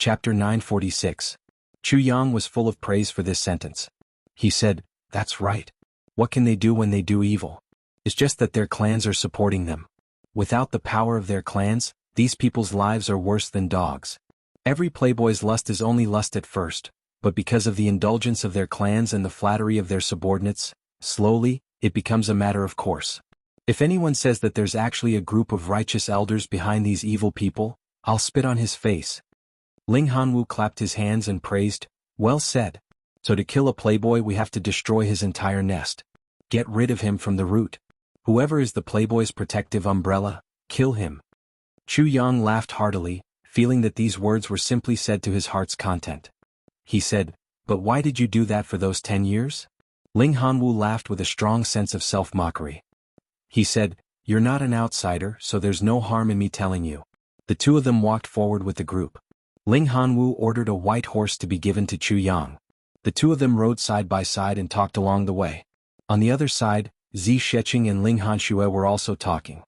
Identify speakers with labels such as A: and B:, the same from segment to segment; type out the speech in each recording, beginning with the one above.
A: Chapter 946. Chu Yang was full of praise for this sentence. He said, "That's right. What can they do when they do evil? It's just that their clans are supporting them. Without the power of their clans, these people's lives are worse than dogs. Every playboy's lust is only lust at first, but because of the indulgence of their clans and the flattery of their subordinates, slowly, it becomes a matter of course. If anyone says that there's actually a group of righteous elders behind these evil people, I'll spit on his face." Ling Hanwu clapped his hands and praised, "Well said. So to kill a playboy we have to destroy his entire nest. Get rid of him from the root. Whoever is the playboy's protective umbrella, kill him." Chu Yang laughed heartily, feeling that these words were simply said to his heart's content. He said, "But why did you do that for those 10 years? Ling Hanwu laughed with a strong sense of self-mockery. He said, "You're not an outsider, so there's no harm in me telling you." The two of them walked forward with the group. Ling Hanwu ordered a white horse to be given to Chu Yang. The two of them rode side by side and talked along the way. On the other side, Zi Sheqing and Ling Hanxue were also talking.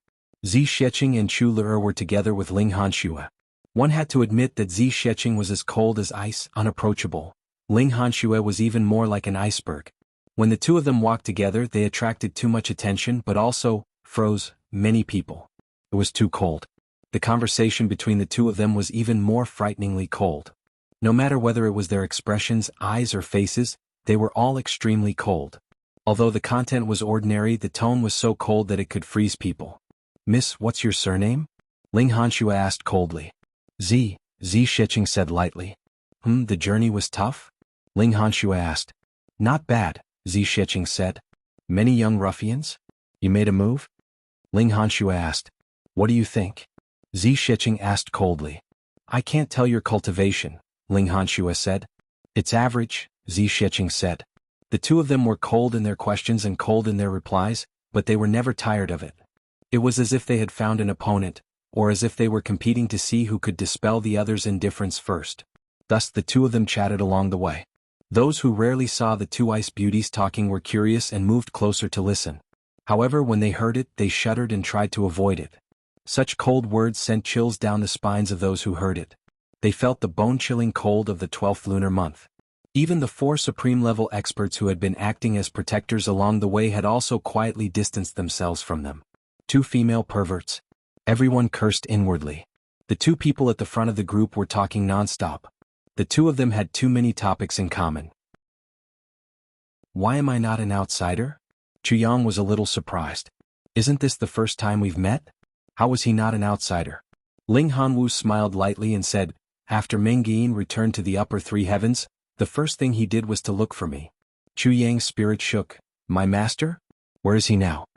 A: Zi Sheqing and Chu Le were together with Ling Hanxue. One had to admit that Zi Sheqing was as cold as ice, unapproachable. Ling Hanxue was even more like an iceberg. When the two of them walked together they attracted too much attention but also froze many people. It was too cold. The conversation between the two of them was even more frighteningly cold. No matter whether it was their expressions, eyes or faces, they were all extremely cold. Although the content was ordinary, the tone was so cold that it could freeze people. "Miss, what's your surname?" Ling Hanxue asked coldly. Zi Sheqing said lightly. The journey was tough?" Ling Hanxue asked. "Not bad," Zi Sheqing said. "Many young ruffians? You made a move?" Ling Hanxue asked. "What do you think?" Zi Sheqing asked coldly. "I can't tell your cultivation," Ling Hanxue said. "It's average," Zi Sheqing said. The two of them were cold in their questions and cold in their replies, but they were never tired of it. It was as if they had found an opponent, or as if they were competing to see who could dispel the other's indifference first. Thus the two of them chatted along the way. Those who rarely saw the two ice beauties talking were curious and moved closer to listen. However, when they heard it, they shuddered and tried to avoid it. Such cold words sent chills down the spines of those who heard it. They felt the bone-chilling cold of the 12th lunar month. Even the 4 supreme-level experts who had been acting as protectors along the way had also quietly distanced themselves from them. 2 female perverts. Everyone cursed inwardly. The 2 people at the front of the group were talking non-stop. The 2 of them had too many topics in common. "Why am I not an outsider?" Chu Yang was a little surprised. "Isn't this the first time we've met? How was he not an outsider?" Ling Hanwu smiled lightly and said, "After Meng Yin returned to the upper 3 heavens, the first thing he did was to look for me." Chu Yang's spirit shook. "My master? Where is he now?"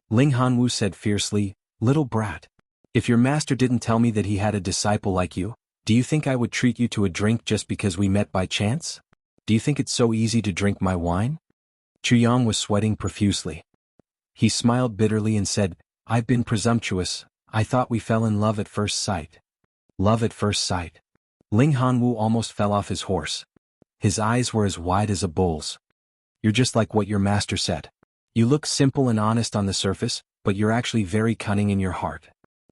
A: Ling Hanwu said fiercely, "Little brat. If your master didn't tell me that he had a disciple like you, do you think I would treat you to a drink just because we met by chance? Do you think it's so easy to drink my wine?" Chu Yang was sweating profusely. He smiled bitterly and said, "I've been presumptuous. I thought we fell in love at first sight." Love at first sight. Ling Hanwu almost fell off his horse. His eyes were as wide as a bull's. "You're just like what your master said. You look simple and honest on the surface, but you're actually very cunning in your heart.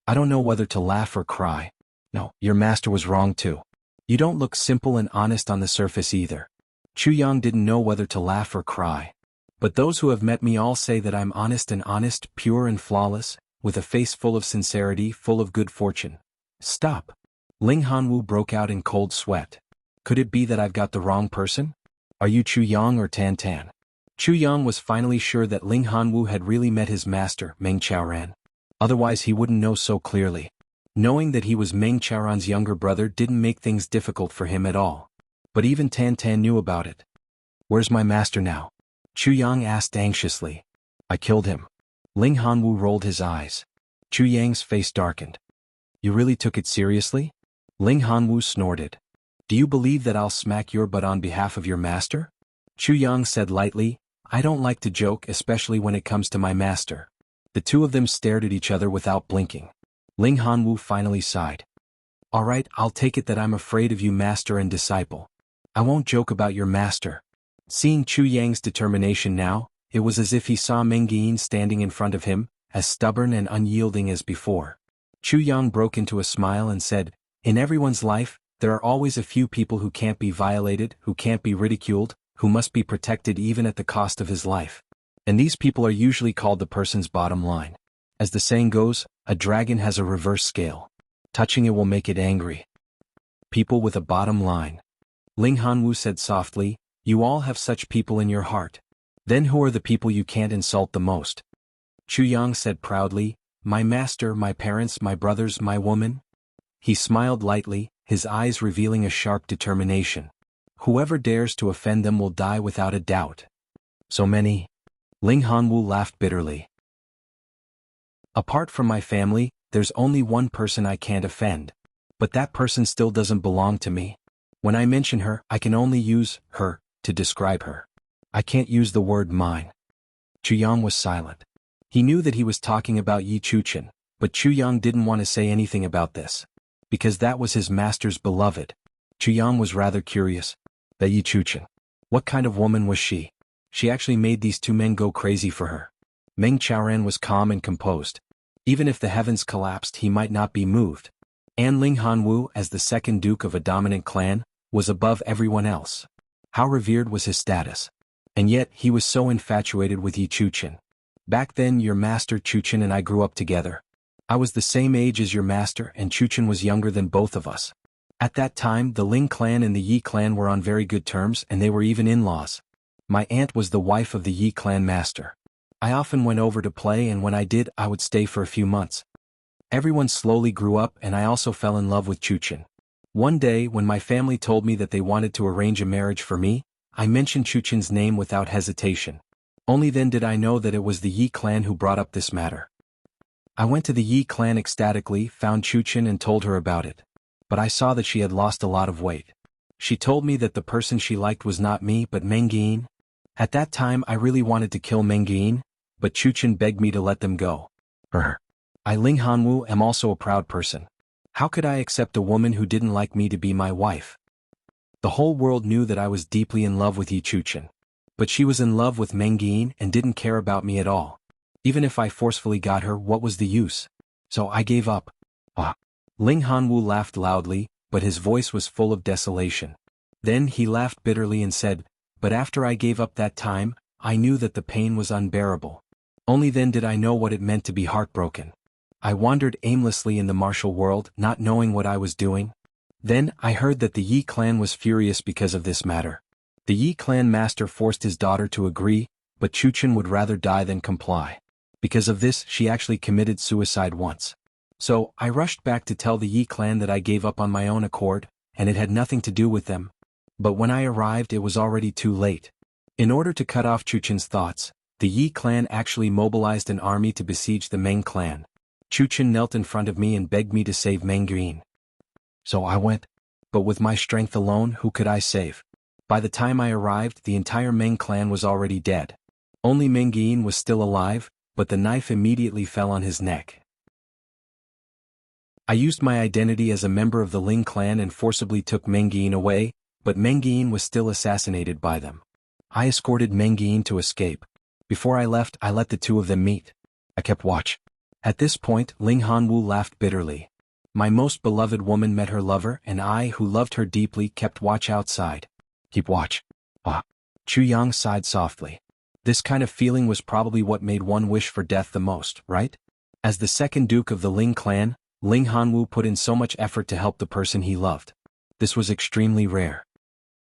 A: I don't know whether to laugh or cry. No, your master was wrong too. You don't look simple and honest on the surface either." Chu Yang didn't know whether to laugh or cry. "But those who have met me all say that I'm honest, pure and flawless, with a face full of sincerity, full of good fortune." "Stop." Ling Hanwu broke out in cold sweat. "Could it be that I've got the wrong person? Are you Chu Yang or Tan Tan?" Chu Yang was finally sure that Ling Hanwu had really met his master, Meng Chaoran. Otherwise he wouldn't know so clearly. Knowing that he was Meng Chaoran's younger brother didn't make things difficult for him at all. But even Tan Tan knew about it. "Where's my master now?" Chu Yang asked anxiously. "I killed him." Ling Hanwu rolled his eyes. Chu Yang's face darkened. "You really took it seriously?" Ling Hanwu snorted. "Do you believe that I'll smack your butt on behalf of your master?" Chu Yang said lightly, "I don't like to joke, especially when it comes to my master." The two of them stared at each other without blinking. Ling Hanwu finally sighed. "All right, I'll take it that I'm afraid of you, master and disciple. I won't joke about your master." Seeing Chu Yang's determination now, it was as if he saw Meng Yin standing in front of him, as stubborn and unyielding as before. Chu Yang broke into a smile and said, In everyone's life, there are always a few people who can't be violated, who can't be ridiculed, who must be protected even at the cost of his life. And these people are usually called the person's bottom line. As the saying goes, a dragon has a reverse scale. Touching it will make it angry. People with a bottom line. Ling Hanwu said softly, you all have such people in your heart. Then who are the people you can't insult the most? Chu Yang said proudly, my master, my parents, my brothers, my woman. He smiled lightly, his eyes revealing a sharp determination. Whoever dares to offend them will die without a doubt. So many? Ling Hanwu laughed bitterly. Apart from my family, there's only one person I can't offend. But that person still doesn't belong to me. When I mention her, I can only use her to describe her. I can't use the word mine. Chu Yang was silent. He knew that he was talking about Yi Chuchen, but Chu Yang didn't want to say anything about this. Because that was his master's beloved. Chu Yang was rather curious. That Yi Chuchen. What kind of woman was she? She actually made these two men go crazy for her. Meng Chaoran was calm and composed. Even if the heavens collapsed, he might not be moved. And Ling Hanwu, as the second duke of a dominant clan, was above everyone else. How revered was his status. And yet, he was so infatuated with Yi Chuchen. Back then, your master Chuchen and I grew up together. I was the same age as your master and Chuchen was younger than both of us. At that time, the Ling clan and the Yi clan were on very good terms and they were even in-laws. My aunt was the wife of the Yi clan master. I often went over to play and when I did, I would stay for a few months. Everyone slowly grew up and I also fell in love with Chuchen. One day, when my family told me that they wanted to arrange a marriage for me, I mentioned Chuchen's name without hesitation. Only then did I know that it was the Yi clan who brought up this matter. I went to the Yi clan ecstatically, found Chuchen and told her about it. But I saw that she had lost a lot of weight. She told me that the person she liked was not me but Meng Yin. At that time I really wanted to kill Meng Yin, but Chuchen begged me to let them go. I Ling Hanwu am also a proud person. How could I accept a woman who didn't like me to be my wife? The whole world knew that I was deeply in love with Yi Chuchen. But she was in love with Meng Yin and didn't care about me at all. Even if I forcefully got her, what was the use? So I gave up. Ling Hanwu laughed loudly, but his voice was full of desolation. Then he laughed bitterly and said, but after I gave up that time, I knew that the pain was unbearable. Only then did I know what it meant to be heartbroken. I wandered aimlessly in the martial world, not knowing what I was doing. Then I heard that the Yi clan was furious because of this matter. The Yi clan master forced his daughter to agree, but Chuchen would rather die than comply. Because of this, she actually committed suicide once. So, I rushed back to tell the Yi clan that I gave up on my own accord, and it had nothing to do with them. But when I arrived, it was already too late. In order to cut off Chuchen's thoughts, the Yi clan actually mobilized an army to besiege the Meng clan. Chuchen knelt in front of me and begged me to save Meng Yin. So I went. But with my strength alone, who could I save? By the time I arrived, the entire Meng clan was already dead. Only Meng Yin was still alive, but the knife immediately fell on his neck. I used my identity as a member of the Ling clan and forcibly took Meng Yin away, but Meng Yin was still assassinated by them. I escorted Meng Yin to escape. Before I left, I let the two of them meet. I kept watch. At this point, Ling Hanwu laughed bitterly. My most beloved woman met her lover and I, who loved her deeply, kept watch outside. Keep watch. Chu Yang sighed softly. This kind of feeling was probably what made one wish for death the most, right? As the second duke of the Ling clan, Ling Hanwu put in so much effort to help the person he loved. This was extremely rare.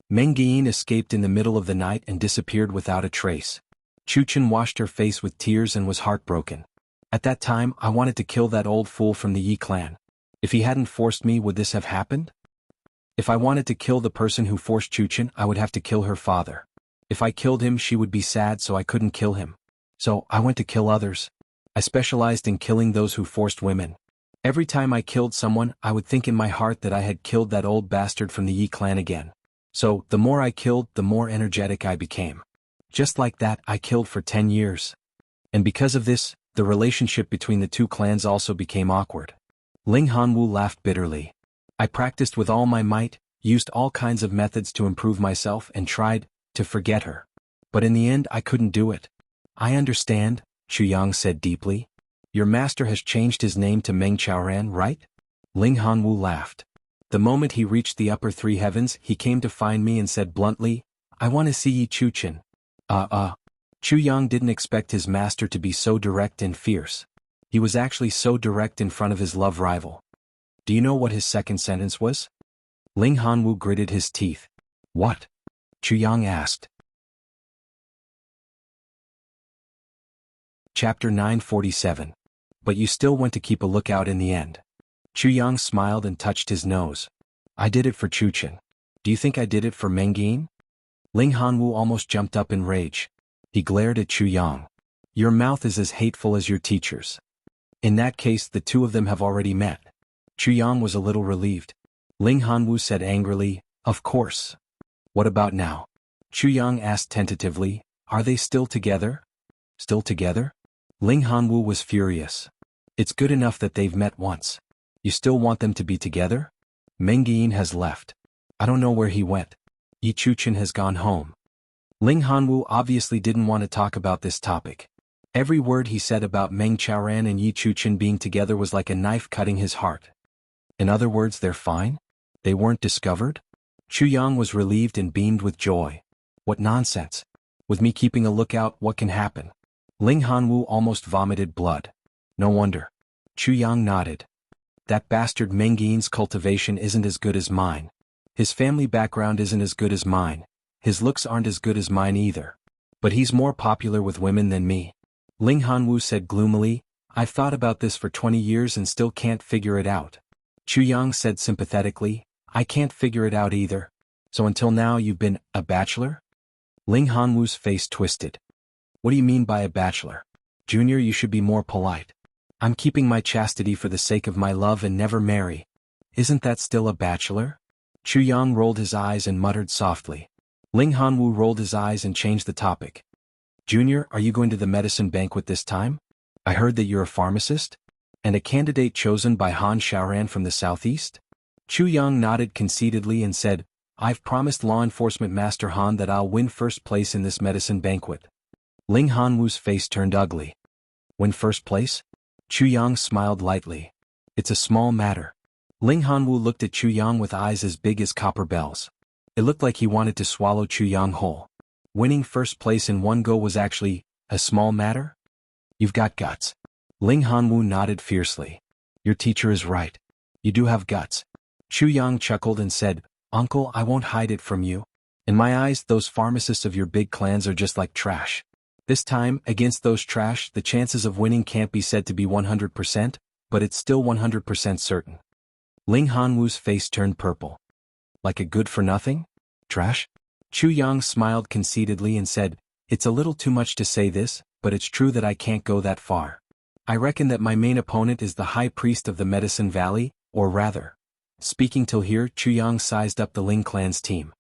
A: Meng Yin escaped in the middle of the night and disappeared without a trace. Chuchen washed her face with tears and was heartbroken. At that time, I wanted to kill that old fool from the Yi clan. If he hadn't forced me, would this have happened? If I wanted to kill the person who forced Chuchen, I would have to kill her father. If I killed him, she would be sad, so I couldn't kill him. So, I went to kill others. I specialized in killing those who forced women. Every time I killed someone, I would think in my heart that I had killed that old bastard from the Yi clan again. So, the more I killed, the more energetic I became. Just like that, I killed for 10 years. And because of this, the relationship between the two clans also became awkward. Ling Hanwu laughed bitterly. I practiced with all my might, used all kinds of methods to improve myself and tried to forget her. But in the end, I couldn't do it. I understand, Chu Yang said deeply. Your master has changed his name to Meng Chaoran, right? Ling Hanwu laughed. The moment he reached the upper three heavens, he came to find me and said bluntly, "I want to see Yi Chuchen." Chu Yang didn't expect his master to be so direct and fierce. He was actually so direct in front of his love rival. Do you know what his second sentence was? Ling Hanwu gritted his teeth. What? Chu Yang asked. Chapter 947. But you still went to keep a lookout in the end. Chu Yang smiled and touched his nose. I did it for Chuchen. Do you think I did it for Mengyin? Ling Hanwu almost jumped up in rage. He glared at Chu Yang. Your mouth is as hateful as your teacher's. In that case, the two of them have already met. Chu Yang was a little relieved. Ling Hanwu said angrily, Of course. What about now? Chu Yang asked tentatively, Are they still together? Still together? Ling Hanwu was furious. It's good enough that they've met once. You still want them to be together? Mengyin has left. I don't know where he went. Yi Chuchen has gone home. Ling Hanwu obviously didn't want to talk about this topic. Every word he said about Meng Chaoran and Yi Chuchen being together was like a knife cutting his heart. In other words, they're fine? They weren't discovered? Chu Yang was relieved and beamed with joy. What nonsense. With me keeping a lookout, what can happen? Ling Hanwu almost vomited blood. No wonder. Chu Yang nodded. That bastard Mengyin's cultivation isn't as good as mine. His family background isn't as good as mine. His looks aren't as good as mine either. But he's more popular with women than me. Ling Hanwu said gloomily, I've thought about this for 20 years and still can't figure it out. Chu Yang said sympathetically, I can't figure it out either. So until now you've been a bachelor? Ling Hanwu's face twisted. What do you mean by a bachelor? Junior, you should be more polite. I'm keeping my chastity for the sake of my love and never marry. Isn't that still a bachelor? Chu Yang rolled his eyes and muttered softly. Ling Hanwu rolled his eyes and changed the topic. Junior, are you going to the medicine banquet this time? I heard that you're a pharmacist? And a candidate chosen by Han Xiaoran from the southeast? Chu Yang nodded conceitedly and said, I've promised Law Enforcement Master Han that I'll win first place in this medicine banquet. Ling Hanwu's face turned ugly. Win first place? Chu Yang smiled lightly. It's a small matter. Ling Hanwu looked at Chu Yang with eyes as big as copper bells. It looked like he wanted to swallow Chu Yang whole. Winning first place in one go was actually a small matter? You've got guts. Ling Hanwu nodded fiercely. Your teacher is right. You do have guts. Chu Yang chuckled and said, Uncle, I won't hide it from you. In my eyes, those pharmacists of your big clans are just like trash. This time, against those trash, the chances of winning can't be said to be 100%, but it's still 100% certain. Ling Hanwu's face turned purple. Like a good-for-nothing? Trash? Chu Yang smiled conceitedly and said, It's a little too much to say this, but it's true that I can't go that far. I reckon that my main opponent is the High Priest of the Medicine Valley, or rather. Speaking till here, Chu Yang sized up the Ling clan's team.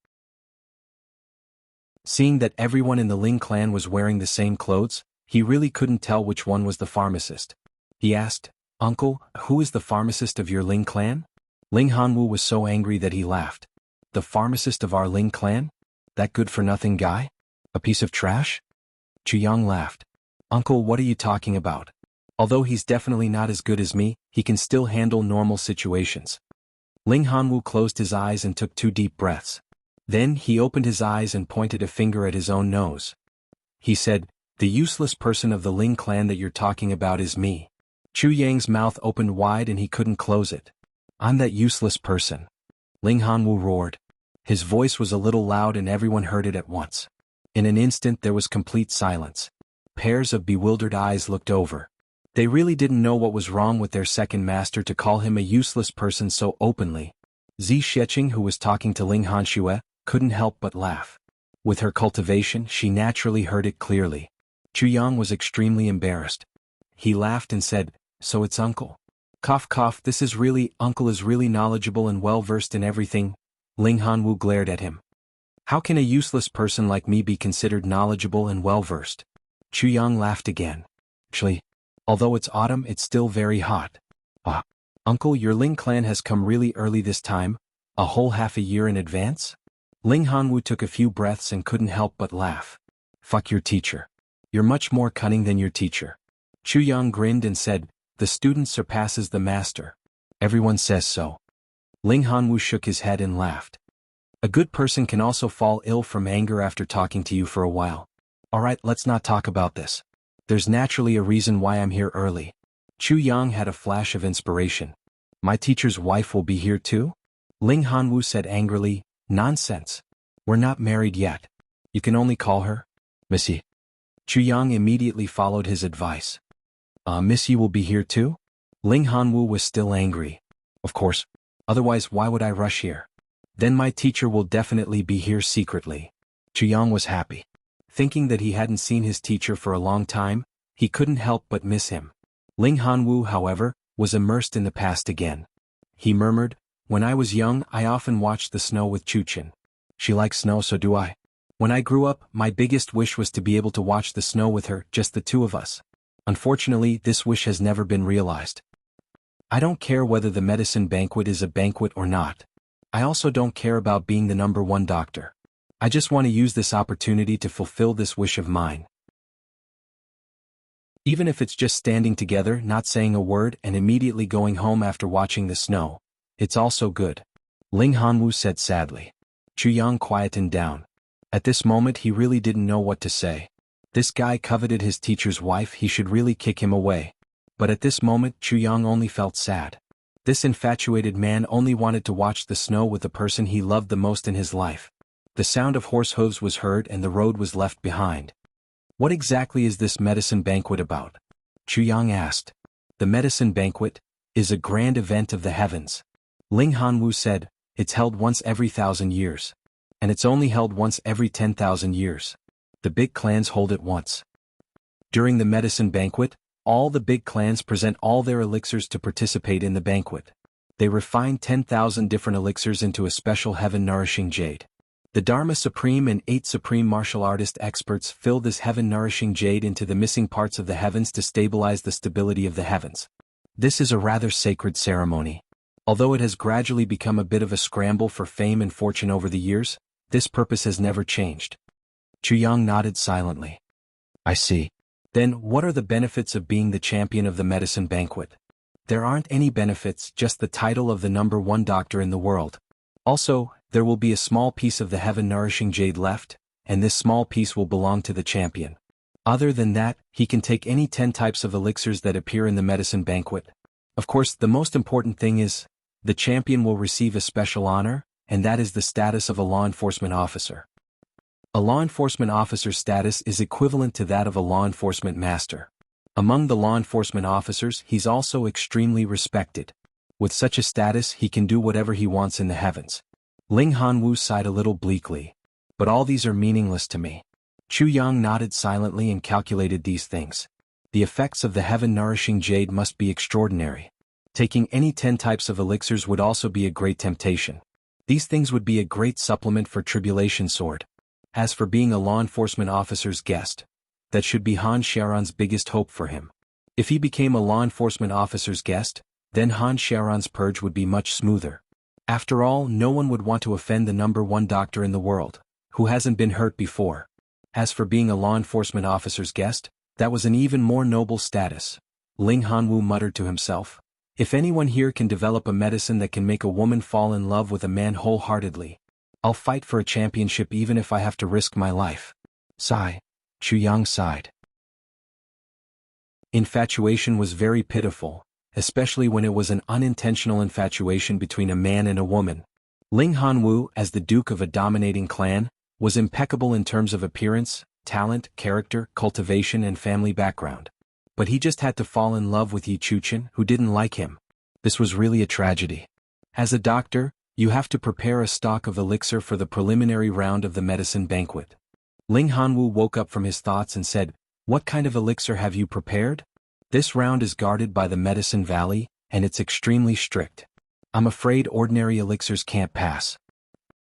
A: Seeing that everyone in the Ling clan was wearing the same clothes, he really couldn't tell which one was the pharmacist. He asked, Uncle, who is the pharmacist of your Ling clan? Ling Hanwu was so angry that he laughed. The pharmacist of our Ling clan? That good-for-nothing guy? A piece of trash? Chu Yang laughed. Uncle, what are you talking about? Although he's definitely not as good as me, he can still handle normal situations. Ling Hanwu closed his eyes and took 2 deep breaths. Then he opened his eyes and pointed a finger at his own nose. He said, The useless person of the Ling clan that you're talking about is me. Chu Yang's mouth opened wide and he couldn't close it. I'm that useless person. Ling Hanwu roared. His voice was a little loud and everyone heard it at once. In an instant there was complete silence. Pairs of bewildered eyes looked over. They really didn't know what was wrong with their second master to call him a useless person so openly. Zi Sheqing, who was talking to Ling Hanxue, couldn't help but laugh. With her cultivation, she naturally heard it clearly. Chu Yang was extremely embarrassed. He laughed and said, So it's Uncle. Cough cough, this is really, Uncle is really knowledgeable and well-versed in everything. Ling Hanwu glared at him. How can a useless person like me be considered knowledgeable and well-versed? Chu Yang laughed again. Actually, although it's autumn, it's still very hot. Uncle, your Ling clan has come really early this time, a whole half a year in advance? Ling Hanwu took a few breaths and couldn't help but laugh. Fuck your teacher. You're much more cunning than your teacher. Chu Yang grinned and said, The student surpasses the master. Everyone says so. Ling Hanwu shook his head and laughed. A good person can also fall ill from anger after talking to you for a while. Alright, let's not talk about this. There's naturally a reason why I'm here early. Chu Yang had a flash of inspiration. My teacher's wife will be here too? Ling Hanwu said angrily, nonsense. We're not married yet. You can only call her Missy. Chu Yang immediately followed his advice. Missy will be here too? Ling Hanwu was still angry. Of course. Otherwise why would I rush here? Then my teacher will definitely be here secretly. Chu Yang was happy. Thinking that he hadn't seen his teacher for a long time, he couldn't help but miss him. Ling Hanwu, however, was immersed in the past again. He murmured, when I was young I often watched the snow with Chuchen. She likes snow, so do I. When I grew up, my biggest wish was to be able to watch the snow with her, just the two of us. Unfortunately, this wish has never been realized. I don't care whether the medicine banquet is a banquet or not. I also don't care about being the #1 doctor. I just want to use this opportunity to fulfill this wish of mine. Even if it's just standing together, not saying a word, and immediately going home after watching the snow, it's also good. Ling Hanwu said sadly. Chu Yang quietened down. At this moment he really didn't know what to say. This guy coveted his teacher's wife, he should really kick him away. But at this moment Chu Yang only felt sad. This infatuated man only wanted to watch the snow with the person he loved the most in his life. The sound of horse hooves was heard and the road was left behind. What exactly is this medicine banquet about? Chu Yang asked. The medicine banquet is a grand event of the heavens. Ling Hanwu said, it's held once every 1,000 years. And it's only held once every 10,000 years. The big clans hold it once. During the medicine banquet, all the big clans present all their elixirs to participate in the banquet. They refine 10,000 different elixirs into a special heaven-nourishing jade. The Dharma Supreme and 8 Supreme Martial Artist experts fill this heaven-nourishing jade into the missing parts of the heavens to stabilize the stability of the heavens. This is a rather sacred ceremony. Although it has gradually become a bit of a scramble for fame and fortune over the years, this purpose has never changed. Chu Yang nodded silently. I see. Then, what are the benefits of being the champion of the medicine banquet? There aren't any benefits, just the title of the #1 doctor in the world. Also, there will be a small piece of the heaven-nourishing jade left, and this small piece will belong to the champion. Other than that, he can take any 10 types of elixirs that appear in the medicine banquet. Of course, the most important thing is, the champion will receive a special honor, and that is the status of a law enforcement officer. A law enforcement officer's status is equivalent to that of a law enforcement master. Among the law enforcement officers, he's also extremely respected. With such a status, he can do whatever he wants in the heavens. Ling Hanwu sighed a little bleakly. But all these are meaningless to me. Chu Yang nodded silently and calculated these things. The effects of the heaven-nourishing jade must be extraordinary. Taking any 10 types of elixirs would also be a great temptation. These things would be a great supplement for Tribulation Sword. As for being a law enforcement officer's guest, that should be Han Xiaoran's biggest hope for him. If he became a law enforcement officer's guest, then Han Xiaoran's purge would be much smoother. After all, no one would want to offend the #1 doctor in the world, who hasn't been hurt before. As for being a law enforcement officer's guest, that was an even more noble status. Ling Hanwu muttered to himself. If anyone here can develop a medicine that can make a woman fall in love with a man wholeheartedly, I'll fight for a championship even if I have to risk my life. Sigh. Chu Yang sighed. Infatuation was very pitiful, especially when it was an unintentional infatuation between a man and a woman. Ling Hanwu, as the duke of a dominating clan, was impeccable in terms of appearance, talent, character, cultivation and family background. But he just had to fall in love with Yi Chuchen, who didn't like him. This was really a tragedy. As a doctor, you have to prepare a stock of elixir for the preliminary round of the medicine banquet. Ling Hanwu woke up from his thoughts and said, What kind of elixir have you prepared? This round is guarded by the Medicine Valley, and it's extremely strict. I'm afraid ordinary elixirs can't pass.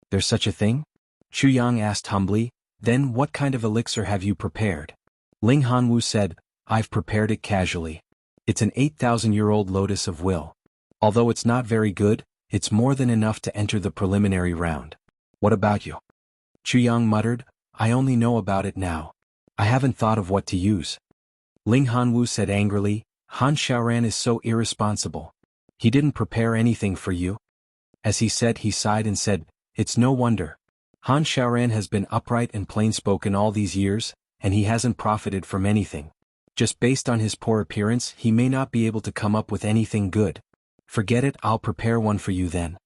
A: There's such a thing? Chu Yang asked humbly, Then what kind of elixir have you prepared? Ling Hanwu said, I've prepared it casually. It's an 8,000-year-old lotus of will. Although it's not very good, it's more than enough to enter the preliminary round. What about you? Chu Yang muttered, I only know about it now. I haven't thought of what to use. Ling Hanwu said angrily, Han Xiaoran is so irresponsible. He didn't prepare anything for you. As he said, he sighed and said, "It's no wonder. Han Xiaoran has been upright and plain-spoken all these years, and he hasn't profited from anything. Just based on his poor appearance, he may not be able to come up with anything good. Forget it, I'll prepare one for you then."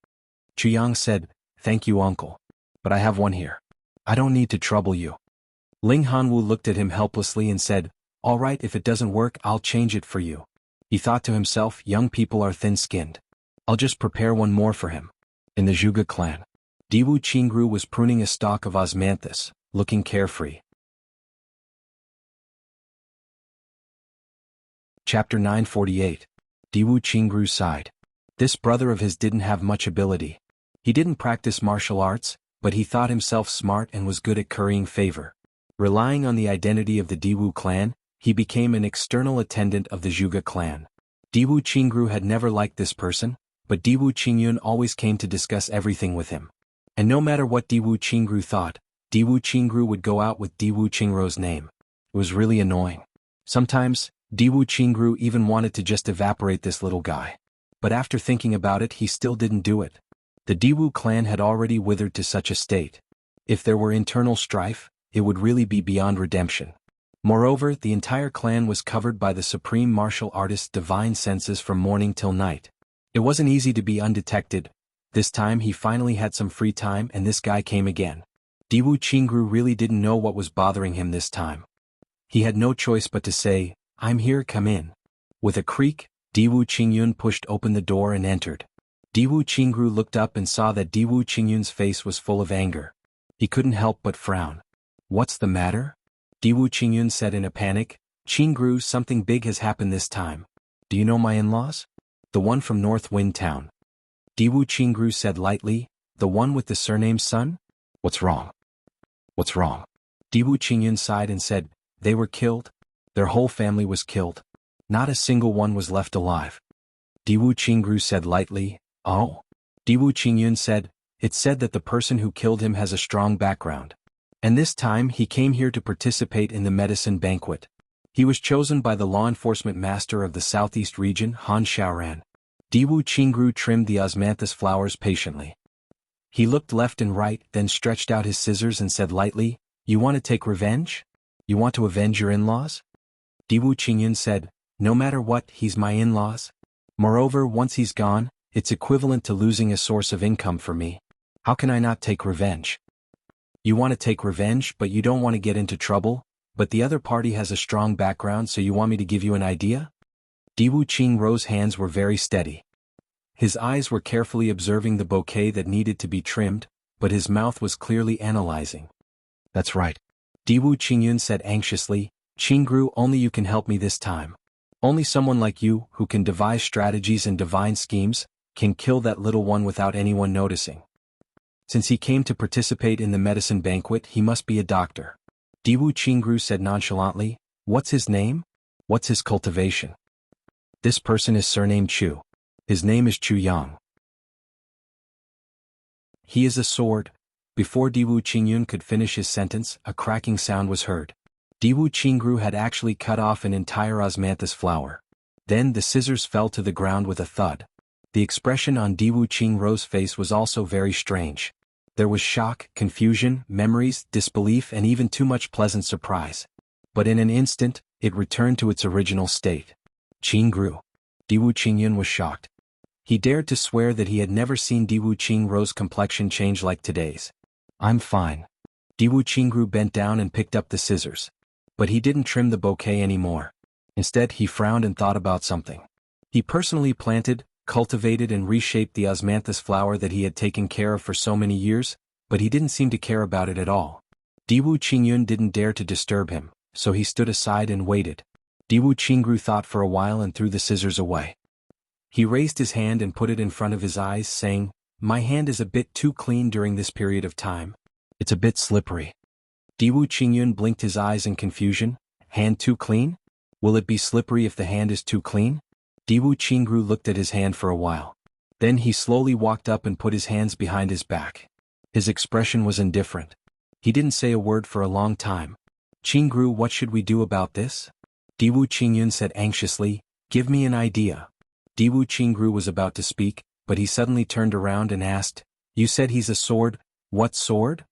A: Chuyang said, "Thank you, uncle. But I have one here. I don't need to trouble you." Ling Hanwu looked at him helplessly and said, "All right, if it doesn't work, I'll change it for you." He thought to himself, young people are thin-skinned. I'll just prepare one more for him. In the Zhuge clan, Diwu Qingru was pruning a stalk of osmanthus, looking carefree. Chapter 948. Diwu Qingru sighed. This brother of his didn't have much ability. He didn't practice martial arts, but he thought himself smart and was good at currying favor. Relying on the identity of the Diwu clan, he became an external attendant of the Zhuge clan. Diwu Qingru had never liked this person, but Diwu Qingyun always came to discuss everything with him. And no matter what Diwu Qingru thought, Diwu Qingru would go out with Diwu Qingrou's name. It was really annoying. Sometimes, Diwu Qingru even wanted to just evaporate this little guy. But after thinking about it, he still didn't do it. The Diwu clan had already withered to such a state. If there were internal strife, it would really be beyond redemption. Moreover, the entire clan was covered by the supreme martial artist's divine senses from morning till night. It wasn't easy to be undetected. This time he finally had some free time and this guy came again. Diwu Qingru really didn't know what was bothering him this time. He had no choice but to say, "I'm here, come in." With a creak, Diwu Qingyun pushed open the door and entered. Diwu Qingru looked up and saw that Diwu Qingyun's face was full of anger. He couldn't help but frown. "What's the matter?" Diwu Qingyun said in a panic. "Qingru, something big has happened this time. Do you know my in-laws? The one from North Wind Town." Diwu Qingru said lightly, "The one with the surname Sun? What's wrong?" "What's wrong?" Diwu Qingyun sighed and said, "They were killed. Their whole family was killed. Not a single one was left alive." Diwu Qingru said lightly, "Oh?" Diwu Qingyun said, "It's said that the person who killed him has a strong background. And this time he came here to participate in the medicine banquet. He was chosen by the law enforcement master of the southeast region, Han Xiaoran." Diwu Qingru trimmed the osmanthus flowers patiently. He looked left and right, then stretched out his scissors and said lightly, "You want to take revenge? You want to avenge your in-laws?" Diwu Qingyun said, "No matter what, he's my in-laws. Moreover, once he's gone, it's equivalent to losing a source of income for me. How can I not take revenge?" "You want to take revenge, but you don't want to get into trouble, but the other party has a strong background, so you want me to give you an idea?" Diwu Qingrou's hands were very steady. His eyes were carefully observing the bouquet that needed to be trimmed, but his mouth was clearly analyzing. "That's right," Diwu Qingyun said anxiously. "Qingru, only you can help me this time. Only someone like you, who can devise strategies and divine schemes, can kill that little one without anyone noticing. Since he came to participate in the medicine banquet, he must be a doctor." Diwu Qingru said nonchalantly, "What's his name? What's his cultivation?" "This person is surnamed Chu. His name is Chu Yang. He is a sword." Before Diwu Qingyun could finish his sentence, a cracking sound was heard. Diwu Qingru had actually cut off an entire osmanthus flower. Then the scissors fell to the ground with a thud. The expression on Diwu Qingrou's face was also very strange. There was shock, confusion, memories, disbelief, and even too much pleasant surprise. But in an instant, it returned to its original state. "Qingru." Diwu Qingyun was shocked. He dared to swear that he had never seen Diwu Qingrou's complexion change like today's. "I'm fine." Diwu Qingru bent down and picked up the scissors. But he didn't trim the bouquet anymore. Instead, he frowned and thought about something. He personally planted, cultivated and reshaped the osmanthus flower that he had taken care of for so many years, but he didn't seem to care about it at all. Diwu Qingyun didn't dare to disturb him, so he stood aside and waited. Diwu Qingru thought for a while and threw the scissors away. He raised his hand and put it in front of his eyes, saying, "My hand is a bit too clean during this period of time. It's a bit slippery." Diwu Qingyun blinked his eyes in confusion. "Hand too clean? Will it be slippery if the hand is too clean?" Diwu Qingru looked at his hand for a while. Then he slowly walked up and put his hands behind his back. His expression was indifferent. He didn't say a word for a long time. "Qingru, what should we do about this?" Diwu Qingyun said anxiously, "Give me an idea." Diwu Qingru was about to speak, but he suddenly turned around and asked, "You said he's a sword, what sword?"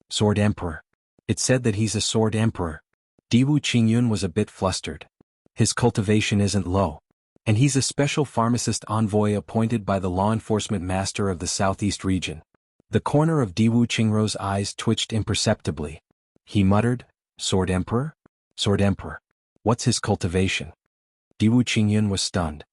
A: "Sword Emperor." "It said that he's a sword emperor." Diwu Qingyun was a bit flustered. His cultivation isn't low. And he's a special pharmacist envoy appointed by the law enforcement master of the southeast region. The corner of Diwu Qingrou's eyes twitched imperceptibly. He muttered, "Sword Emperor? Sword Emperor. What's his cultivation?" Diwu Qingyun was stunned.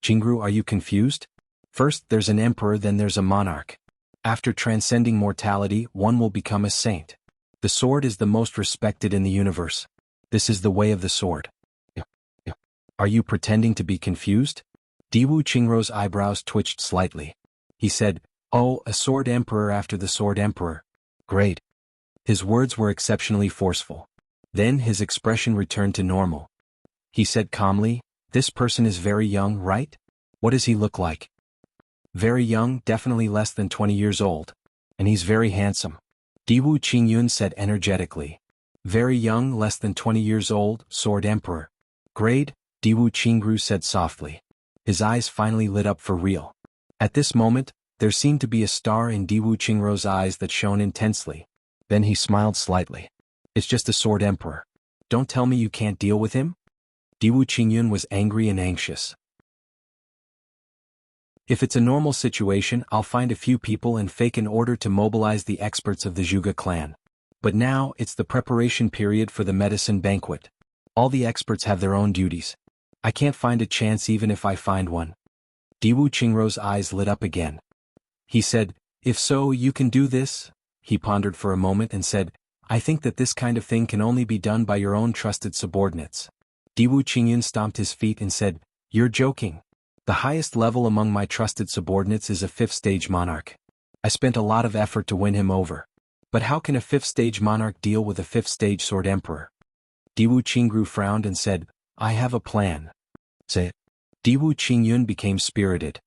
A: "Qingru, are you confused? First there's an emperor, then there's a monarch. After transcending mortality, one will become a saint. The sword is the most respected in the universe. This is the way of the sword." "Are you pretending to be confused?" Diwu Qingrou's eyebrows twitched slightly. He said, "Oh, a sword emperor after the sword emperor. Great." His words were exceptionally forceful. Then his expression returned to normal. He said calmly, "This person is very young, right? What does he look like?" "Very young, definitely less than 20 years old. And he's very handsome." Diwu Qingyun said energetically. "Very young, less than 20 years old, sword emperor. Grade?" Diwu Qingru said softly. His eyes finally lit up for real. At this moment, there seemed to be a star in Diwu Qingrou's eyes that shone intensely. Then he smiled slightly. "It's just a sword emperor. Don't tell me you can't deal with him?" Diwu Qingyun was angry and anxious. "If it's a normal situation, I'll find a few people and fake an order to mobilize the experts of the Zhuge clan. But now, it's the preparation period for the medicine banquet. All the experts have their own duties. I can't find a chance even if I find one." Diwu Qingrou's eyes lit up again. He said, "If so, you can do this?" He pondered for a moment and said, "I think that this kind of thing can only be done by your own trusted subordinates." Diwu Qingyun stomped his feet and said, "You're joking. The highest level among my trusted subordinates is a 5th-stage monarch. I spent a lot of effort to win him over. But how can a 5th-stage monarch deal with a 5th-stage sword emperor?" Diwu Qingru frowned and said, "I have a plan." "Say it." Diwu Qingyun became spirited.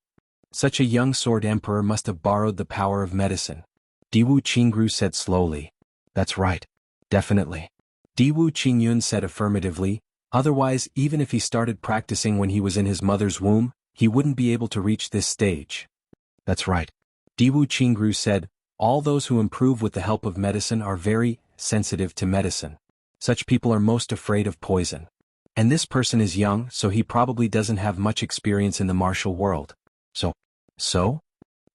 A: "Such a young sword emperor must have borrowed the power of medicine." Diwu Qingru said slowly, "That's right. Definitely." Diwu Qingyun said affirmatively, "Otherwise, even if he started practicing when he was in his mother's womb, he wouldn't be able to reach this stage." "That's right." Diwu Qingru said, "All those who improve with the help of medicine are very sensitive to medicine. Such people are most afraid of poison. And this person is young, so he probably doesn't have much experience in the martial world. So?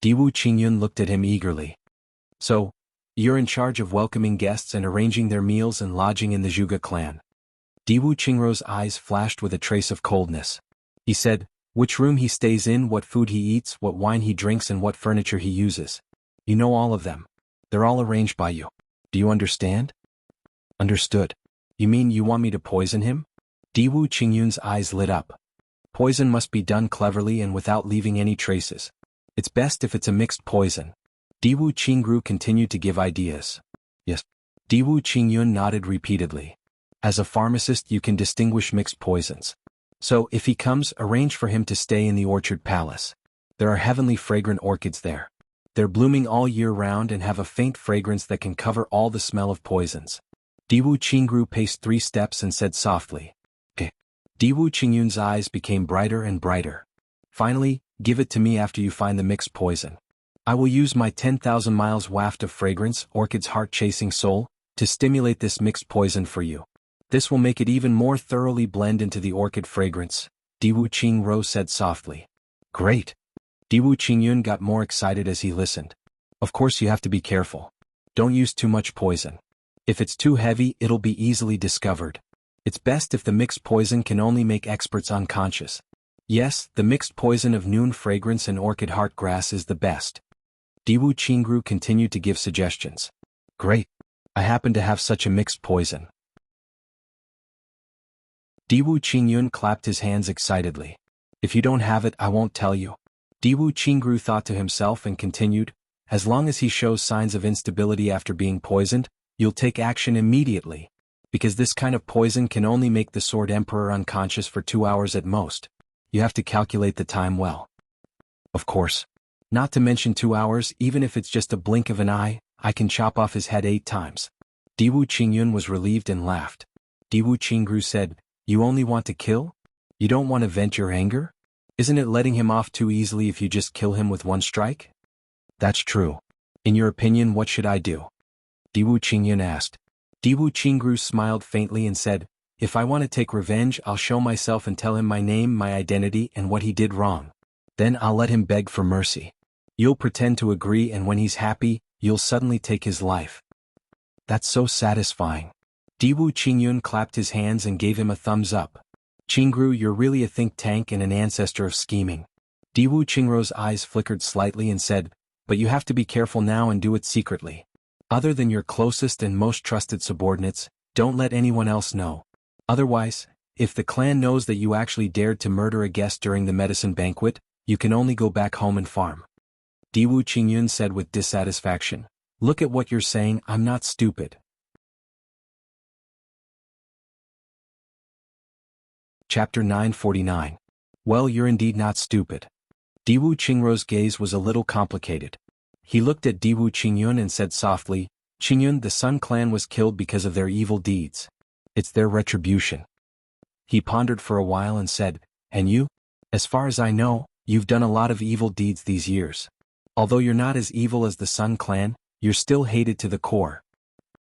A: Diwu Qingyun looked at him eagerly. "So, you're in charge of welcoming guests and arranging their meals and lodging in the Zhuge clan." Diwu Qingrou's eyes flashed with a trace of coldness. He said, "Which room he stays in, what food he eats, what wine he drinks and what furniture he uses. You know all of them. They're all arranged by you. Do you understand?" "Understood. You mean you want me to poison him?" Diwu Qingyun's eyes lit up. "Poison must be done cleverly and without leaving any traces. It's best if it's a mixed poison." Diwu Qingru continued to give ideas. "Yes." Diwu Qingyun nodded repeatedly. "As a pharmacist you can distinguish mixed poisons. So if he comes, arrange for him to stay in the Orchard Palace. There are heavenly fragrant orchids there. They're blooming all year round and have a faint fragrance that can cover all the smell of poisons." Diwu Qingru paced 3 steps and said softly, "Okay." Diwu Qingyun's eyes became brighter and brighter. "Finally, give it to me after you find the mixed poison. I will use my 10,000 miles waft of fragrance, Orchid's heart-chasing soul, to stimulate this mixed poison for you. This will make it even more thoroughly blend into the orchid fragrance," Diwu Qingru said softly. "Great." Diwu Qingyun got more excited as he listened. "Of course you have to be careful. Don't use too much poison. If it's too heavy, it'll be easily discovered. It's best if the mixed poison can only make experts unconscious. Yes, the mixed poison of noon fragrance and orchid heart grass is the best." Diwu Qingru continued to give suggestions. "Great. I happen to have such a mixed poison." Diwu Qingyun clapped his hands excitedly. "If you don't have it, I won't tell you." Diwu Qingru thought to himself and continued, "As long as he shows signs of instability after being poisoned, you'll take action immediately. Because this kind of poison can only make the Sword Emperor unconscious for 2 hours at most. You have to calculate the time well." "Of course. Not to mention 2 hours, even if it's just a blink of an eye, I can chop off his head 8 times." Diwu Qingyun was relieved and laughed. Diwu Qingru said, "You only want to kill? You don't want to vent your anger?" Isn't it letting him off too easily if you just kill him with one strike? That's true. In your opinion, what should I do? Diwu Qingyun asked. Diwu Qingru smiled faintly and said, if I want to take revenge, I'll show myself and tell him my name, my identity, and what he did wrong. Then I'll let him beg for mercy. You'll pretend to agree, and when he's happy, you'll suddenly take his life. That's so satisfying. Diwu Qingyun clapped his hands and gave him a thumbs up. Qingru, you're really a think tank and an ancestor of scheming. Diwu Qingru's eyes flickered slightly and said, but you have to be careful now and do it secretly. Other than your closest and most trusted subordinates, don't let anyone else know. Otherwise, if the clan knows that you actually dared to murder a guest during the medicine banquet, you can only go back home and farm. Diwu Qingyun said with dissatisfaction. Look at what you're saying, I'm not stupid. Chapter 949. Well, you're indeed not stupid. Diwu Qingru's gaze was a little complicated. He looked at Diwu Qingyun and said softly, Qingyun, the Sun clan was killed because of their evil deeds. It's their retribution. He pondered for a while and said, and you? As far as I know, you've done a lot of evil deeds these years. Although you're not as evil as the Sun clan, you're still hated to the core.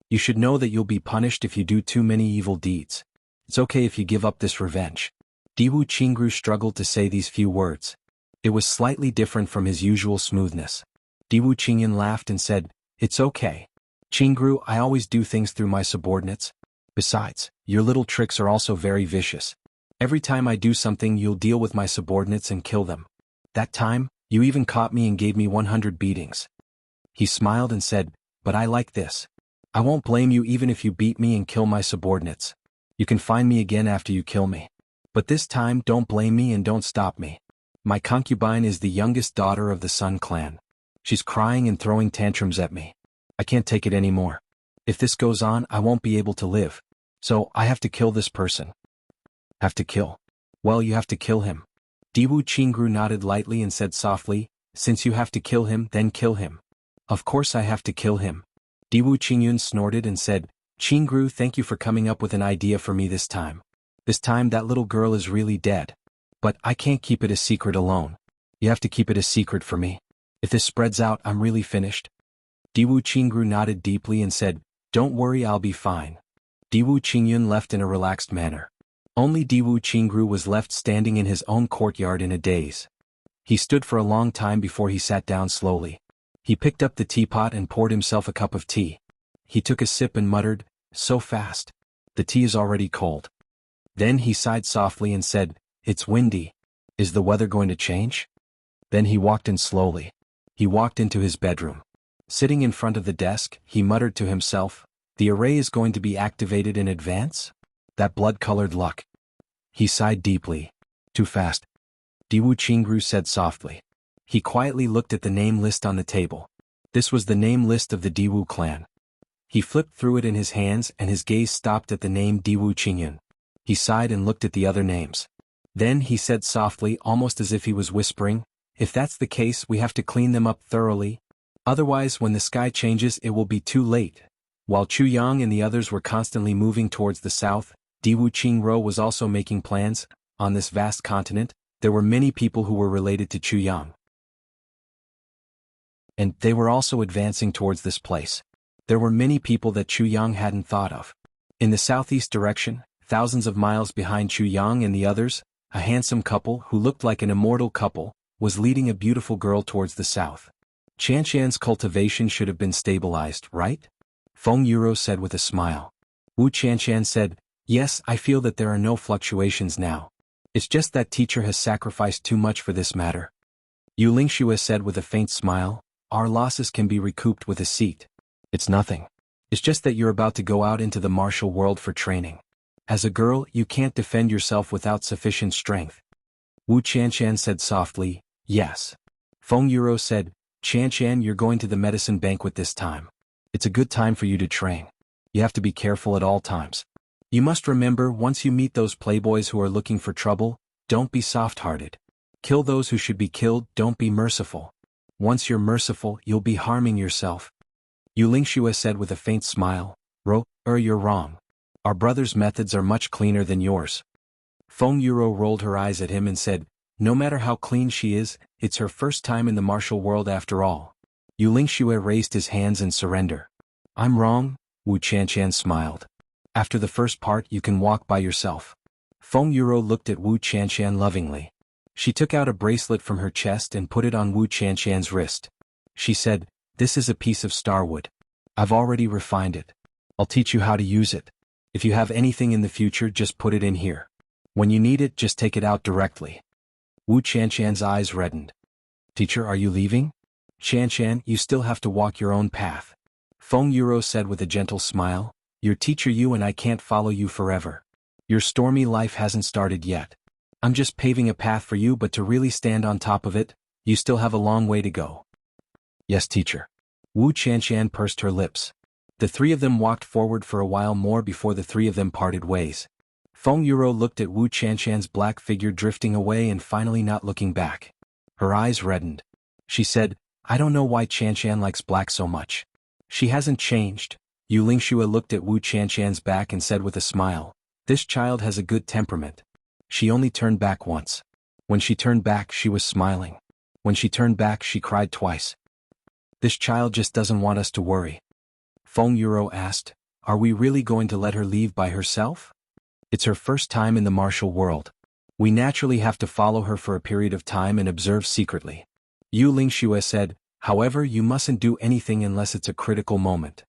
A: You should know that you'll be punished if you do too many evil deeds. It's okay if you give up this revenge. Diwu Qingru struggled to say these few words. It was slightly different from his usual smoothness. Diwu Qingyun laughed and said, it's okay. Qingru, I always do things through my subordinates. Besides, your little tricks are also very vicious. Every time I do something, you'll deal with my subordinates and kill them. That time, you even caught me and gave me 100 beatings. He smiled and said, but I like this. I won't blame you even if you beat me and kill my subordinates. You can find me again after you kill me. But this time, don't blame me and don't stop me. My concubine is the youngest daughter of the Sun clan. She's crying and throwing tantrums at me. I can't take it anymore. If this goes on, I won't be able to live. So, I have to kill this person. Have to kill? Well, you have to kill him. Diwu Qingru nodded lightly and said softly, since you have to kill him, then kill him. Of course I have to kill him. Diwu Qingyun snorted and said, Qingru, thank you for coming up with an idea for me this time. This time that little girl is really dead. But I can't keep it a secret alone. You have to keep it a secret for me. If this spreads out, I'm really finished. Diwu Qingru nodded deeply and said, don't worry, I'll be fine. Diwu Qingyun left in a relaxed manner. Only Diwu Qingru was left standing in his own courtyard in a daze. He stood for a long time before he sat down slowly. He picked up the teapot and poured himself a cup of tea. He took a sip and muttered, so fast. The tea is already cold. Then he sighed softly and said, it's windy. Is the weather going to change? Then he walked in slowly. He walked into his bedroom. Sitting in front of the desk, he muttered to himself, the array is going to be activated in advance? That blood-colored luck. He sighed deeply. Too fast. Diwu Qingru said softly. He quietly looked at the name list on the table. This was the name list of the Diwu clan. He flipped through it in his hands and his gaze stopped at the name Diwu Qingyun. He sighed and looked at the other names. Then he said softly, almost as if he was whispering, if that's the case, we have to clean them up thoroughly. Otherwise, when the sky changes, it will be too late. While Chu Yang and the others were constantly moving towards the south, Diwu Qingru was also making plans. On this vast continent, there were many people who were related to Chu Yang. And they were also advancing towards this place. There were many people that Chu Yang hadn't thought of. In the southeast direction, thousands of miles behind Chu Yang and the others, a handsome couple who looked like an immortal couple, was leading a beautiful girl towards the south. Qianshan's cultivation should have been stabilized, right? Feng Yuro said with a smile. Wu Qianshan said, yes, I feel that there are no fluctuations now. It's just that teacher has sacrificed too much for this matter. Yu Lingxue said with a faint smile, our losses can be recouped with a seat. It's nothing. It's just that you're about to go out into the martial world for training. As a girl, you can't defend yourself without sufficient strength. Wu Qianshan said softly, yes. Feng Yuro said, Qianshan, you're going to the medicine banquet this time. It's a good time for you to train. You have to be careful at all times. You must remember, once you meet those playboys who are looking for trouble, don't be soft-hearted. Kill those who should be killed, don't be merciful. Once you're merciful, you'll be harming yourself. Yu Lingxue said with a faint smile, you're wrong. Our brother's methods are much cleaner than yours. Feng Yuro rolled her eyes at him and said, No matter how clean she is, it's her first time in the martial world after all. Yu Lingxue raised his hands in surrender. I'm wrong, Wu Qianshan smiled. After the first part you can walk by yourself. Feng Yuro looked at Wu Qianshan lovingly. She took out a bracelet from her chest and put it on Wu Qianshan's wrist. She said, this is a piece of starwood. I've already refined it. I'll teach you how to use it. If you have anything in the future, just put it in here. When you need it, just take it out directly. Wu Qianshan's eyes reddened. Teacher, are you leaving? Qianshan, you still have to walk your own path. Feng Yuro said with a gentle smile, your teacher you and I can't follow you forever. Your stormy life hasn't started yet. I'm just paving a path for you, but to really stand on top of it, you still have a long way to go. Yes, teacher. Wu Qianshan pursed her lips. The three of them walked forward for a while more before the three of them parted ways. Feng Yuro looked at Wu Qianshan's black figure drifting away and finally not looking back. Her eyes reddened. She said, I don't know why Qianshan likes black so much. She hasn't changed. Yu Lingxue looked at Wu Qianshan's back and said with a smile, this child has a good temperament. She only turned back once. When she turned back she was smiling. When she turned back she cried twice. This child just doesn't want us to worry. Feng Yuro asked, are we really going to let her leave by herself? It's her first time in the martial world. We naturally have to follow her for a period of time and observe secretly. Yu Lingxue said, however, you mustn't do anything unless it's a critical moment.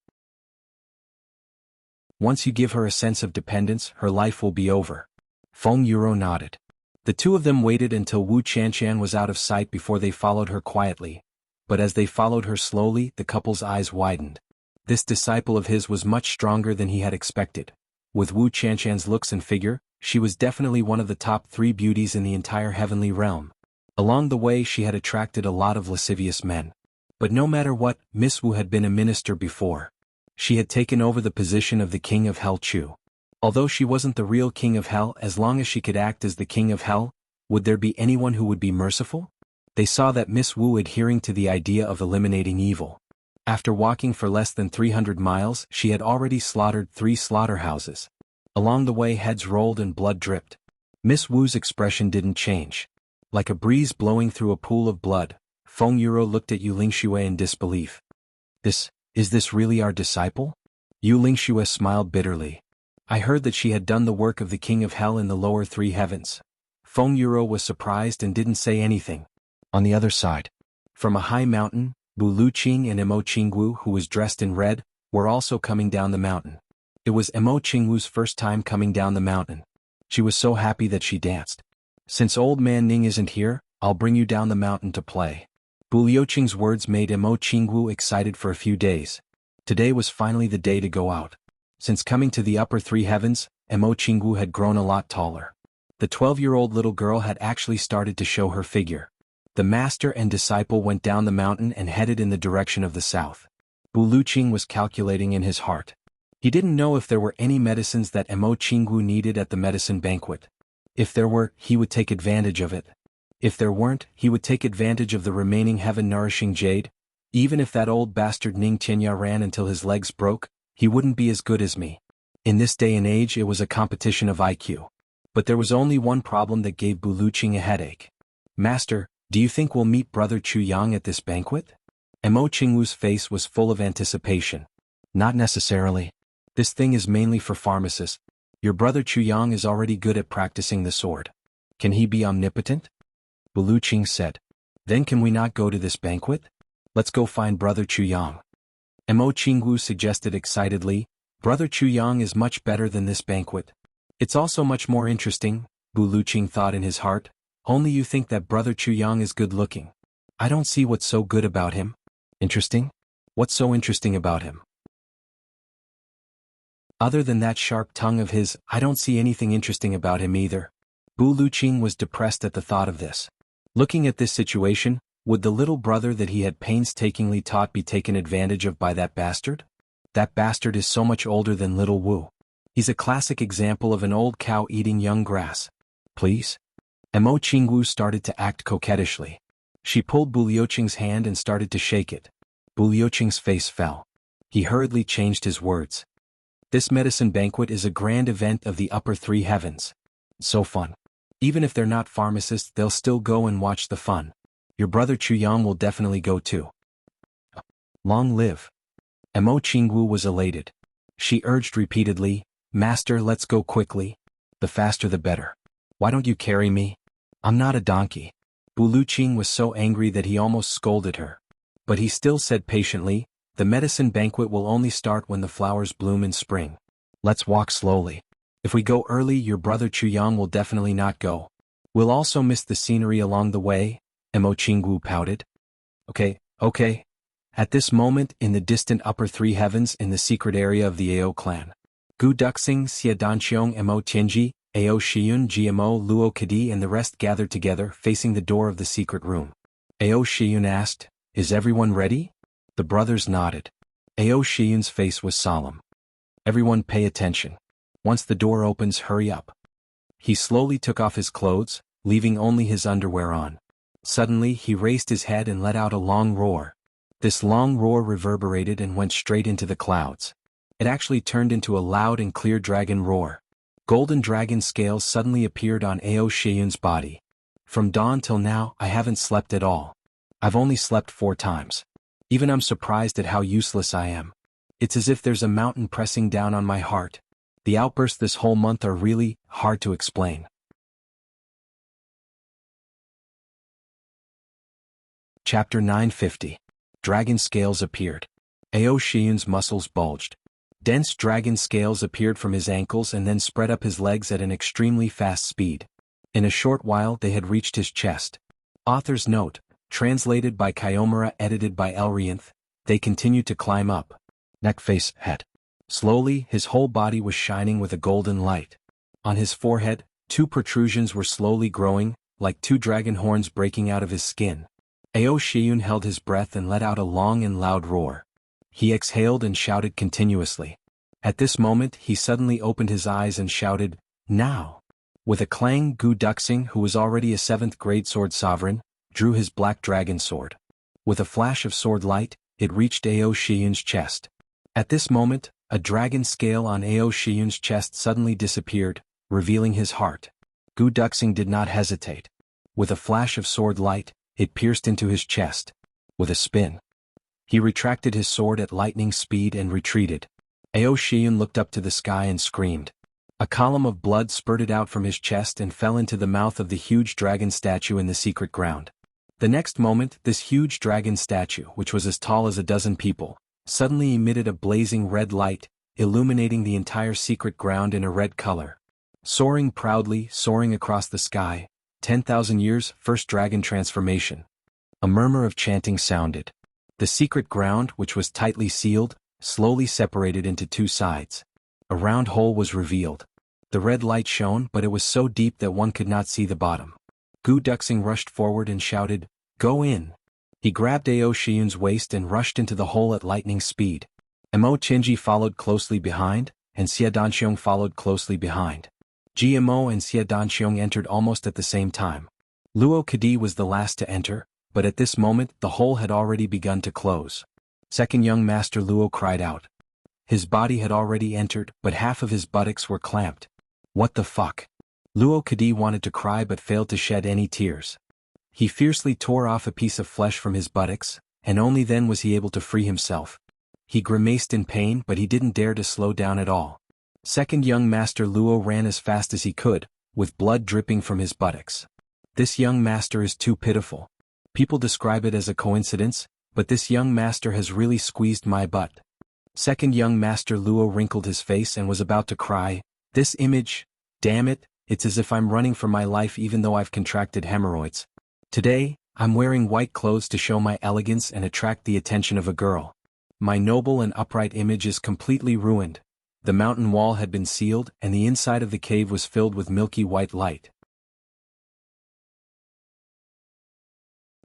A: Once you give her a sense of dependence, her life will be over. Feng Yuro nodded. The two of them waited until Wu Qianshan was out of sight before they followed her quietly, but as they followed her slowly, the couple's eyes widened. This disciple of his was much stronger than he had expected. With Wu Qianshan's looks and figure, she was definitely one of the top 3 beauties in the entire heavenly realm. Along the way she had attracted a lot of lascivious men. But no matter what, Miss Wu had been a minister before. She had taken over the position of the King of Hell Chu. Although she wasn't the real King of Hell, as long as she could act as the King of Hell, would there be anyone who would be merciful? They saw that Miss Wu adhering to the idea of eliminating evil. After walking for less than 300 miles, she had already slaughtered 3 slaughterhouses. Along the way heads rolled and blood dripped. Miss Wu's expression didn't change. Like a breeze blowing through a pool of blood, Feng Yuro looked at Yu Lingxue in disbelief. Is this really our disciple? Yu Lingxue smiled bitterly. I heard that she had done the work of the King of Hell in the lower 3 heavens. Feng Yuro was surprised and didn't say anything. On the other side, from a high mountain, Bu Luqing and Emo Qingwu, who was dressed in red, were also coming down the mountain. It was Emo Qingwu's first time coming down the mountain. She was so happy that she danced. Since old man Ning isn't here, I'll bring you down the mountain to play. Bu Luqing's words made Emo Qingwu excited for a few days. Today was finally the day to go out. Since coming to the upper 3 heavens, Emo Qingwu had grown a lot taller. The 12-year-old little girl had actually started to show her figure. The master and disciple went down the mountain and headed in the direction of the south. Bu Luqing was calculating in his heart. He didn't know if there were any medicines that Emo Qingwu needed at the medicine banquet. If there were, he would take advantage of it. If there weren't, he would take advantage of the remaining heaven-nourishing jade. Even if that old bastard Ning Tianya ran until his legs broke, he wouldn't be as good as me. In this day and age it was a competition of IQ. But there was only one problem that gave Bu Luqing a headache. Master, do you think we'll meet Brother Chu Yang at this banquet? Emo Qingwu's face was full of anticipation. Not necessarily. This thing is mainly for pharmacists. Your brother Chu Yang is already good at practicing the sword. Can he be omnipotent? Bu Luqing said. Then can we not go to this banquet? Let's go find Brother Chu Yang. Emo Qingwu suggested excitedly. Brother Chu Yang is much better than this banquet. It's also much more interesting, Bu Luqing thought in his heart. Only you think that Brother Chu Yang is good looking. I don't see what's so good about him. Interesting? What's so interesting about him? Other than that sharp tongue of his, I don't see anything interesting about him either. Bu Luqing was depressed at the thought of this. Looking at this situation, would the little brother that he had painstakingly taught be taken advantage of by that bastard? That bastard is so much older than little Wu. He's a classic example of an old cow eating young grass. Please? Emo Qingwu started to act coquettishly. She pulled Bu Luqing's hand and started to shake it. Bu Luqing's face fell. He hurriedly changed his words. This medicine banquet is a grand event of the upper 3 heavens. So fun. Even if they're not pharmacists, they'll still go and watch the fun. Your brother Chuyang will definitely go too. Long live. Mo Qingwu was elated. She urged repeatedly, Master, let's go quickly. The faster the better. Why don't you carry me? I'm not a donkey. Bu Luqing was so angry that he almost scolded her. But he still said patiently, the medicine banquet will only start when the flowers bloom in spring. Let's walk slowly. If we go early, your brother Chuyang will definitely not go. We'll also miss the scenery along the way, Mo Qingwu pouted. Okay. At this moment, in the distant upper three heavens in the secret area of the Ao clan, Gu Duxing, Xie Danqiong, Mo Tianji, Ao Shiyun, GMO, Luo Kadi and the rest gathered together facing the door of the secret room. Ao Shiyun asked, Is everyone ready? The brothers nodded. Ao Shiyun's face was solemn. Everyone pay attention. Once the door opens, hurry up. He slowly took off his clothes, leaving only his underwear on. Suddenly he raised his head and let out a long roar. This long roar reverberated and went straight into the clouds. It actually turned into a loud and clear dragon roar. Golden dragon scales suddenly appeared on Ao Shiyun's body. From dawn till now, I haven't slept at all. I've only slept 4 times. Even I'm surprised at how useless I am. It's as if there's a mountain pressing down on my heart. The outbursts this whole month are really hard to explain. Chapter 950. Dragon scales appeared. Ao Shiyun's muscles bulged. Dense dragon scales appeared from his ankles and then spread up his legs at an extremely fast speed. In a short while they had reached his chest. Author's note, translated by Kayomura, edited by Elrianth, they continued to climb up. Neck, face, head. Slowly, his whole body was shining with a golden light. On his forehead, 2 protrusions were slowly growing, like 2 dragon horns breaking out of his skin. Ao Shiyun held his breath and let out a long and loud roar. He exhaled and shouted continuously. At this moment he suddenly opened his eyes and shouted, Now! With a clang, Gu Duxing, who was already a 7th grade sword sovereign, drew his black dragon sword. With a flash of sword light, it reached Ao Shiyun's chest. At this moment, a dragon scale on Ao Shiyun's chest suddenly disappeared, revealing his heart. Gu Duxing did not hesitate. With a flash of sword light, it pierced into his chest. With a spin, he retracted his sword at lightning speed and retreated. Ao Shiyun looked up to the sky and screamed. A column of blood spurted out from his chest and fell into the mouth of the huge dragon statue in the secret ground. The next moment, this huge dragon statue, which was as tall as a dozen people, suddenly emitted a blazing red light, illuminating the entire secret ground in a red color. Soaring proudly, soaring across the sky, 10,000 years, first dragon transformation. A murmur of chanting sounded. The secret ground, which was tightly sealed, slowly separated into 2 sides. A round hole was revealed. The red light shone, but it was so deep that one could not see the bottom. Gu Duxing rushed forward and shouted, Go in! He grabbed Ao Shiyun's waist and rushed into the hole at lightning speed. Mo Tianji followed closely behind, and Xie Danqiong followed closely behind. GMO and Xie Danqiong entered almost at the same time. Luo Kadi was the last to enter, but at this moment the hole had already begun to close. Second young master Luo cried out. His body had already entered, but half of his buttocks were clamped. What the fuck? Luo Kadi wanted to cry but failed to shed any tears. He fiercely tore off a piece of flesh from his buttocks, and only then was he able to free himself. He grimaced in pain, but he didn't dare to slow down at all. Second young master Luo ran as fast as he could, with blood dripping from his buttocks. This young master is too pitiful. People describe it as a coincidence, but this young master has really squeezed my butt. Second young master Luo wrinkled his face and was about to cry, This image, damn it, it's as if I'm running for my life even though I've contracted hemorrhoids. Today, I'm wearing white clothes to show my elegance and attract the attention of a girl. My noble and upright image is completely ruined. The mountain wall had been sealed and the inside of the cave was filled with milky white light.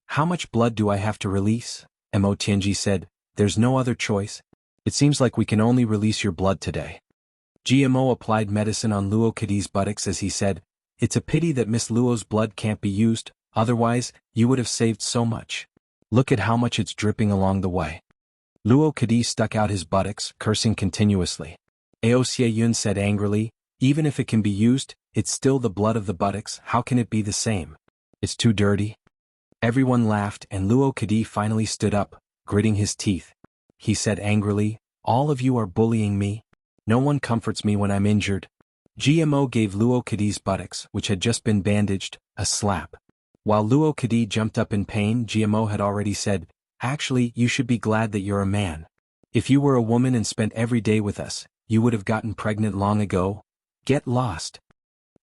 A: How much blood do I have to release? Mo Tianji said, There's no other choice. It seems like we can only release your blood today. GMO applied medicine on Luo Kadi's buttocks as he said, It's a pity that Miss Luo's blood can't be used, otherwise, you would have saved so much. Look at how much it's dripping along the way. Luo Kadi stuck out his buttocks, cursing continuously. Ao Xie Yun said angrily, Even if it can be used, It's still the blood of the buttocks, how can it be the same? It's too dirty. Everyone laughed and Luo Kadi finally stood up, gritting his teeth. He said angrily, all of you are bullying me. No one comforts me when I'm injured. GMO gave Luo Kadi's buttocks, which had just been bandaged, a slap. While Luo Kadi jumped up in pain, GMO had already said, actually, you should be glad that you're a man. If you were a woman and spent every day with us, you would have gotten pregnant long ago. Get lost.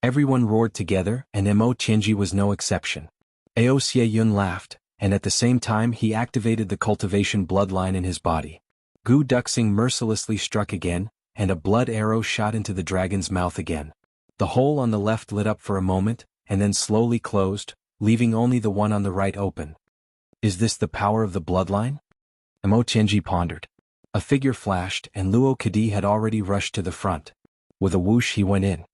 A: Everyone roared together, and Mo Chenji was no exception. Ao Xie-yun laughed, and at the same time he activated the cultivation bloodline in his body. Gu Duxing mercilessly struck again, and a blood arrow shot into the dragon's mouth again. The hole on the left lit up for a moment, and then slowly closed, leaving only the one on the right open. Is this the power of the bloodline? Mo Chenji pondered. A figure flashed, and Luo Kadi had already rushed to the front. With a whoosh he went in.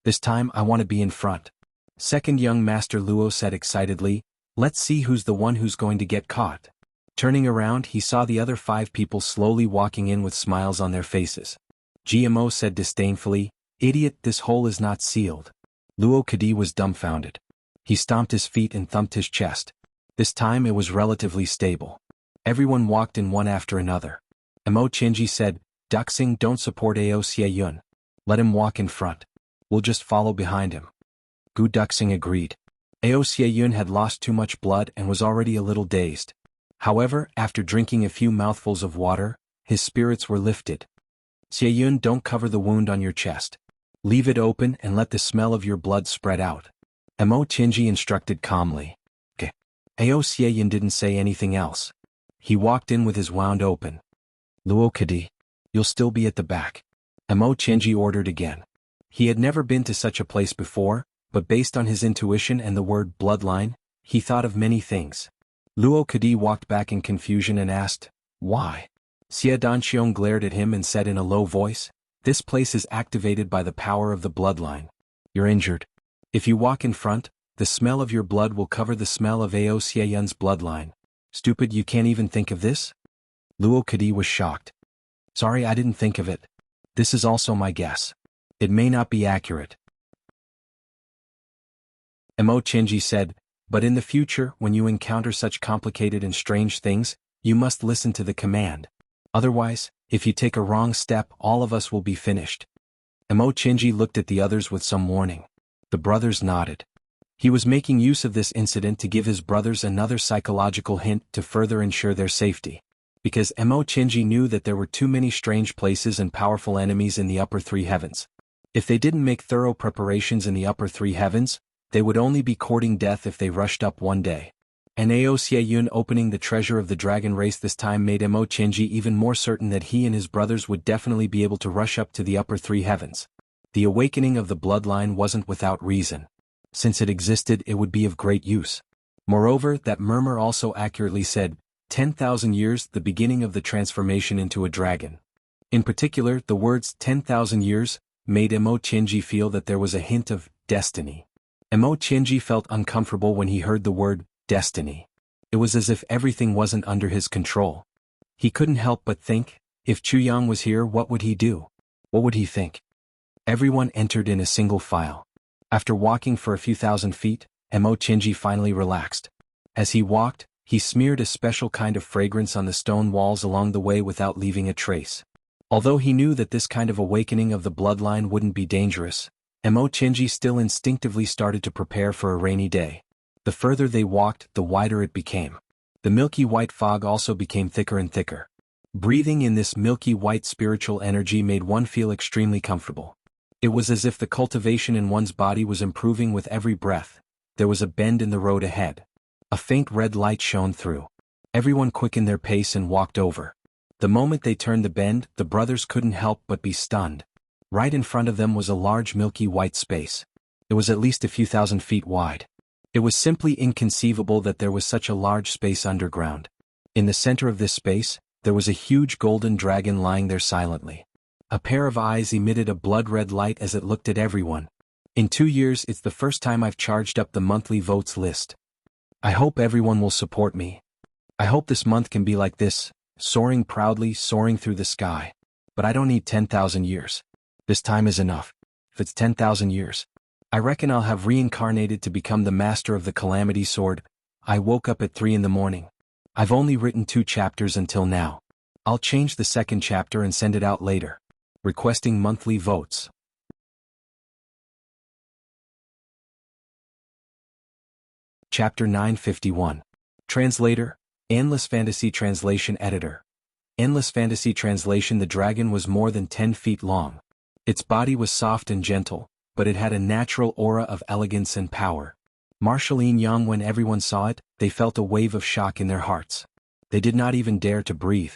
A: This time I want to be in front. Second young master Luo said excitedly, let's see who's the one who's going to get caught. Turning around he saw the other 5 people slowly walking in with smiles on their faces. GMO said disdainfully, idiot, this hole is not sealed. Luo Kadi was dumbfounded. He stomped his feet and thumped his chest. This time it was relatively stable. Everyone walked in one after another. Mo Chenji said, Duxing, don't support Ao Xie-yun. Let him walk in front. We'll just follow behind him. Gu Duxing agreed. Ao Xie-yun had lost too much blood and was already a little dazed. However, after drinking a few mouthfuls of water, his spirits were lifted. Xie-yun, don't cover the wound on your chest. Leave it open and let the smell of your blood spread out. Mo Chenji instructed calmly. Okay. Ao Xie-yun didn't say anything else. He walked in with his wound open. Luo Kadi, you'll still be at the back. Mo Chenji ordered again. He had never been to such a place before, but based on his intuition and the word bloodline, he thought of many things. Luo Kadi walked back in confusion and asked, why? Xie Danxiong glared at him and said in a low voice, this place is activated by the power of the bloodline. You're injured. If you walk in front, the smell of your blood will cover the smell of Ao Xie-yun's bloodline. Stupid, you can't even think of this? Luo Kadi was shocked. Sorry, I didn't think of it. This is also my guess. It may not be accurate. Mo Chenji said, but in the future, when you encounter such complicated and strange things, you must listen to the command. Otherwise, if you take a wrong step, all of us will be finished. Mo Chenji looked at the others with some warning. The brothers nodded. He was making use of this incident to give his brothers another psychological hint to further ensure their safety. Because Mo Chenji knew that there were too many strange places and powerful enemies in the upper 3 heavens. If they didn't make thorough preparations in the upper 3 heavens, they would only be courting death if they rushed up one day. And Ao Xie-yun opening the treasure of the dragon race this time made Mo Chenji even more certain that he and his brothers would definitely be able to rush up to the upper 3 heavens. The awakening of the bloodline wasn't without reason. Since it existed, it would be of great use. Moreover, that murmur also accurately said, 10,000 years, the beginning of the transformation into a dragon. In particular, the words 10,000 years made Mo Chenji feel that there was a hint of destiny. Mo Chenji felt uncomfortable when he heard the word destiny. It was as if everything wasn't under his control. He couldn't help but think, if Chuyang was here, what would he do? What would he think? Everyone entered in a single file. After walking for a few thousand feet, Mo Chenji finally relaxed. As he walked, he smeared a special kind of fragrance on the stone walls along the way without leaving a trace. Although he knew that this kind of awakening of the bloodline wouldn't be dangerous, Mo Chenji still instinctively started to prepare for a rainy day. The further they walked, the wider it became. The milky white fog also became thicker and thicker. Breathing in this milky white spiritual energy made one feel extremely comfortable. It was as if the cultivation in one's body was improving with every breath. There was a bend in the road ahead. A faint red light shone through. Everyone quickened their pace and walked over. The moment they turned the bend, the brothers couldn't help but be stunned. Right in front of them was a large milky white space. It was at least a few thousand feet wide. It was simply inconceivable that there was such a large space underground. In the center of this space, there was a huge golden dragon lying there silently. A pair of eyes emitted a blood-red light as it looked at everyone. In 2 years, it's the first time I've charged up the monthly votes list. I hope everyone will support me. I hope this month can be like this, soaring proudly, soaring through the sky. But I don't need 10,000 years. This time is enough. If it's 10,000 years, I reckon I'll have reincarnated to become the master of the Calamity Sword. I woke up at 3 in the morning. I've only written 2 chapters until now. I'll change the second chapter and send it out later. Requesting monthly votes. Chapter 951. Translator, Endless Fantasy Translation Editor. Endless Fantasy Translation. The dragon was more than 10 feet long. Its body was soft and gentle, but it had a natural aura of elegance and power. Martialine Yang. When everyone saw it, they felt a wave of shock in their hearts. They did not even dare to breathe.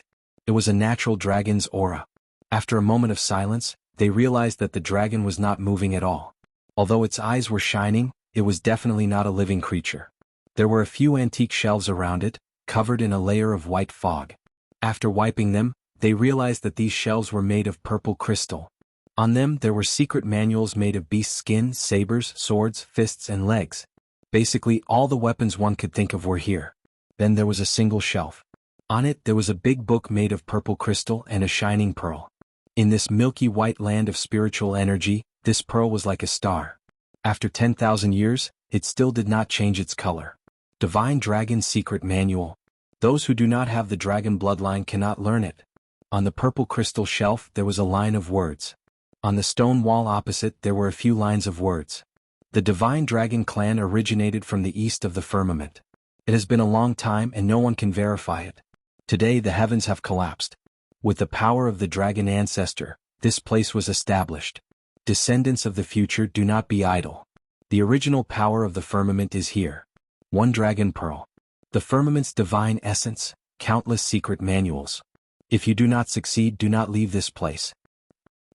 A: It was a natural dragon's aura. After a moment of silence, they realized that the dragon was not moving at all. Although its eyes were shining, it was definitely not a living creature. There were a few antique shelves around it, covered in a layer of white fog. After wiping them, they realized that these shelves were made of purple crystal. On them there were secret manuals made of beast skin, sabers, swords, fists and legs. Basically all the weapons one could think of were here. Then there was a single shelf. On it there was a big book made of purple crystal and a shining pearl. In this milky white land of spiritual energy, this pearl was like a star. After 10,000 years, it still did not change its color. Divine Dragon Secret Manual. Those who do not have the dragon bloodline cannot learn it. On the purple crystal shelf there was a line of words. On the stone wall opposite there were a few lines of words. The Divine Dragon clan originated from the east of the firmament. It has been a long time and no one can verify it. Today the heavens have collapsed. With the power of the dragon ancestor, this place was established. Descendants of the future, do not be idle. The original power of the firmament is here. 1 Dragon Pearl. The firmament's divine essence, countless secret manuals. If you do not succeed, do not leave this place.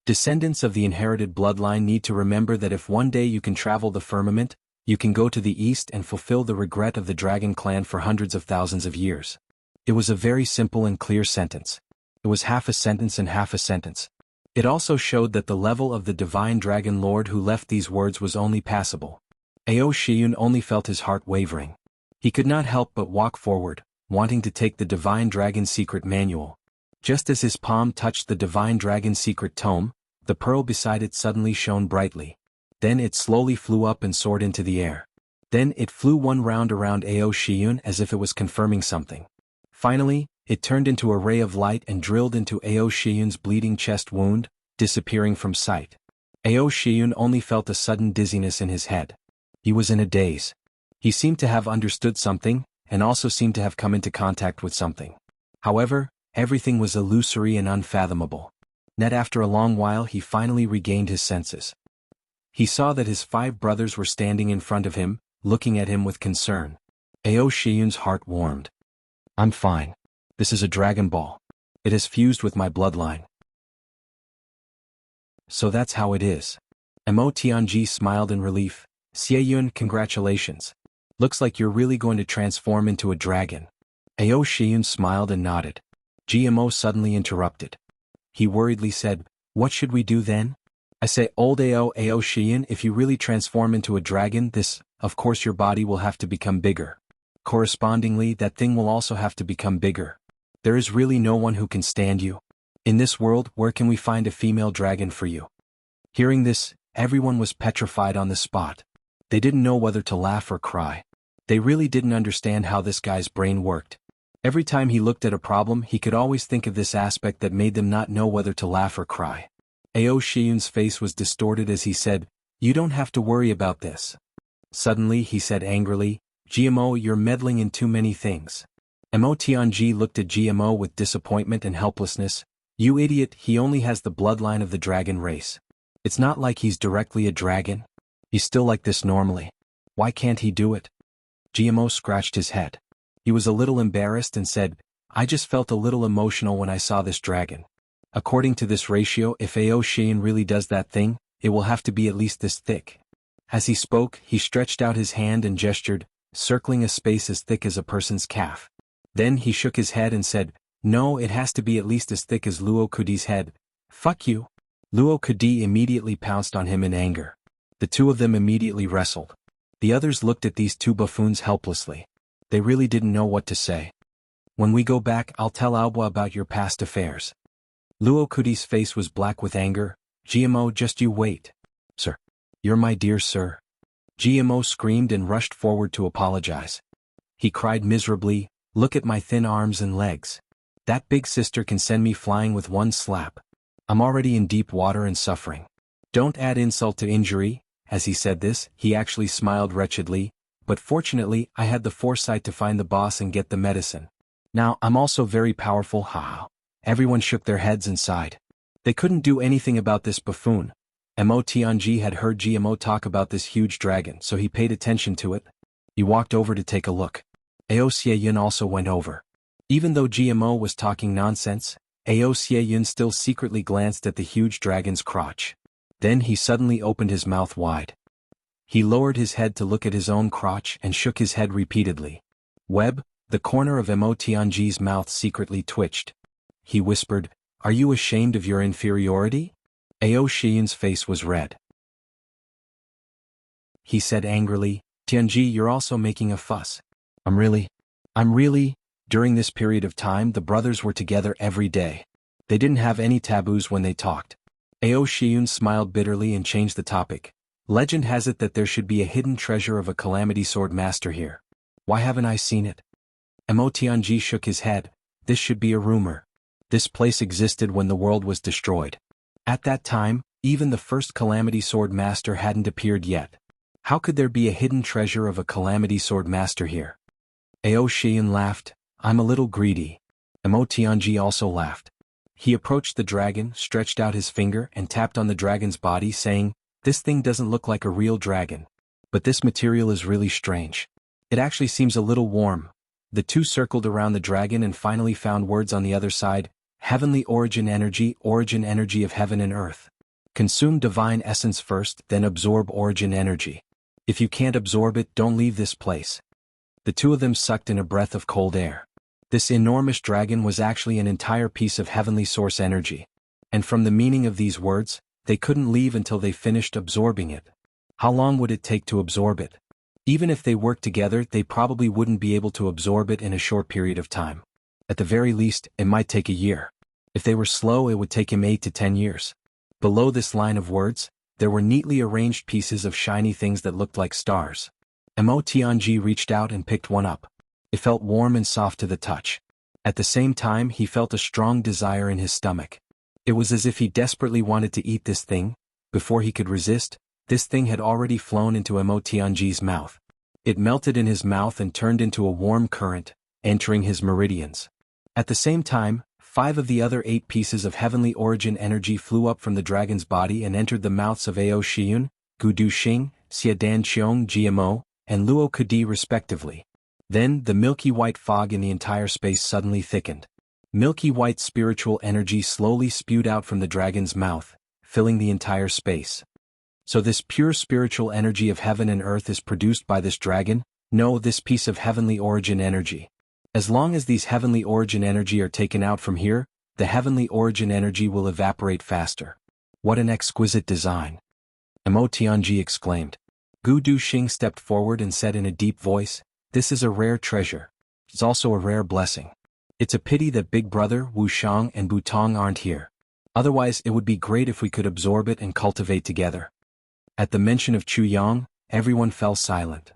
A: Descendants of the inherited bloodline need to remember that if one day you can travel the firmament, you can go to the east and fulfill the regret of the dragon clan for hundreds of thousands of years. It was a very simple and clear sentence. It was half a sentence and half a sentence. It also showed that the level of the divine dragon lord who left these words was only passable. Ao Shiyun only felt his heart wavering. He could not help but walk forward, wanting to take the divine dragon secret manual. Just as his palm touched the divine dragon secret tome, the pearl beside it suddenly shone brightly. Then it slowly flew up and soared into the air. Then it flew one round around Ao Shiyun as if it was confirming something. Finally, it turned into a ray of light and drilled into Ao Shiyun's bleeding chest wound, disappearing from sight. Ao Shiyun only felt a sudden dizziness in his head. He was in a daze. He seemed to have understood something, and also seemed to have come into contact with something. However, everything was illusory and unfathomable. Yet after a long while he finally regained his senses. He saw that his 5 brothers were standing in front of him, looking at him with concern. Ao Shiyun's heart warmed. I'm fine. This is a Dragon Ball. It has fused with my bloodline. So that's how it is. Mo Tianji smiled in relief. Xieyun, congratulations. Looks like you're really going to transform into a dragon. Ao Shiyun smiled and nodded. GMO suddenly interrupted. He worriedly said, what should we do then? I say, old Ao Shiyun, if you really transform into a dragon, of course your body will have to become bigger. Correspondingly, that thing will also have to become bigger. There is really no one who can stand you. In this world, where can we find a female dragon for you? Hearing this, everyone was petrified on the spot. They didn't know whether to laugh or cry. They really didn't understand how this guy's brain worked. Every time he looked at a problem, he could always think of this aspect that made them not know whether to laugh or cry. Ao Shiyun's face was distorted as he said, you don't have to worry about this. Suddenly he said angrily, GMO, you're meddling in too many things. Mo Tianji looked at GMO with disappointment and helplessness. You idiot, he only has the bloodline of the dragon race. It's not like he's directly a dragon. He's still like this normally. Why can't he do it? GMO scratched his head. He was a little embarrassed and said, I just felt a little emotional when I saw this dragon. According to this ratio, if Ao Shiyun really does that thing, it will have to be at least this thick. As he spoke, he stretched out his hand and gestured, circling a space as thick as a person's calf. Then he shook his head and said, no, it has to be at least as thick as Luo Kudi's head. Fuck you. Luo Kudi immediately pounced on him in anger. The two of them immediately wrestled. The others looked at these 2 buffoons helplessly. They really didn't know what to say. When we go back, I'll tell Aobwa about your past affairs. Luo Kudi's face was black with anger. GMO, just you wait. Sir. "You're my dear sir." GMO screamed and rushed forward to apologize. He cried miserably, "Look at my thin arms and legs. That big sister can send me flying with one slap. I'm already in deep water and suffering." Don't add insult to injury. As he said this, he actually smiled wretchedly, "But fortunately I had the foresight to find the boss and get the medicine. Now I'm also very powerful, haha." Everyone shook their heads and sighed. They couldn't do anything about this buffoon. Mo Tianji had heard GMO talk about this huge dragon, so he paid attention to it. He walked over to take a look. Ao Xieyun also went over. Even though GMO was talking nonsense, Ao Xieyun still secretly glanced at the huge dragon's crotch. Then he suddenly opened his mouth wide. He lowered his head to look at his own crotch and shook his head repeatedly. The corner of Mo Tianji's mouth secretly twitched. He whispered, "Are you ashamed of your inferiority?" Ao Xieyun's face was red. He said angrily, "Tianji, you're also making a fuss. I'm really. During this period of time the brothers were together every day. They didn't have any taboos when they talked." Ao Xieyun smiled bitterly and changed the topic. "Legend has it that there should be a hidden treasure of a calamity sword master here. Why haven't I seen it?" Mo Tianji shook his head. "This should be a rumor. This place existed when the world was destroyed. At that time, even the first calamity sword master hadn't appeared yet. How could there be a hidden treasure of a calamity sword master here?" Ao Xieyun laughed. "I'm a little greedy." Mo Tianji also laughed. He approached the dragon, stretched out his finger and tapped on the dragon's body, saying, "This thing doesn't look like a real dragon. But this material is really strange. It actually seems a little warm." The two circled around the dragon and finally found words on the other side. "Heavenly origin energy of heaven and earth. Consume divine essence first, then absorb origin energy. If you can't absorb it, don't leave this place." The two of them sucked in a breath of cold air. This enormous dragon was actually an entire piece of heavenly source energy. And from the meaning of these words, they couldn't leave until they finished absorbing it. How long would it take to absorb it? Even if they worked together, they probably wouldn't be able to absorb it in a short period of time. At the very least, it might take a year. If they were slow, it would take him 8 to 10 years. Below this line of words, there were neatly arranged pieces of shiny things that looked like stars. Mo Tianji reached out and picked one up. It felt warm and soft to the touch. At the same time, he felt a strong desire in his stomach. It was as if he desperately wanted to eat this thing. Before he could resist, this thing had already flown into Mo Tianji's mouth. It melted in his mouth and turned into a warm current, entering his meridians. At the same time, 5 of the other 8 pieces of heavenly origin energy flew up from the dragon's body and entered the mouths of Ao Xieyun, Gu Duxing, Xie Danqiong GMO, and Luo Kadi respectively. Then, the milky white fog in the entire space suddenly thickened. Milky white spiritual energy slowly spewed out from the dragon's mouth, filling the entire space. So this pure spiritual energy of heaven and earth is produced by this dragon? No, this piece of heavenly origin energy. As long as these heavenly origin energy are taken out from here, the heavenly origin energy will evaporate faster. What an exquisite design! Mo Tianji exclaimed. Gu Duxing stepped forward and said in a deep voice, "This is a rare treasure. It's also a rare blessing. It's a pity that Big Brother, Wu Shang and Butong aren't here. Otherwise it would be great if we could absorb it and cultivate together." At the mention of Chu Yang, everyone fell silent.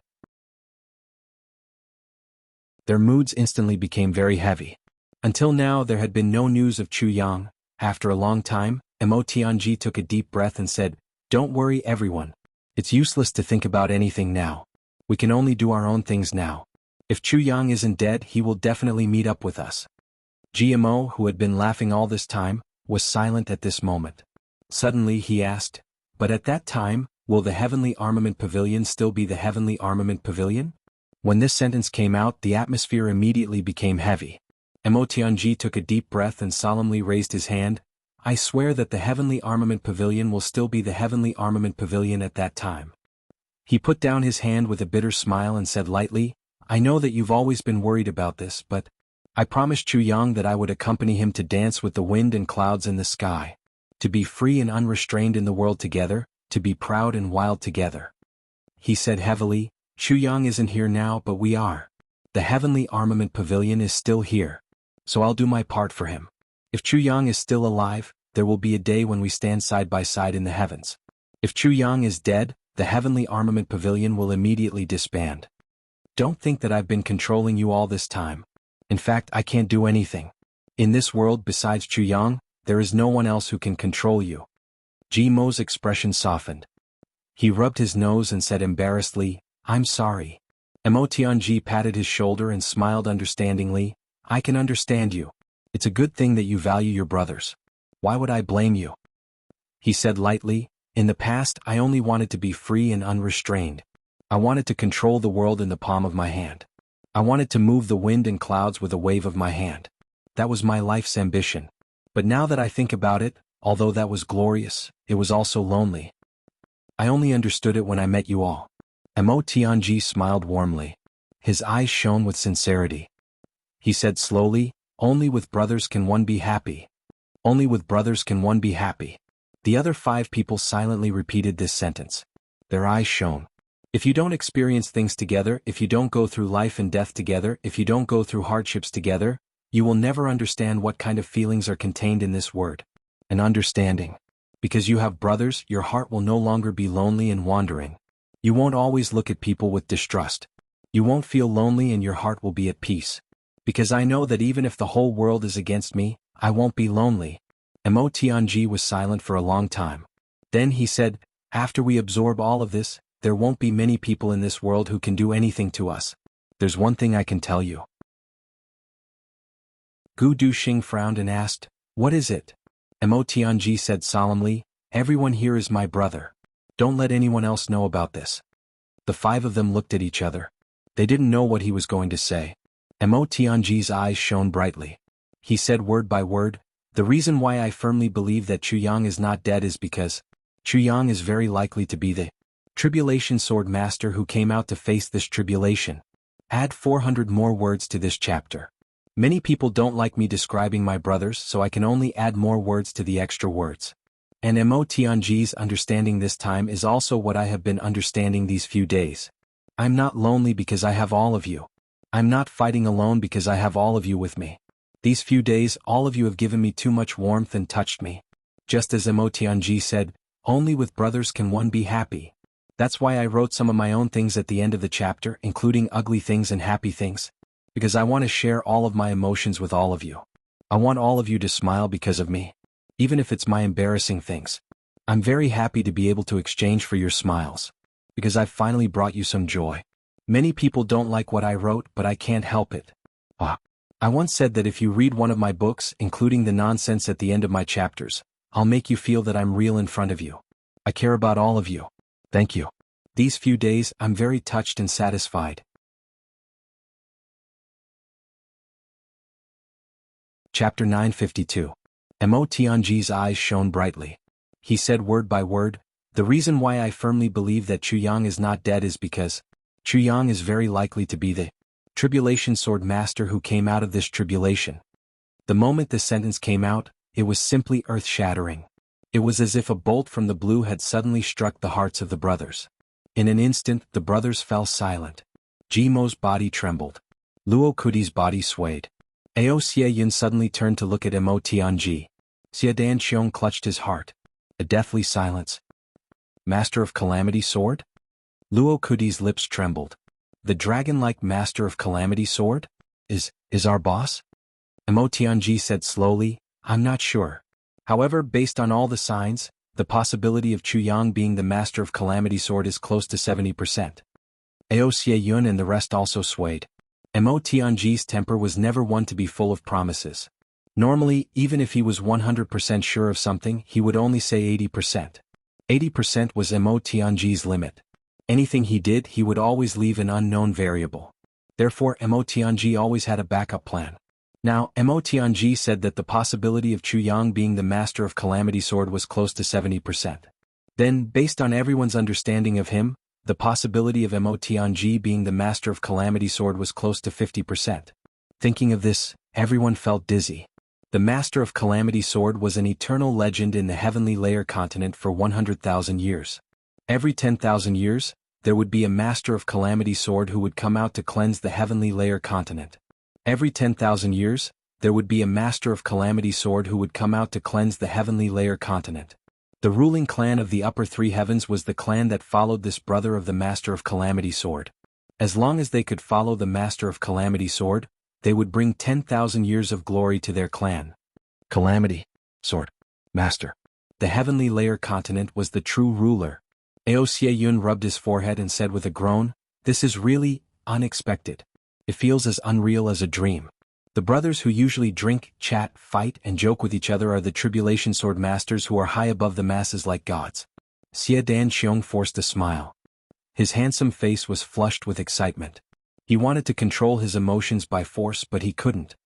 A: Their moods instantly became very heavy. Until now there had been no news of Chu Yang. After a long time, Mo Tianji took a deep breath and said, "Don't worry everyone. It's useless to think about anything now. We can only do our own things now. If Chu Yang isn't dead, he will definitely meet up with us." GMO, who had been laughing all this time, was silent at this moment. Suddenly he asked, "But at that time, will the Heavenly Armament Pavilion still be the Heavenly Armament Pavilion?" When this sentence came out, the atmosphere immediately became heavy. Mo Tianji took a deep breath and solemnly raised his hand. "I swear that the Heavenly Armament Pavilion will still be the Heavenly Armament Pavilion at that time." He put down his hand with a bitter smile and said lightly, "I know that you've always been worried about this, but I promised Chu Yang that I would accompany him to dance with the wind and clouds in the sky. To be free and unrestrained in the world together, to be proud and wild together." He said heavily, "Chu Yang isn't here now, but we are. The Heavenly Armament Pavilion is still here. So I'll do my part for him. If Chu Yang is still alive, there will be a day when we stand side by side in the heavens. If Chu Yang is dead, the Heavenly Armament Pavilion will immediately disband. Don't think that I've been controlling you all this time. In fact, I can't do anything. In this world besides Chu Yang, there is no one else who can control you. Ji Mo's expression softened. He rubbed his nose and said embarrassedly, I'm sorry. Mo Tianji patted his shoulder and smiled understandingly, I can understand you. It's a good thing that you value your brothers. Why would I blame you? He said lightly, in the past I only wanted to be free and unrestrained. I wanted to control the world in the palm of my hand. I wanted to move the wind and clouds with a wave of my hand. That was my life's ambition. But now that I think about it, although that was glorious, it was also lonely. I only understood it when I met you all. Mo Tianji smiled warmly. His eyes shone with sincerity. He said slowly, only with brothers can one be happy. Only with brothers can one be happy. The other 5 people silently repeated this sentence. Their eyes shone. If you don't experience things together, if you don't go through life and death together, if you don't go through hardships together, you will never understand what kind of feelings are contained in this word. An understanding. Because you have brothers, your heart will no longer be lonely and wandering. You won't always look at people with distrust. You won't feel lonely and your heart will be at peace. Because I know that even if the whole world is against me, I won't be lonely. Mo Tianji was silent for a long time. Then he said, after we absorb all of this, there won't be many people in this world who can do anything to us. There's one thing I can tell you. Gu Duxing frowned and asked, what is it? Mo Tianji said solemnly, everyone here is my brother. Don't let anyone else know about this. The 5 of them looked at each other. They didn't know what he was going to say. Mo Tianji's eyes shone brightly. He said word by word, the reason why I firmly believe that Chu Yang is not dead is because Chu Yang is very likely to be the Tribulation Sword Master who came out to face this tribulation. Add 400 more words to this chapter. Many people don't like me describing my brothers, so I can only add more words to the extra words. And Mo Tianji's understanding this time is also what I have been understanding these few days. I'm not lonely because I have all of you. I'm not fighting alone because I have all of you with me. These few days all of you have given me too much warmth and touched me. Just as Mo Tianji said, only with brothers can one be happy. That's why I wrote some of my own things at the end of the chapter, including ugly things and happy things. Because I want to share all of my emotions with all of you. I want all of you to smile because of me. Even if it's my embarrassing things. I'm very happy to be able to exchange for your smiles. Because I've finally brought you some joy. Many people don't like what I wrote, but I can't help it. I once said that if you read one of my books, including the nonsense at the end of my chapters, I'll make you feel that I'm real in front of you. I care about all of you. Thank you. These few days, I'm very touched and satisfied. Chapter 952. Mo Tianji's eyes shone brightly. He said word by word, the reason why I firmly believe that Chu Yang is not dead is because Chu Yang is very likely to be the Tribulation Sword Master who came out of this tribulation. The moment the sentence came out, it was simply earth-shattering. It was as if a bolt from the blue had suddenly struck the hearts of the brothers. In an instant, the brothers fell silent. Ji Mo's body trembled. Luo Kudi's body swayed. Ao Xie Yun suddenly turned to look at Mo Tianji. Xie Dan Xiong clutched his heart. A deathly silence. Master of Calamity Sword? Luo Kudi's lips trembled. The dragon-like Master of Calamity Sword? Is our boss? Mo Tianji said slowly, I'm not sure. However, based on all the signs, the possibility of Chu Yang being the Master of Calamity Sword is close to 70%. Ao Xie Yun and the rest also swayed. Mo Tianji's temper was never one to be full of promises. Normally, even if he was 100% sure of something, he would only say 80%. 80% was Mo Tianji's limit. Anything he did, he would always leave an unknown variable. Therefore, Mo Tianji always had a backup plan. Now, Mo Tianji said that the possibility of Chu Yang being the Master of Calamity Sword was close to 70%. Then, based on everyone's understanding of him, the possibility of Mo Tianji being the Master of Calamity Sword was close to 50%. Thinking of this, everyone felt dizzy. The Master of Calamity Sword was an eternal legend in the Heavenly Layer continent for 100,000 years. Every 10,000 years, there would be a Master of Calamity Sword who would come out to cleanse the Heavenly Layer continent. Every 10,000 years, there would be a Master of Calamity Sword who would come out to cleanse the Heavenly Layer continent. The ruling clan of the upper three heavens was the clan that followed this brother of the Master of Calamity Sword. As long as they could follow the Master of Calamity Sword, they would bring 10,000 years of glory to their clan. Calamity Sword Master. The heavenly layer continent was the true ruler. Aoxie Yun rubbed his forehead and said with a groan, "This is really unexpected. It feels as unreal as a dream." The brothers who usually drink, chat, fight, and joke with each other are the Tribulation Sword Masters who are high above the masses like gods. Xie Dan Xiong forced a smile. His handsome face was flushed with excitement. He wanted to control his emotions by force, but he couldn't.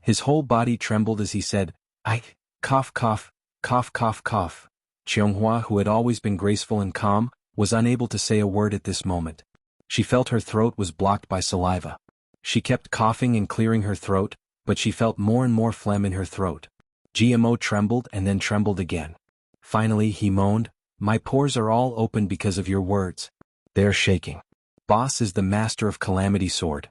A: His whole body trembled as he said, "I, cough cough, cough cough cough." Qianghua, who had always been graceful and calm, was unable to say a word at this moment. She felt her throat was blocked by saliva. She kept coughing and clearing her throat, but she felt more and more phlegm in her throat. GMO trembled and then trembled again. Finally he moaned, "My pores are all open because of your words. They're shaking. Boss is the Master of Calamity Sword.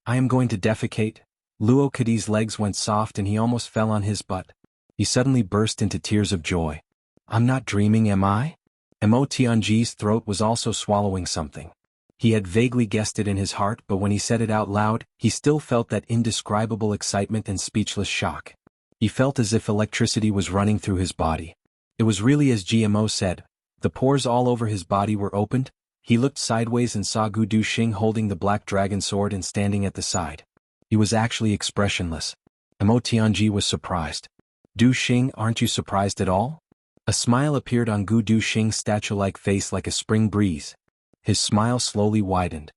A: I am going to defecate." Luo Kadi's legs went soft and he almost fell on his butt. He suddenly burst into tears of joy. "I'm not dreaming, am I?" Mo Tianji's throat was also swallowing something. He had vaguely guessed it in his heart, but when he said it out loud, he still felt that indescribable excitement and speechless shock. He felt as if electricity was running through his body. It was really as GMO said. The pores all over his body were opened. He looked sideways and saw Gu Duxing holding the black dragon sword and standing at the side. He was actually expressionless. Mo Tianji was surprised. "Duxing, aren't you surprised at all?" A smile appeared on Gu Duxing's statue-like face like a spring breeze. His smile slowly widened.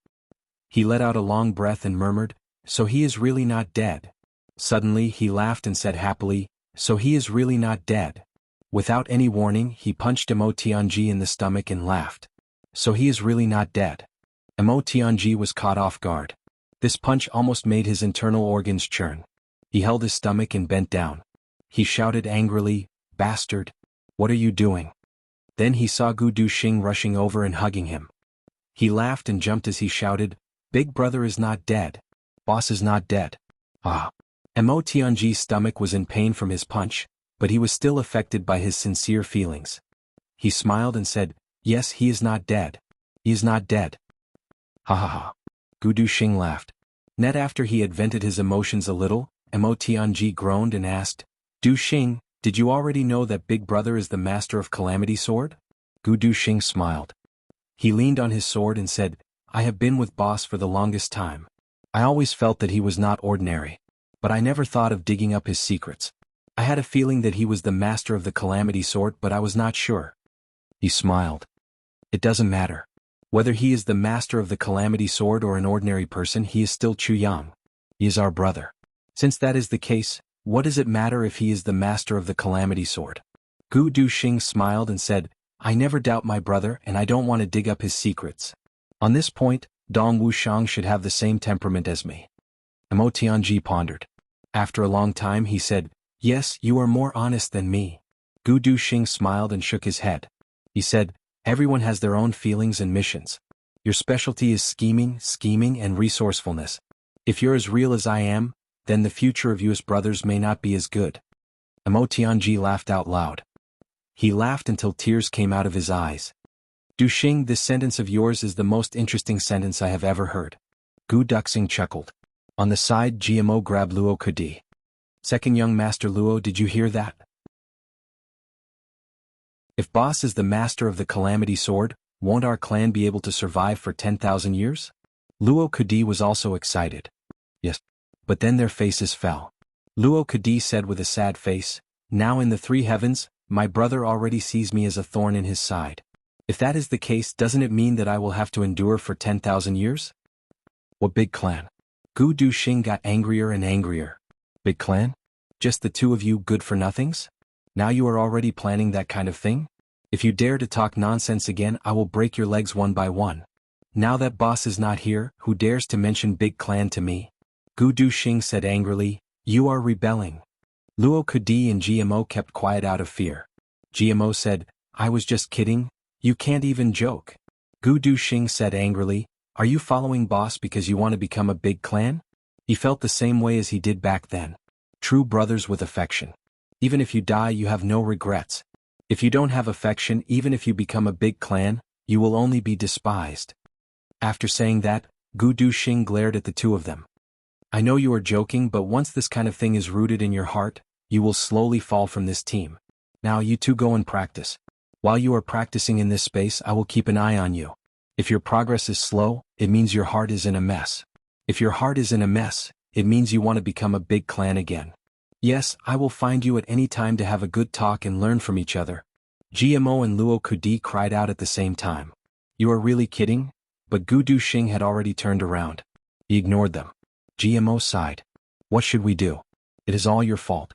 A: He let out a long breath and murmured, "So he is really not dead." Suddenly he laughed and said happily, "So he is really not dead." Without any warning, he punched Mo Tianji in the stomach and laughed. "So he is really not dead." Mo Tianji was caught off guard. This punch almost made his internal organs churn. He held his stomach and bent down. He shouted angrily, "Bastard! What are you doing?" Then he saw Gu Duxing rushing over and hugging him. He laughed and jumped as he shouted, "Big brother is not dead. Boss is not dead." Ah! Mo Tianji's stomach was in pain from his punch, but he was still affected by his sincere feelings. He smiled and said, "Yes, he is not dead. He is not dead." Ha ha ha. Gu Duxing laughed. Net after he had vented his emotions a little, Mo Tianji groaned and asked, "Duxing, did you already know that Big Brother is the Master of Calamity Sword?" Gu Duxing smiled. He leaned on his sword and said, "I have been with Boss for the longest time. I always felt that he was not ordinary. But I never thought of digging up his secrets. I had a feeling that he was the Master of the Calamity Sword, but I was not sure." He smiled. "It doesn't matter. Whether he is the Master of the Calamity Sword or an ordinary person, he is still Chuyang. He is our brother. Since that is the case, what does it matter if he is the Master of the Calamity Sword?" Gu Duxing smiled and said, "I never doubt my brother and I don't want to dig up his secrets. On this point, Dong Wuxiang should have the same temperament as me." Mo Tianji pondered. After a long time he said, "Yes, you are more honest than me." Gu Duxing smiled and shook his head. He said, "Everyone has their own feelings and missions. Your specialty is scheming and resourcefulness. If you're as real as I am, then the future of you as brothers may not be as good." Mo Tianji laughed out loud. He laughed until tears came out of his eyes. "Duxing, this sentence of yours is the most interesting sentence I have ever heard." Gu Duxing chuckled. On the side, GMO grabbed Luo Kadi. "Second young Master Luo, did you hear that? If Boss is the Master of the Calamity Sword, won't our clan be able to survive for 10,000 years? Luo Kadi was also excited. Yes. But then their faces fell. Luo Kadi said with a sad face, "Now in the three heavens, my brother already sees me as a thorn in his side. If that is the case, doesn't it mean that I will have to endure for 10,000 years? What big clan?" Gu Duxing got angrier and angrier. "Big clan? Just the two of you good-for-nothings? Now you are already planning that kind of thing? If you dare to talk nonsense again, I will break your legs one by one. Now that Boss is not here, who dares to mention big clan to me?" Gu Duxing said angrily, "You are rebelling." Luo Kadi and GMO kept quiet out of fear. GMO said, "I was just kidding. You can't even joke." Gu Duxing said angrily, "Are you following Boss because you want to become a big clan?" He felt the same way as he did back then. True brothers with affection. Even if you die, you have no regrets. If you don't have affection, even if you become a big clan, you will only be despised. After saying that, Gu Duxing glared at the two of them. I know you are joking, but once this kind of thing is rooted in your heart, you will slowly fall from this team. Now you two go and practice. While you are practicing in this space, I will keep an eye on you. If your progress is slow, it means your heart is in a mess. If your heart is in a mess, it means you want to become a big clan again. Yes, I will find you at any time to have a good talk and learn from each other. GMO and Luo Kudi cried out at the same time. You are really kidding? But Gu Duxing had already turned around. He ignored them. GMO sighed. What should we do? It is all your fault.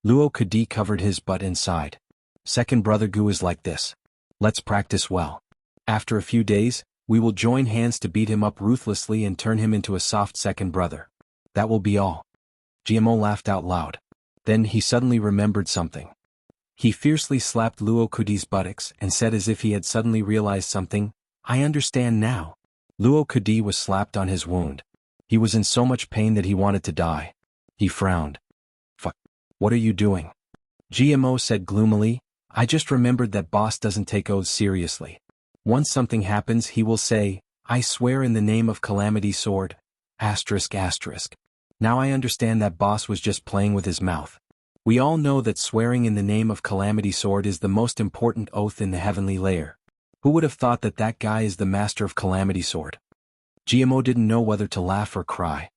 A: Luo Kudi covered his butt and sighed. Second brother Gu is like this. Let's practice well. After a few days, we will join hands to beat him up ruthlessly and turn him into a soft second brother. That will be all. GMO laughed out loud. Then he suddenly remembered something. He fiercely slapped Luo Kudi's buttocks and said as if he had suddenly realized something, I understand now. Luo Kudi was slapped on his wound. He was in so much pain that he wanted to die. He frowned. Fuck. What are you doing? GMO said gloomily, I just remembered that boss doesn't take oaths seriously. Once something happens, he will say, I swear in the name of Calamity Sword, ***. Now I understand that boss was just playing with his mouth. We all know that swearing in the name of Calamity Sword is the most important oath in the heavenly layer. Who would have thought that that guy is the master of Calamity Sword? GMO didn't know whether to laugh or cry.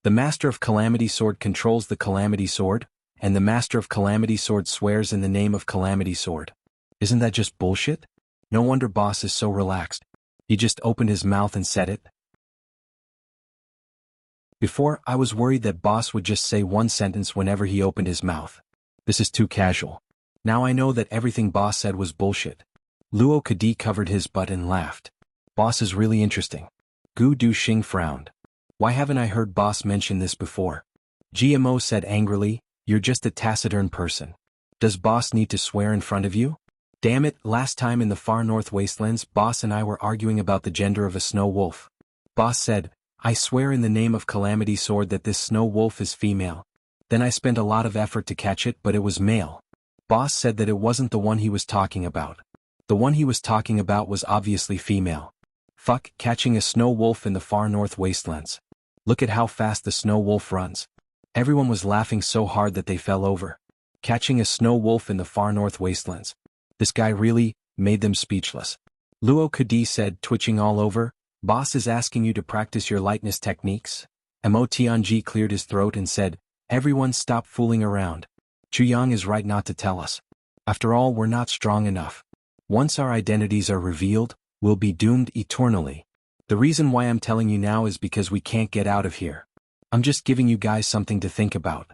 A: The master of Calamity Sword controls the Calamity Sword, and the master of Calamity Sword swears in the name of Calamity Sword. Isn't that just bullshit? No wonder boss is so relaxed. He just opened his mouth and said it. Before, I was worried that boss would just say one sentence whenever he opened his mouth. This is too casual. Now I know that everything boss said was bullshit. Luo Kudi covered his butt and laughed. Boss is really interesting. Gu Duxing frowned. Why haven't I heard boss mention this before? GMO said angrily, you're just a taciturn person. Does boss need to swear in front of you? Damn it, last time in the far north wastelands, boss and I were arguing about the gender of a snow wolf. Boss said, I swear in the name of Calamity Sword that this snow wolf is female. Then I spent a lot of effort to catch it, but it was male. Boss said that it wasn't the one he was talking about. The one he was talking about was obviously female. Fuck, catching a snow wolf in the far north wastelands. Look at how fast the snow wolf runs. Everyone was laughing so hard that they fell over. Catching a snow wolf in the far north wastelands. This guy really made them speechless. Luo Kudi said, twitching all over, boss is asking you to practice your lightness techniques? Mo Tianji cleared his throat and said, everyone stop fooling around. Chuyang is right not to tell us. After all, we're not strong enough. Once our identities are revealed, we'll be doomed eternally. The reason why I'm telling you now is because we can't get out of here. I'm just giving you guys something to think about.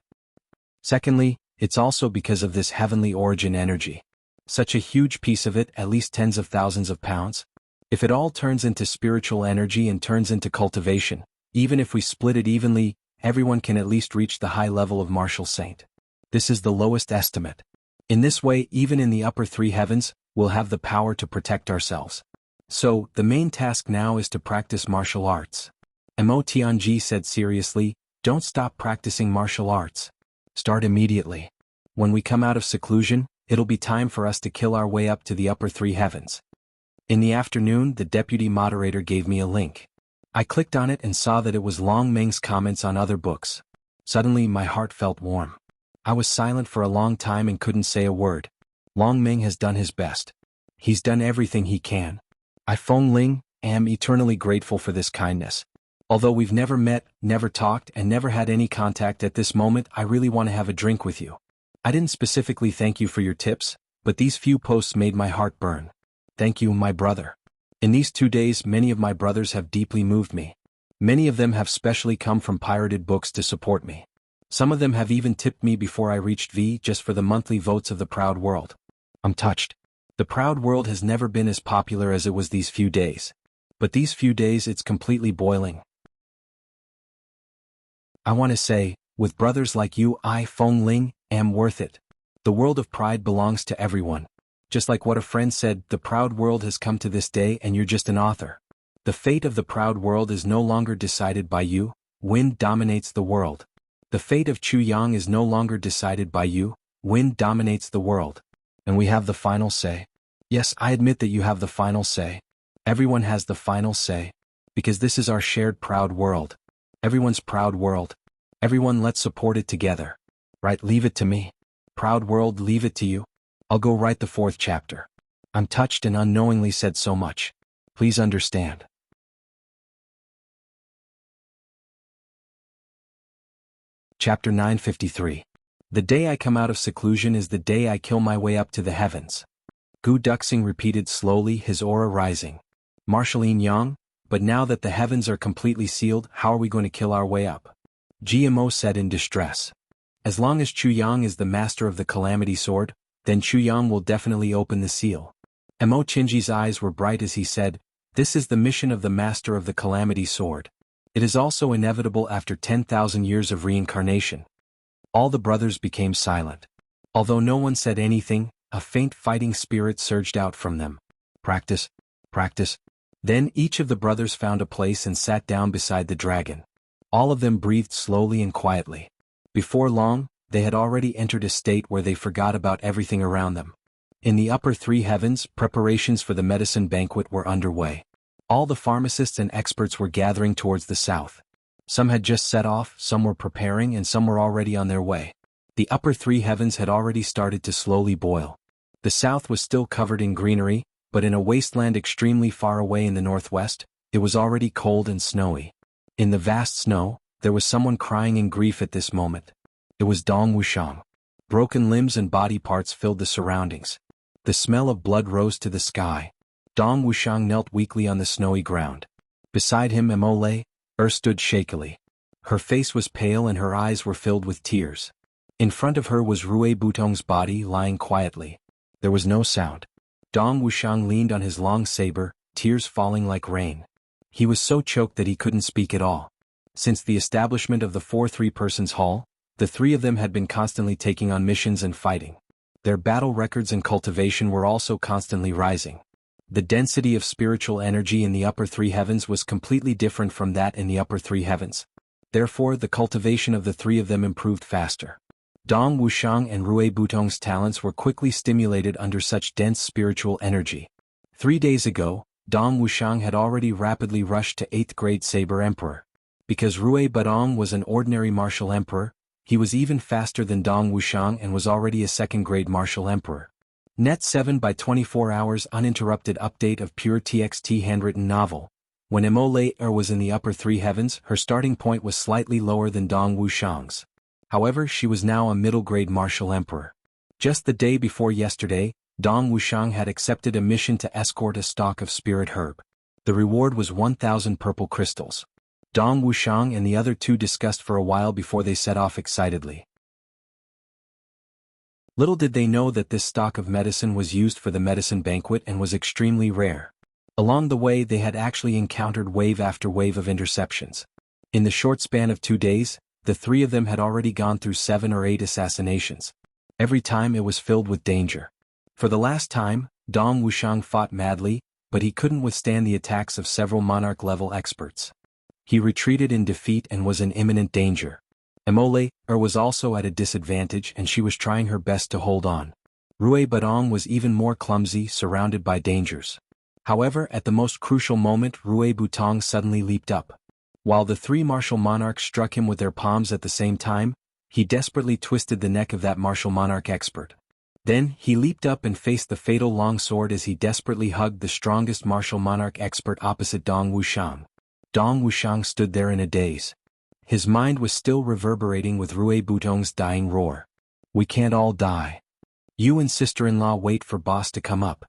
A: Secondly, it's also because of this heavenly origin energy. Such a huge piece of it, at least tens of thousands of pounds. If it all turns into spiritual energy and turns into cultivation, even if we split it evenly, everyone can at least reach the high level of martial saint. This is the lowest estimate. In this way, even in the upper three heavens, we'll have the power to protect ourselves. So, the main task now is to practice martial arts. Mo Tianji said seriously, don't stop practicing martial arts. Start immediately. When we come out of seclusion, it'll be time for us to kill our way up to the upper three heavens. In the afternoon, the deputy moderator gave me a link. I clicked on it and saw that it was Long Meng's comments on other books. Suddenly, my heart felt warm. I was silent for a long time and couldn't say a word. Long Meng has done his best. He's done everything he can. I, Feng Ling, am eternally grateful for this kindness. Although we've never met, never talked, and never had any contact at this moment, I really want to have a drink with you. I didn't specifically thank you for your tips, but these few posts made my heart burn. Thank you, my brother. In these 2 days, many of my brothers have deeply moved me. Many of them have specially come from pirated books to support me. Some of them have even tipped me before I reached V just for the monthly votes of the Proud World. I'm touched. The Proud World has never been as popular as it was these few days. But these few days it's completely boiling. I want to say, with brothers like you, I, Feng Ling, am worth it. The world of pride belongs to everyone. Just like what a friend said, the Proud World has come to this day and you're just an author. The fate of the Proud World is no longer decided by you. Wind dominates the world. The fate of Chuyang is no longer decided by you. Wind dominates the world. And we have the final say. Yes, I admit that you have the final say. Everyone has the final say. Because this is our shared proud world. Everyone's proud world. Everyone, let's support it together. Right, leave it to me. Proud world, leave it to you. I'll go write the 4th chapter. I'm touched and unknowingly said so much. Please understand. Chapter 953. The day I come out of seclusion is the day I kill my way up to the heavens. Gu Duxing repeated slowly, his aura rising. Marceline Yang, but now that the heavens are completely sealed, how are we going to kill our way up? GMO said in distress. As long as Chu Yang is the master of the Calamity Sword, then Chu Yang will definitely open the seal. Mo Qinji's eyes were bright as he said, this is the mission of the master of the Calamity Sword. It is also inevitable after 10,000 years of reincarnation. All the brothers became silent. Although no one said anything, a faint fighting spirit surged out from them. Practice, practice. Then each of the brothers found a place and sat down beside the dragon. All of them breathed slowly and quietly. Before long, they had already entered a state where they forgot about everything around them. In the upper 3 heavens, preparations for the medicine banquet were underway. All the pharmacists and experts were gathering towards the south. Some had just set off, some were preparing, and some were already on their way. The upper 3 heavens had already started to slowly boil. The south was still covered in greenery, but in a wasteland extremely far away in the northwest, it was already cold and snowy. In the vast snow, there was someone crying in grief at this moment. It was Dong Wuxiang. Broken limbs and body parts filled the surroundings. The smell of blood rose to the sky. Dong Wuxiang knelt weakly on the snowy ground. Beside him Emole stood shakily. Her face was pale and her eyes were filled with tears. In front of her was Rui Butong's body lying quietly. There was no sound. Dong Wuxiang leaned on his long saber, tears falling like rain. He was so choked that he couldn't speak at all. Since the establishment of the 4 three-persons hall, the 3 of them had been constantly taking on missions and fighting. Their battle records and cultivation were also constantly rising. The density of spiritual energy in the upper 3 heavens was completely different from that in the upper 3 heavens. Therefore, the cultivation of the 3 of them improved faster. Dong Wuxiang and Rui Butong's talents were quickly stimulated under such dense spiritual energy. 3 days ago, Dong Wuxiang had already rapidly rushed to 8th grade Saber Emperor. Because Rui Butong was an ordinary martial emperor, he was even faster than Dong Wuxiang and was already a 2nd grade martial emperor. Net 7 by 24 hours uninterrupted update of Pure TXT handwritten novel. When Emole was in the upper 3 heavens, her starting point was slightly lower than Dong Wuxiang's. However, she was now a middle-grade martial emperor. Just the day before yesterday, Dong Wuxiang had accepted a mission to escort a stalk of spirit herb. The reward was 1,000 purple crystals. Dong Wuxiang and the other 2 discussed for a while before they set off excitedly. Little did they know that this stock of medicine was used for the medicine banquet and was extremely rare. Along the way they had actually encountered wave after wave of interceptions. In the short span of 2 days, the 3 of them had already gone through 7 or 8 assassinations. Every time it was filled with danger. For the last time, Dong Wuxiang fought madly, but he couldn't withstand the attacks of several monarch-level experts. He retreated in defeat and was in imminent danger. Emole was also at a disadvantage and she was trying her best to hold on. Rui Butong was even more clumsy, surrounded by dangers. However, at the most crucial moment Rui Butong suddenly leaped up. While the 3 martial monarchs struck him with their palms at the same time, he desperately twisted the neck of that martial monarch expert. Then, he leaped up and faced the fatal long sword as he desperately hugged the strongest martial monarch expert opposite Dong Wuxiang. Dong Wuxiang stood there in a daze. His mind was still reverberating with Rui Butong's dying roar. We can't all die. You and sister-in-law wait for boss to come up.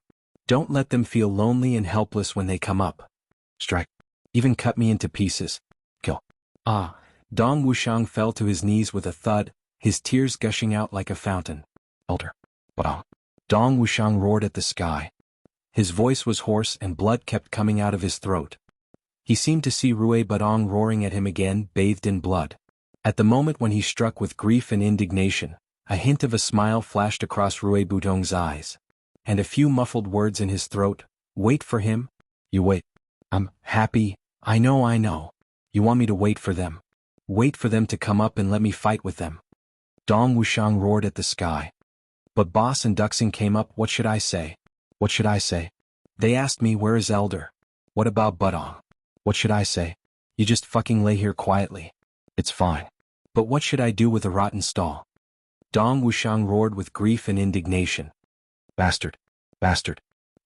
A: Don't let them feel lonely and helpless when they come up. Strike. Even cut me into pieces. Kill. Ah. Dong Wuxiang fell to his knees with a thud, his tears gushing out like a fountain. Elder. Wow. Dong Wuxiang roared at the sky. His voice was hoarse and blood kept coming out of his throat. He seemed to see Rui Butong roaring at him again, bathed in blood. At the moment when he struck with grief and indignation, a hint of a smile flashed across Rui Butong's eyes. And a few muffled words in his throat. Wait for him? You wait. I'm happy. I know. You want me to wait for them? Wait for them to come up and let me fight with them. Dong Wuxiang roared at the sky. But Boss and Duxing came up. What should I say? What should I say? They asked me, where is Elder? What about Budong? What should I say? You just fucking lay here quietly. It's fine. But what should I do with a rotten stall? Dong Wuxiang roared with grief and indignation. Bastard. Bastard.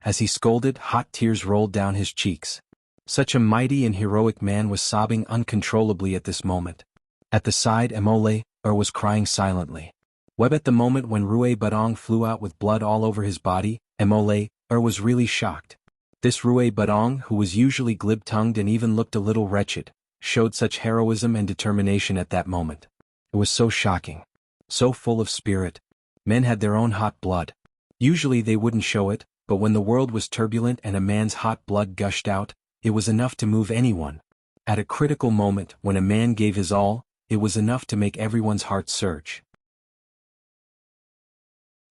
A: As he scolded, hot tears rolled down his cheeks. Such a mighty and heroic man was sobbing uncontrollably at this moment. At the side, Emole was crying silently. Web at the moment when Rue Budong flew out with blood all over his body, Emole was really shocked. This Rue Budong, who was usually glib-tongued and even looked a little wretched, showed such heroism and determination at that moment. It was so shocking. So full of spirit. Men had their own hot blood. Usually they wouldn't show it, but when the world was turbulent and a man's hot blood gushed out, it was enough to move anyone. At a critical moment, when a man gave his all, it was enough to make everyone's heart surge.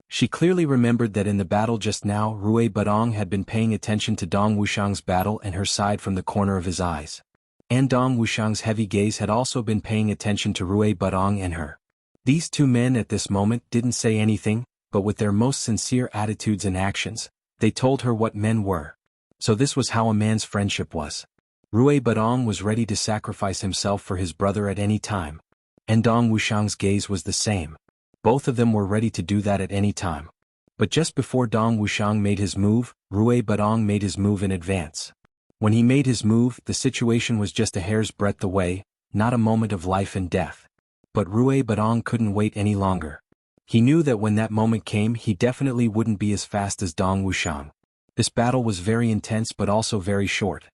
A: She clearly remembered that in the battle just now, Rue Budong had been paying attention to Dong Wuxiang's battle and her side from the corner of his eyes. And Dong Wuxiang's heavy gaze had also been paying attention to Rue Budong and her. These two men at this moment didn't say anything, but with their most sincere attitudes and actions, they told her what men were. So this was how a man's friendship was. Rue Budong was ready to sacrifice himself for his brother at any time. And Dong Wuxiang's gaze was the same. Both of them were ready to do that at any time. But just before Dong Wuxiang made his move, Rue Budong made his move in advance. When he made his move, the situation was just a hair's breadth away, not a moment of life and death. But Rue Budong couldn't wait any longer. He knew that when that moment came, he definitely wouldn't be as fast as Dong Wuxiang. This battle was very intense but also very short.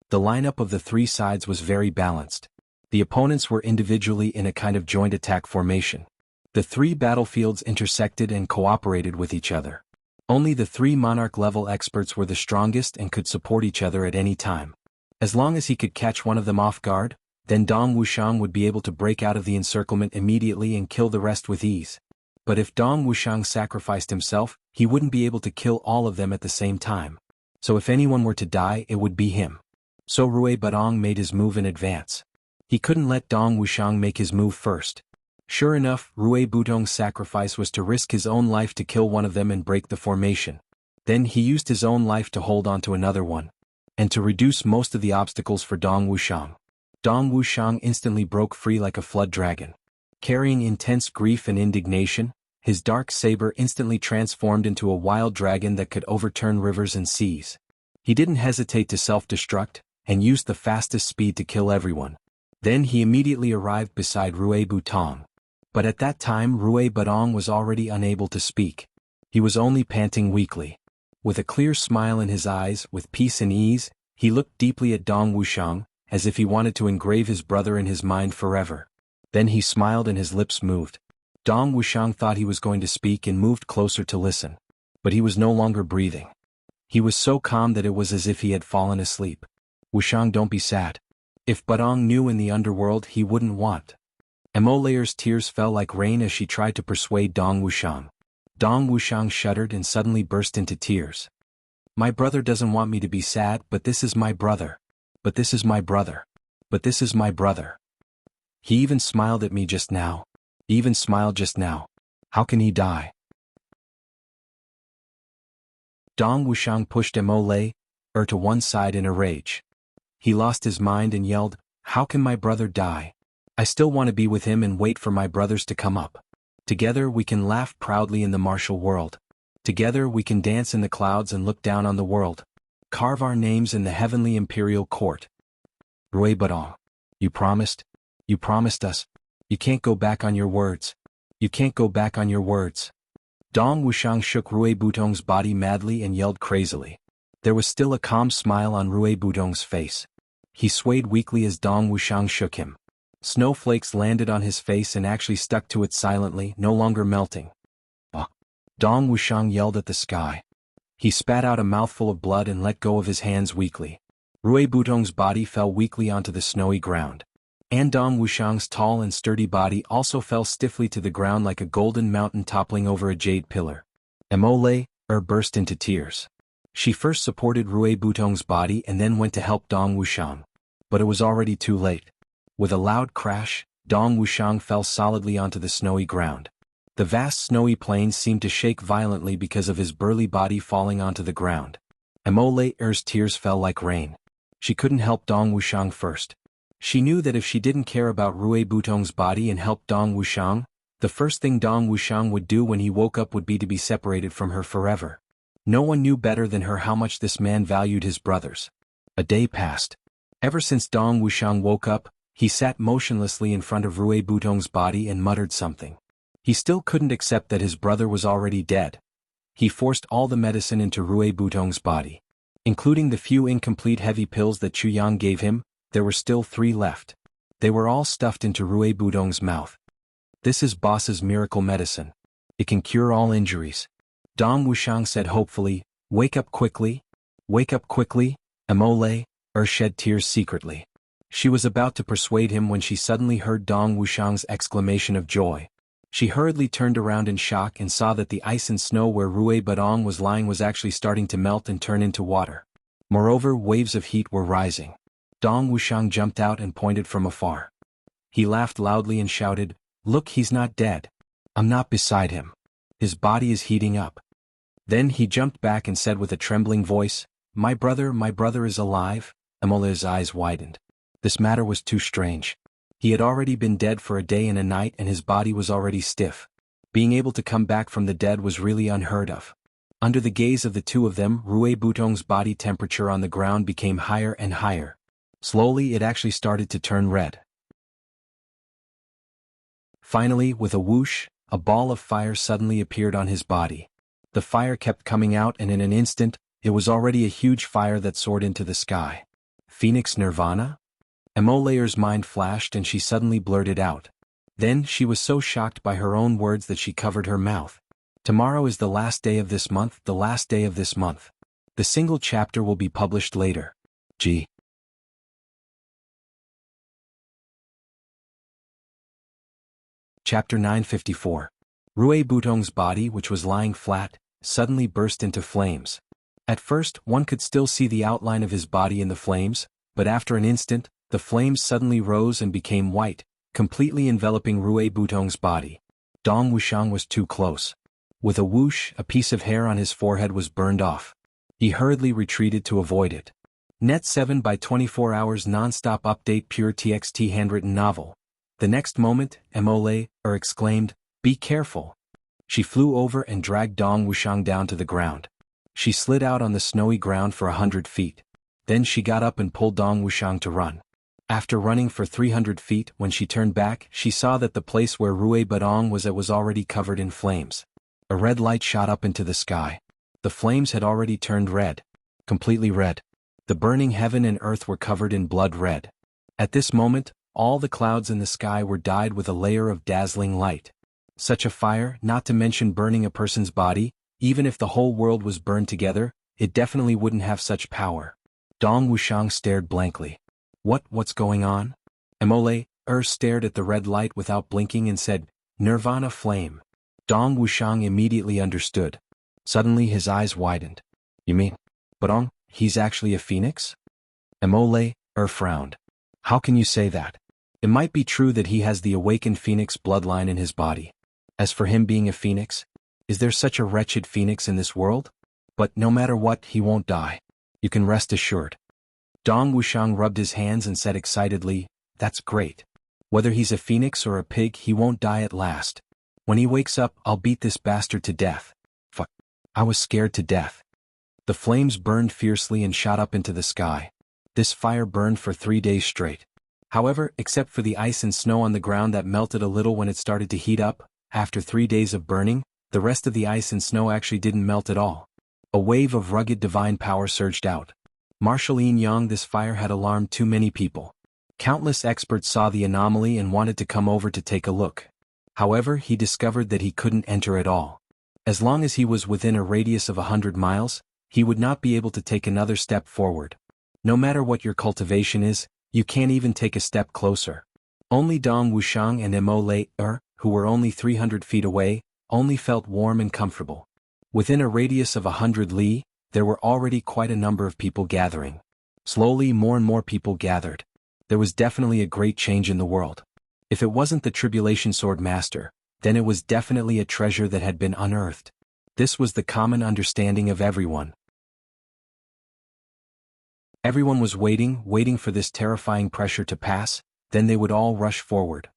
A: The lineup of the three sides was very balanced. The opponents were individually in a kind of joint attack formation. The three battlefields intersected and cooperated with each other. Only the three monarch-level experts were the strongest and could support each other at any time. As long as he could catch one of them off guard, then Dong Wuxiang would be able to break out of the encirclement immediately and kill the rest with ease. But if Dong Wuxiang sacrificed himself, he wouldn't be able to kill all of them at the same time. So if anyone were to die, it would be him. So Rue Budong made his move in advance. He couldn't let Dong Wuxiang make his move first. Sure enough, Rue Budong's sacrifice was to risk his own life to kill one of them and break the formation. Then he used his own life to hold on to another one. And to reduce most of the obstacles for Dong Wuxiang. Dong Wuxiang instantly broke free like a flood dragon. Carrying intense grief and indignation, his dark saber instantly transformed into a wild dragon that could overturn rivers and seas. He didn't hesitate to self-destruct, and used the fastest speed to kill everyone. Then he immediately arrived beside Rue Budong. But at that time Rue Budong was already unable to speak. He was only panting weakly. With a clear smile in his eyes, with peace and ease, he looked deeply at Dong Wuxiang, as if he wanted to engrave his brother in his mind forever. Then he smiled and his lips moved. Dong Wuxiang thought he was going to speak and moved closer to listen. But he was no longer breathing. He was so calm that it was as if he had fallen asleep. Wuxiang, don't be sad. If Budong knew in the underworld, he wouldn't want. Emoleer's tears fell like rain as she tried to persuade Dong Wuxiang. Dong Wuxiang shuddered and suddenly burst into tears. My brother doesn't want me to be sad, but this is my brother. But this is my brother. But this is my brother. He even smiled at me just now. He even smiled just now. How can he die? Dong Wuxiang pushed Emolee to one side in a rage. He lost his mind and yelled, how can my brother die? I still want to be with him and wait for my brothers to come up. Together we can laugh proudly in the martial world. Together we can dance in the clouds and look down on the world. Carve our names in the heavenly imperial court. Rue Budong. You promised? You promised us. You can't go back on your words. You can't go back on your words. Dong Wuxiang shook Rue Budong's body madly and yelled crazily. There was still a calm smile on Rue Budong's face. He swayed weakly as Dong Wuxiang shook him. Snowflakes landed on his face and actually stuck to it silently, no longer melting. Dong Wuxiang yelled at the sky. He spat out a mouthful of blood and let go of his hands weakly. Rue Budong's body fell weakly onto the snowy ground. And Dong Wuxiang's tall and sturdy body also fell stiffly to the ground like a golden mountain toppling over a jade pillar. Emolee burst into tears. She first supported Rue Budong's body and then went to help Dong Wuxiang. But it was already too late. With a loud crash, Dong Wuxiang fell solidly onto the snowy ground. The vast snowy plains seemed to shake violently because of his burly body falling onto the ground. Immortality's tears fell like rain. She couldn't help Dong Wuxiang first. She knew that if she didn't care about Rui Butong's body and helped Dong Wuxiang, the first thing Dong Wuxiang would do when he woke up would be to be separated from her forever. No one knew better than her how much this man valued his brothers. A day passed. Ever since Dong Wuxiang woke up, he sat motionlessly in front of Rui Butong's body and muttered something. He still couldn't accept that his brother was already dead. He forced all the medicine into Rui Butong's body. Including the few incomplete heavy pills that Chu Yang gave him, there were still 3 left. They were all stuffed into Rui Butong's mouth. This is boss's miracle medicine. It can cure all injuries. Dong Wuxiang said hopefully, wake up quickly. Wake up quickly, Immortality shed tears secretly. She was about to persuade him when she suddenly heard Dong Wuxiang's exclamation of joy. She hurriedly turned around in shock and saw that the ice and snow where Rui Butong was lying was actually starting to melt and turn into water. Moreover, waves of heat were rising. Dong Wuxiang jumped out and pointed from afar. He laughed loudly and shouted, "Look, he's not dead. I'm not beside him. His body is heating up." Then he jumped back and said with a trembling voice, my brother is alive." Immortality's eyes widened. This matter was too strange. He had already been dead for a day and a night and his body was already stiff. Being able to come back from the dead was really unheard of. Under the gaze of the two of them, Rui Butong's body temperature on the ground became higher and higher. Slowly it actually started to turn red. Finally, with a whoosh, a ball of fire suddenly appeared on his body. The fire kept coming out and in an instant, it was already a huge fire that soared into the sky. Phoenix Nirvana? Immortality's mind flashed and she suddenly blurted out. Then she was so shocked by her own words that she covered her mouth. Tomorrow is the last day of this month, the last day of this month. The single chapter will be published later. G. Chapter 954. Rui Butong's body, which was lying flat, suddenly burst into flames. At first, one could still see the outline of his body in the flames, but after an instant, the flames suddenly rose and became white, completely enveloping Rui Butong's body. Dong Wuxiang was too close. With a whoosh, a piece of hair on his forehead was burned off. He hurriedly retreated to avoid it. Net 7 by 24 hours non-stop update pure TXT handwritten novel. The next moment, Immortality exclaimed, "Be careful." She flew over and dragged Dong Wuxiang down to the ground. She slid out on the snowy ground for 100 feet. Then she got up and pulled Dong Wuxiang to run. After running for 300 feet, when she turned back, she saw that the place where Rui Butong was already covered in flames. A red light shot up into the sky. The flames had already turned red. Completely red. The burning heaven and earth were covered in blood red. At this moment, all the clouds in the sky were dyed with a layer of dazzling light. Such a fire, not to mention burning a person's body, even if the whole world was burned together, it definitely wouldn't have such power. Dong Wuxiang stared blankly. What's going on? Immortality stared at the red light without blinking and said, "Nirvana flame." Dong Wuxiang immediately understood. Suddenly his eyes widened. "You mean, Butong, he's actually a phoenix?" Immortality frowned. "How can you say that? It might be true that he has the awakened phoenix bloodline in his body. As for him being a phoenix, is there such a wretched phoenix in this world? But no matter what, he won't die. You can rest assured." Dong Wuxiang rubbed his hands and said excitedly, "That's great. Whether he's a phoenix or a pig, he won't die at last. When he wakes up, I'll beat this bastard to death." Fuck. I was scared to death. The flames burned fiercely and shot up into the sky. This fire burned for 3 days straight. However, except for the ice and snow on the ground that melted a little when it started to heat up, after 3 days of burning, the rest of the ice and snow actually didn't melt at all. A wave of rugged divine power surged out. Martial Yin Yang, this fire had alarmed too many people. Countless experts saw the anomaly and wanted to come over to take a look. However, he discovered that he couldn't enter at all. As long as he was within a radius of 100 miles, he would not be able to take another step forward. No matter what your cultivation is, you can't even take a step closer. Only Dong Wuxiang and Immortality, who were only 300 feet away, only felt warm and comfortable. Within a radius of 100 li, there were already quite a number of people gathering. Slowly more and more people gathered. There was definitely a great change in the world. If it wasn't the Tribulation Sword Master, then it was definitely a treasure that had been unearthed. This was the common understanding of everyone. Everyone was waiting for this terrifying pressure to pass, then they would all rush forward.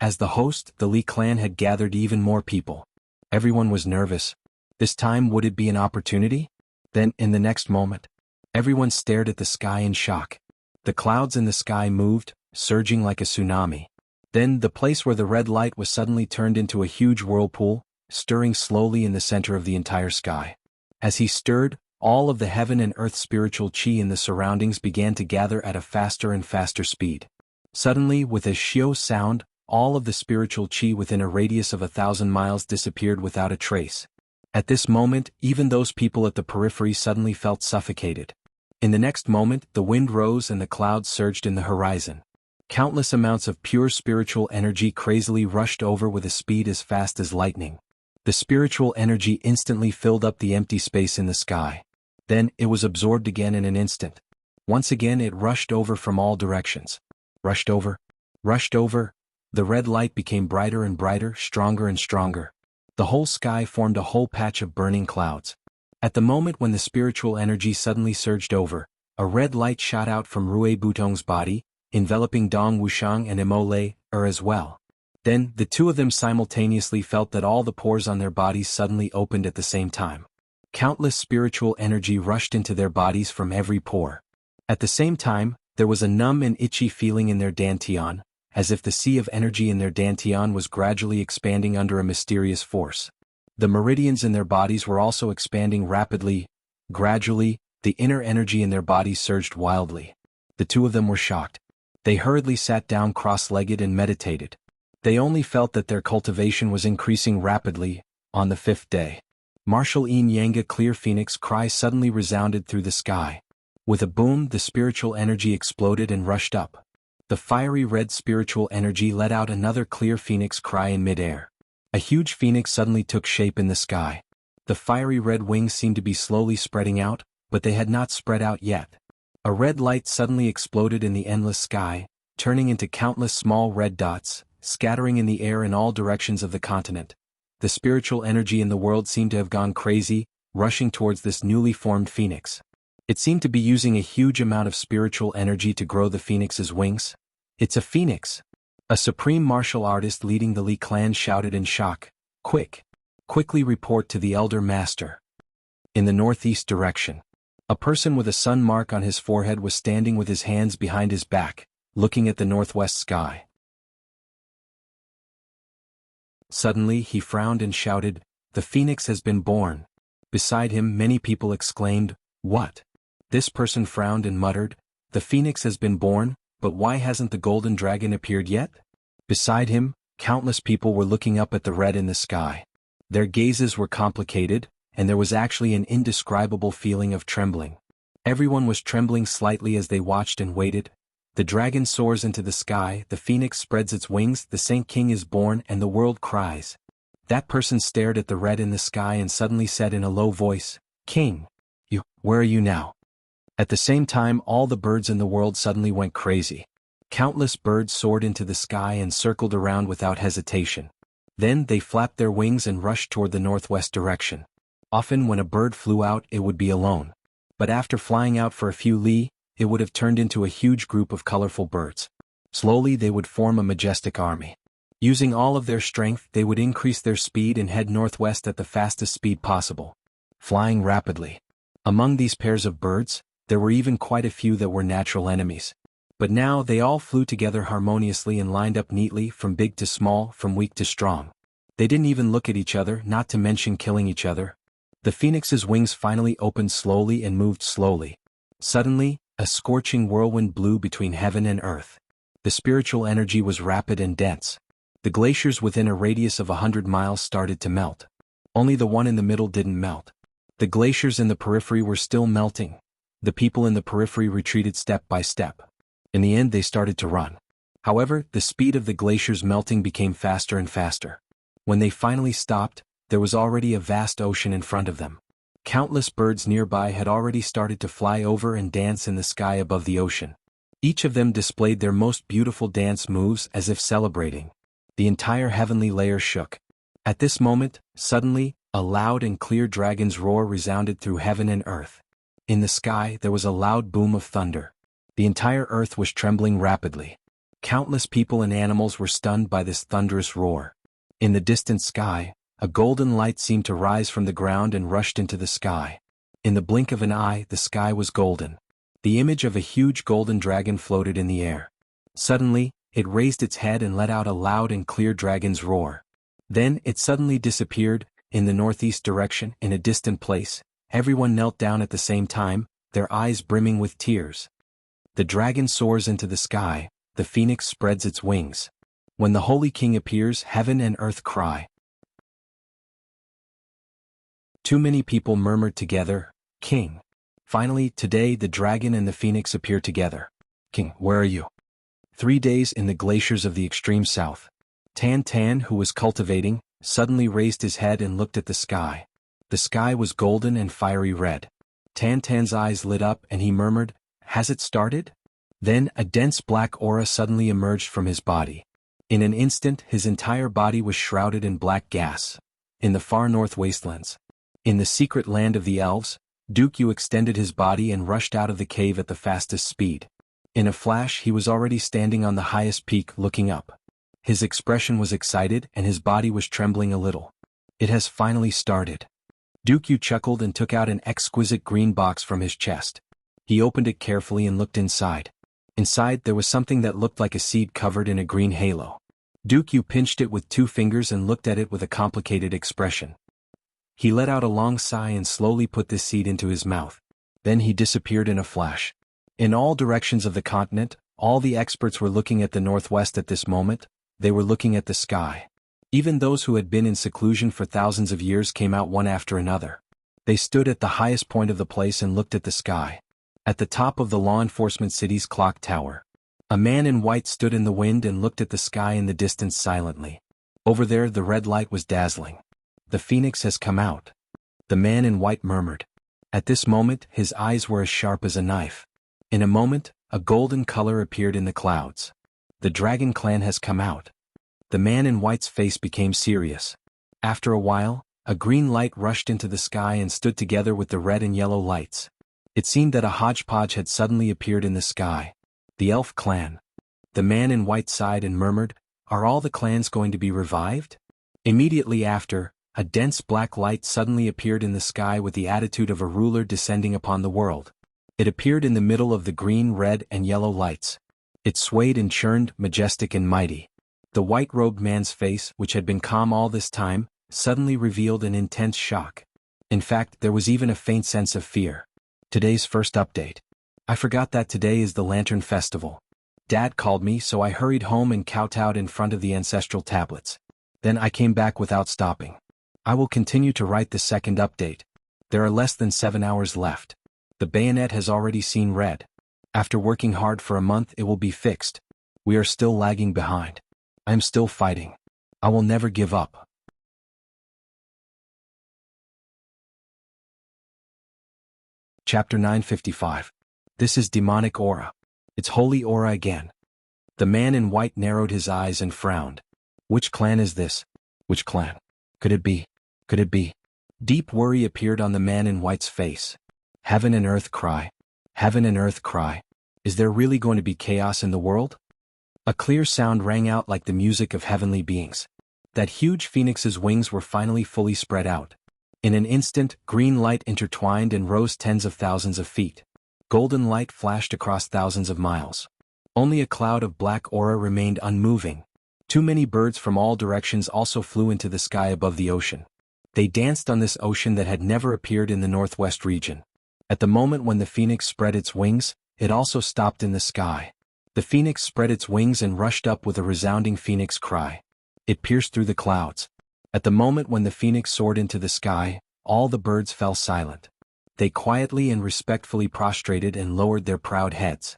A: As the host, the Li clan had gathered even more people. Everyone was nervous. This time would it be an opportunity? Then, in the next moment, everyone stared at the sky in shock. The clouds in the sky moved, surging like a tsunami. Then the place where the red light was suddenly turned into a huge whirlpool, stirring slowly in the center of the entire sky. As he stirred, all of the heaven and earth spiritual chi in the surroundings began to gather at a faster and faster speed. Suddenly, with a shio sound, all of the spiritual chi within a radius of 1,000 miles disappeared without a trace. At this moment, even those people at the periphery suddenly felt suffocated. In the next moment, the wind rose and the clouds surged in the horizon. Countless amounts of pure spiritual energy crazily rushed over with a speed as fast as lightning. The spiritual energy instantly filled up the empty space in the sky. Then, it was absorbed again in an instant. Once again it rushed over from all directions. Rushed over. The red light became brighter and brighter, stronger and stronger. The whole sky formed a whole patch of burning clouds. At the moment when the spiritual energy suddenly surged over, a red light shot out from Rui Butong's body, enveloping Dong Wuxiang and Imole as well. Then, the two of them simultaneously felt that all the pores on their bodies suddenly opened at the same time. Countless spiritual energy rushed into their bodies from every pore. At the same time, there was a numb and itchy feeling in their dantian, as if the sea of energy in their dantian was gradually expanding under a mysterious force. The meridians in their bodies were also expanding rapidly. Gradually, the inner energy in their bodies surged wildly. The two of them were shocked. They hurriedly sat down cross-legged and meditated. They only felt that their cultivation was increasing rapidly. On the 5th day, Martial Yanga Clear Phoenix cry suddenly resounded through the sky. With a boom, the spiritual energy exploded and rushed up. The fiery red spiritual energy let out another clear phoenix cry in midair. A huge phoenix suddenly took shape in the sky. The fiery red wings seemed to be slowly spreading out, but they had not spread out yet. A red light suddenly exploded in the endless sky, turning into countless small red dots, scattering in the air in all directions of the continent. The spiritual energy in the world seemed to have gone crazy, rushing towards this newly formed phoenix. It seemed to be using a huge amount of spiritual energy to grow the phoenix's wings. It's a phoenix! A supreme martial artist leading the Li clan shouted in shock. Quickly report to the elder master. In the northeast direction, a person with a sun mark on his forehead was standing with his hands behind his back, looking at the northwest sky. Suddenly he frowned and shouted, "The phoenix has been born." Beside him many people exclaimed, "What?" This person frowned and muttered, "The phoenix has been born, but why hasn't the golden dragon appeared yet?" Beside him, countless people were looking up at the red in the sky. Their gazes were complicated, and there was actually an indescribable feeling of trembling. Everyone was trembling slightly as they watched and waited. The dragon soars into the sky, the phoenix spreads its wings, the Saint King is born, and the world cries. That person stared at the red in the sky and suddenly said in a low voice, "King, where are you now?" At the same time, all the birds in the world suddenly went crazy. Countless birds soared into the sky and circled around without hesitation. Then they flapped their wings and rushed toward the northwest direction. Often when a bird flew out, it would be alone. But after flying out for a few li, it would have turned into a huge group of colorful birds. Slowly they would form a majestic army. Using all of their strength, they would increase their speed and head northwest at the fastest speed possible, flying rapidly. Among these pairs of birds, there were even quite a few that were natural enemies. But now they all flew together harmoniously and lined up neatly, from big to small, from weak to strong. They didn't even look at each other, not to mention killing each other. The phoenix's wings finally opened slowly and moved slowly. Suddenly, a scorching whirlwind blew between heaven and earth. The spiritual energy was rapid and dense. The glaciers within a radius of 100 miles started to melt. Only the one in the middle didn't melt. The glaciers in the periphery were still melting. The people in the periphery retreated step by step. In the end they started to run. However, the speed of the glaciers melting became faster and faster. When they finally stopped, there was already a vast ocean in front of them. Countless birds nearby had already started to fly over and dance in the sky above the ocean. Each of them displayed their most beautiful dance moves as if celebrating. The entire heavenly layer shook. At this moment, suddenly, a loud and clear dragon's roar resounded through heaven and earth. In the sky there was a loud boom of thunder. The entire earth was trembling rapidly. Countless people and animals were stunned by this thunderous roar. In the distant sky, a golden light seemed to rise from the ground and rushed into the sky. In the blink of an eye, the sky was golden. The image of a huge golden dragon floated in the air. Suddenly, it raised its head and let out a loud and clear dragon's roar. Then it suddenly disappeared, in the northeast direction, in a distant place. Everyone knelt down at the same time, their eyes brimming with tears. The dragon soars into the sky, the phoenix spreads its wings. When the Holy King appears, heaven and earth cry. Too many people murmured together, "King." Finally, today the dragon and the phoenix appear together. "King, where are you?" 3 days in the glaciers of the extreme south. Tan Tan, who was cultivating, suddenly raised his head and looked at the sky. The sky was golden and fiery red. Tan Tan's eyes lit up and he murmured, "Has it started?" Then a dense black aura suddenly emerged from his body. In an instant his entire body was shrouded in black gas. In the far north wastelands. In the secret land of the elves, Duke Yu extended his body and rushed out of the cave at the fastest speed. In a flash he was already standing on the highest peak looking up. His expression was excited and his body was trembling a little. "It has finally started." Duke Yu chuckled and took out an exquisite green box from his chest. He opened it carefully and looked inside. Inside there was something that looked like a seed covered in a green halo. Duke Yu pinched it with 2 fingers and looked at it with a complicated expression. He let out a long sigh and slowly put this seed into his mouth. Then he disappeared in a flash. In all directions of the continent, all the experts were looking at the northwest at this moment. They were looking at the sky. Even those who had been in seclusion for thousands of years came out one after another. They stood at the highest point of the place and looked at the sky. At the top of the law enforcement city's clock tower, a man in white stood in the wind and looked at the sky in the distance silently. Over there the red light was dazzling. "The phoenix has come out," the man in white murmured. At this moment his eyes were as sharp as a knife. In a moment, a golden color appeared in the clouds. "The dragon clan has come out." The man in white's face became serious. After a while, a green light rushed into the sky and stood together with the red and yellow lights. It seemed that a hodgepodge had suddenly appeared in the sky. "The elf clan." The man in white sighed and murmured, "Are all the clans going to be revived?" Immediately after, a dense black light suddenly appeared in the sky with the attitude of a ruler descending upon the world. It appeared in the middle of the green, red, and yellow lights. It swayed and churned, majestic and mighty. The white-robed man's face, which had been calm all this time, suddenly revealed an intense shock. In fact, there was even a faint sense of fear. Today's first update. I forgot that today is the Lantern Festival. Dad called me, so I hurried home and kowtowed in front of the ancestral tablets. Then I came back without stopping. I will continue to write the second update. There are less than 7 hours left. The bayonet has already seen red. After working hard for a month, it will be fixed. We are still lagging behind. I am still fighting. I will never give up. Chapter 955. This is demonic aura. It's holy aura again. The man in white narrowed his eyes and frowned. Which clan is this? Which clan? Could it be? Could it be? Deep worry appeared on the man in white's face. Heaven and earth cry. Heaven and earth cry. Is there really going to be chaos in the world? A clear sound rang out like the music of heavenly beings. That huge phoenix's wings were finally fully spread out. In an instant, green light intertwined and rose tens of thousands of feet. Golden light flashed across thousands of miles. Only a cloud of black aura remained unmoving. Too many birds from all directions also flew into the sky above the ocean. They danced on this ocean that had never appeared in the northwest region. At the moment when the phoenix spread its wings, it also stopped in the sky. The phoenix spread its wings and rushed up with a resounding phoenix cry. It pierced through the clouds. At the moment when the phoenix soared into the sky, all the birds fell silent. They quietly and respectfully prostrated and lowered their proud heads.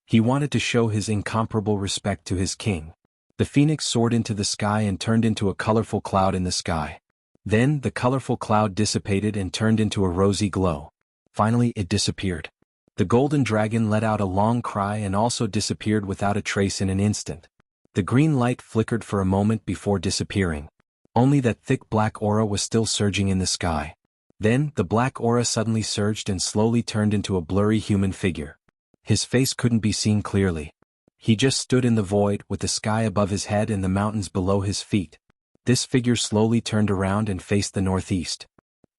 A: He wanted to show his incomparable respect to his king. The phoenix soared into the sky and turned into a colorful cloud in the sky. Then the colorful cloud dissipated and turned into a rosy glow. Finally it disappeared. The golden dragon let out a long cry and also disappeared without a trace in an instant. The green light flickered for a moment before disappearing. Only that thick black aura was still surging in the sky. Then, the black aura suddenly surged and slowly turned into a blurry human figure. His face couldn't be seen clearly. He just stood in the void with the sky above his head and the mountains below his feet. This figure slowly turned around and faced the northeast.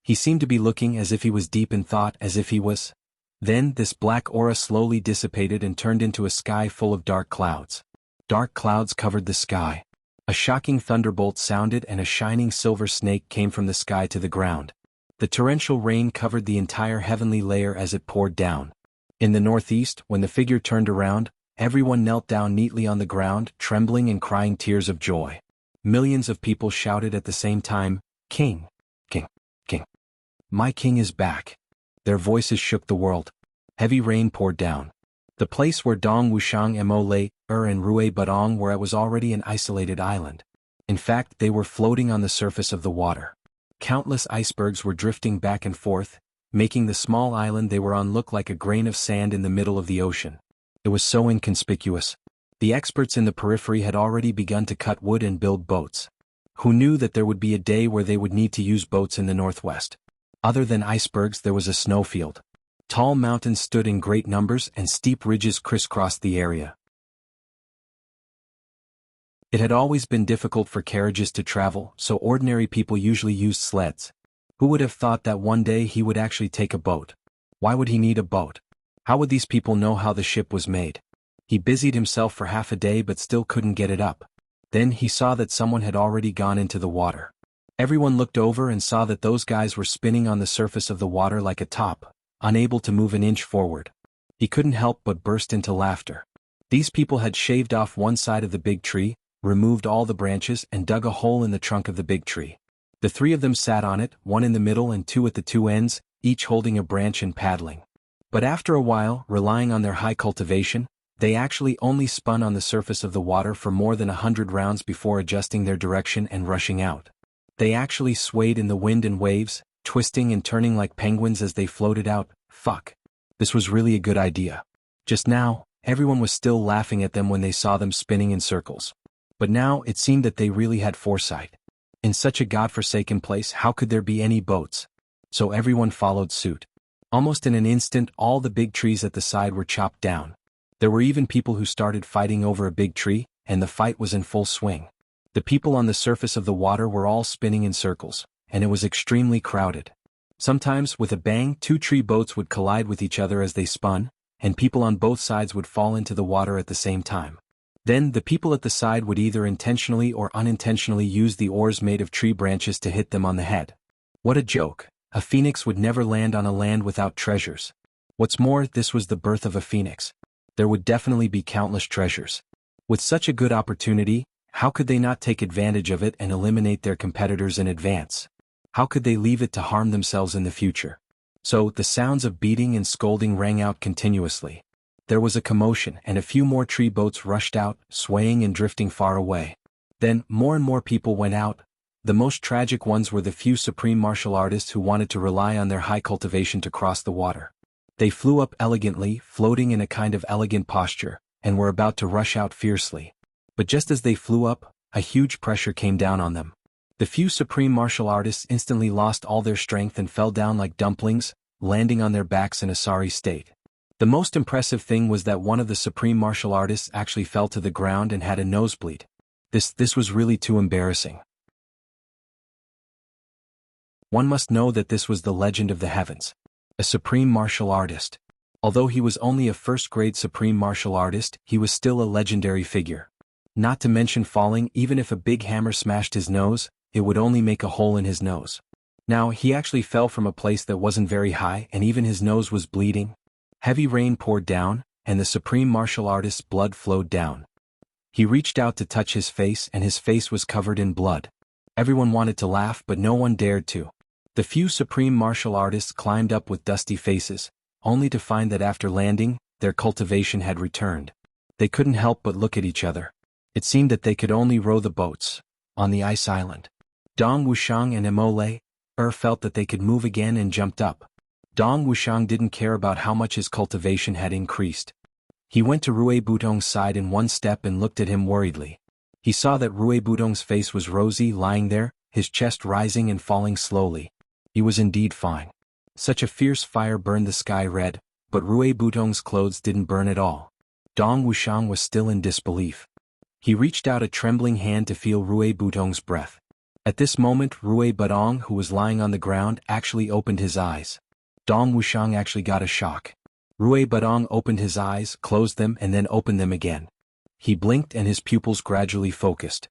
A: He seemed to be looking as if he was deep in thought, as if he was. Then, this black aura slowly dissipated and turned into a sky full of dark clouds. Dark clouds covered the sky. A shocking thunderbolt sounded and a shining silver snake came from the sky to the ground. The torrential rain covered the entire heavenly layer as it poured down. In the northeast, when the figure turned around, everyone knelt down neatly on the ground, trembling and crying tears of joy. Millions of people shouted at the same time, "King! King! King! My king is back!" Their voices shook the world. Heavy rain poured down. The place where Dong Wuxiang Mo lay, and Rui Budong were at was already an isolated island. In fact, they were floating on the surface of the water. Countless icebergs were drifting back and forth, making the small island they were on look like a grain of sand in the middle of the ocean. It was so inconspicuous. The experts in the periphery had already begun to cut wood and build boats. Who knew that there would be a day where they would need to use boats in the northwest? Other than icebergs, there was a snowfield. Tall mountains stood in great numbers and steep ridges crisscrossed the area. It had always been difficult for carriages to travel, so ordinary people usually used sleds. Who would have thought that one day he would actually take a boat? Why would he need a boat? How would these people know how the ship was made? He busied himself for half a day but still couldn't get it up. Then he saw that someone had already gone into the water. Everyone looked over and saw that those guys were spinning on the surface of the water like a top, unable to move an inch forward. He couldn't help but burst into laughter. These people had shaved off one side of the big tree, removed all the branches and dug a hole in the trunk of the big tree. The three of them sat on it, one in the middle and two at the two ends, each holding a branch and paddling. But after a while, relying on their high cultivation, they actually only spun on the surface of the water for more than 100 rounds before adjusting their direction and rushing out. They actually swayed in the wind and waves, twisting and turning like penguins as they floated out. Fuck. This was really a good idea. Just now, everyone was still laughing at them when they saw them spinning in circles. But now it seemed that they really had foresight. In such a godforsaken place, how could there be any boats? So everyone followed suit. Almost in an instant, all the big trees at the side were chopped down. There were even people who started fighting over a big tree, and the fight was in full swing. The people on the surface of the water were all spinning in circles, and it was extremely crowded. Sometimes, with a bang, two tree boats would collide with each other as they spun, and people on both sides would fall into the water at the same time. Then, the people at the side would either intentionally or unintentionally use the oars made of tree branches to hit them on the head. What a joke. A phoenix would never land on a land without treasures. What's more, this was the birth of a phoenix. There would definitely be countless treasures. With such a good opportunity, how could they not take advantage of it and eliminate their competitors in advance? How could they leave it to harm themselves in the future? So, the sounds of beating and scolding rang out continuously. There was a commotion and a few more tree boats rushed out, swaying and drifting far away. Then, more and more people went out. The most tragic ones were the few supreme martial artists who wanted to rely on their high cultivation to cross the water. They flew up elegantly, floating in a kind of elegant posture, and were about to rush out fiercely. But just as they flew up, a huge pressure came down on them. The few supreme martial artists instantly lost all their strength and fell down like dumplings, landing on their backs in a sorry state. The most impressive thing was that one of the supreme martial artists actually fell to the ground and had a nosebleed. This was really too embarrassing. One must know that this was the legend of the heavens. A supreme martial artist. Although he was only a first-grade supreme martial artist, he was still a legendary figure. Not to mention falling, even if a big hammer smashed his nose, it would only make a hole in his nose. Now, he actually fell from a place that wasn't very high and even his nose was bleeding. Heavy rain poured down, and the supreme martial artist's blood flowed down. He reached out to touch his face and his face was covered in blood. Everyone wanted to laugh but no one dared to. The few supreme martial artists climbed up with dusty faces, only to find that after landing, their cultivation had returned. They couldn't help but look at each other. It seemed that they could only row the boats on the ice island. Dong Wuxiang and Mo felt that they could move again and jumped up. Dong Wuxiang didn't care about how much his cultivation had increased. He went to Rui Budong's side in one step and looked at him worriedly. He saw that Rui Budong's face was rosy, lying there, his chest rising and falling slowly. He was indeed fine. Such a fierce fire burned the sky red, but Rui Butong's clothes didn't burn at all. Dong Wuxiang was still in disbelief. He reached out a trembling hand to feel Rui Butong's breath. At this moment Rui Butong, who was lying on the ground, actually opened his eyes. Dong Wuxiang actually got a shock. Rui Butong opened his eyes, closed them and then opened them again. He blinked and his pupils gradually focused.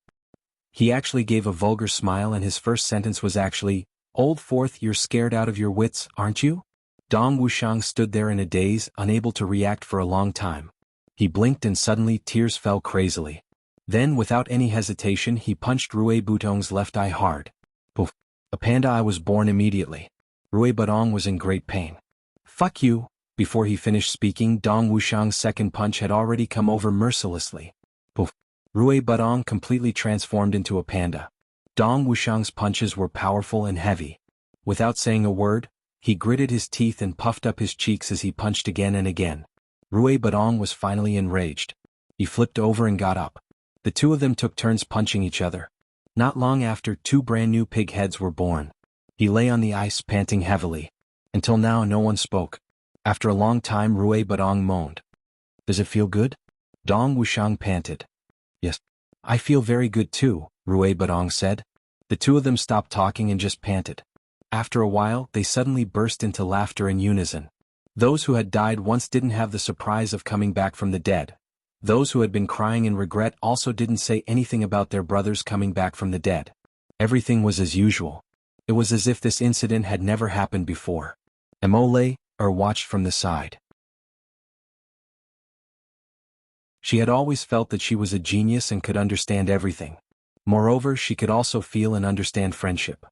A: He actually gave a vulgar smile and his first sentence was actually, "Old Fourth, you're scared out of your wits, aren't you?" Dong Wuxiang stood there in a daze, unable to react for a long time. He blinked and suddenly tears fell crazily. Then without any hesitation he punched Rui Butong's left eye hard. Poof! A panda eye was born immediately. Rui Butong was in great pain. "Fuck you!" Before he finished speaking, Dong Wuxiang's second punch had already come over mercilessly. Poof! Rui Butong completely transformed into a panda. Dong Wuxiang's punches were powerful and heavy. Without saying a word, he gritted his teeth and puffed up his cheeks as he punched again and again. Rui Butong was finally enraged. He flipped over and got up. The two of them took turns punching each other. Not long after, two brand new pig heads were born. He lay on the ice panting heavily. Until now no one spoke. After a long time Rui Butong moaned. "Does it feel good?" Dong Wuxiang panted. "Yes. I feel very good too," Rui Butong said. The two of them stopped talking and just panted. After a while they suddenly burst into laughter in unison. Those who had died once didn't have the surprise of coming back from the dead. Those who had been crying in regret also didn't say anything about their brothers coming back from the dead. Everything was as usual. It was as if this incident had never happened before. Emole watched from the side. She had always felt that she was a genius and could understand everything. Moreover, she could also feel and understand friendship.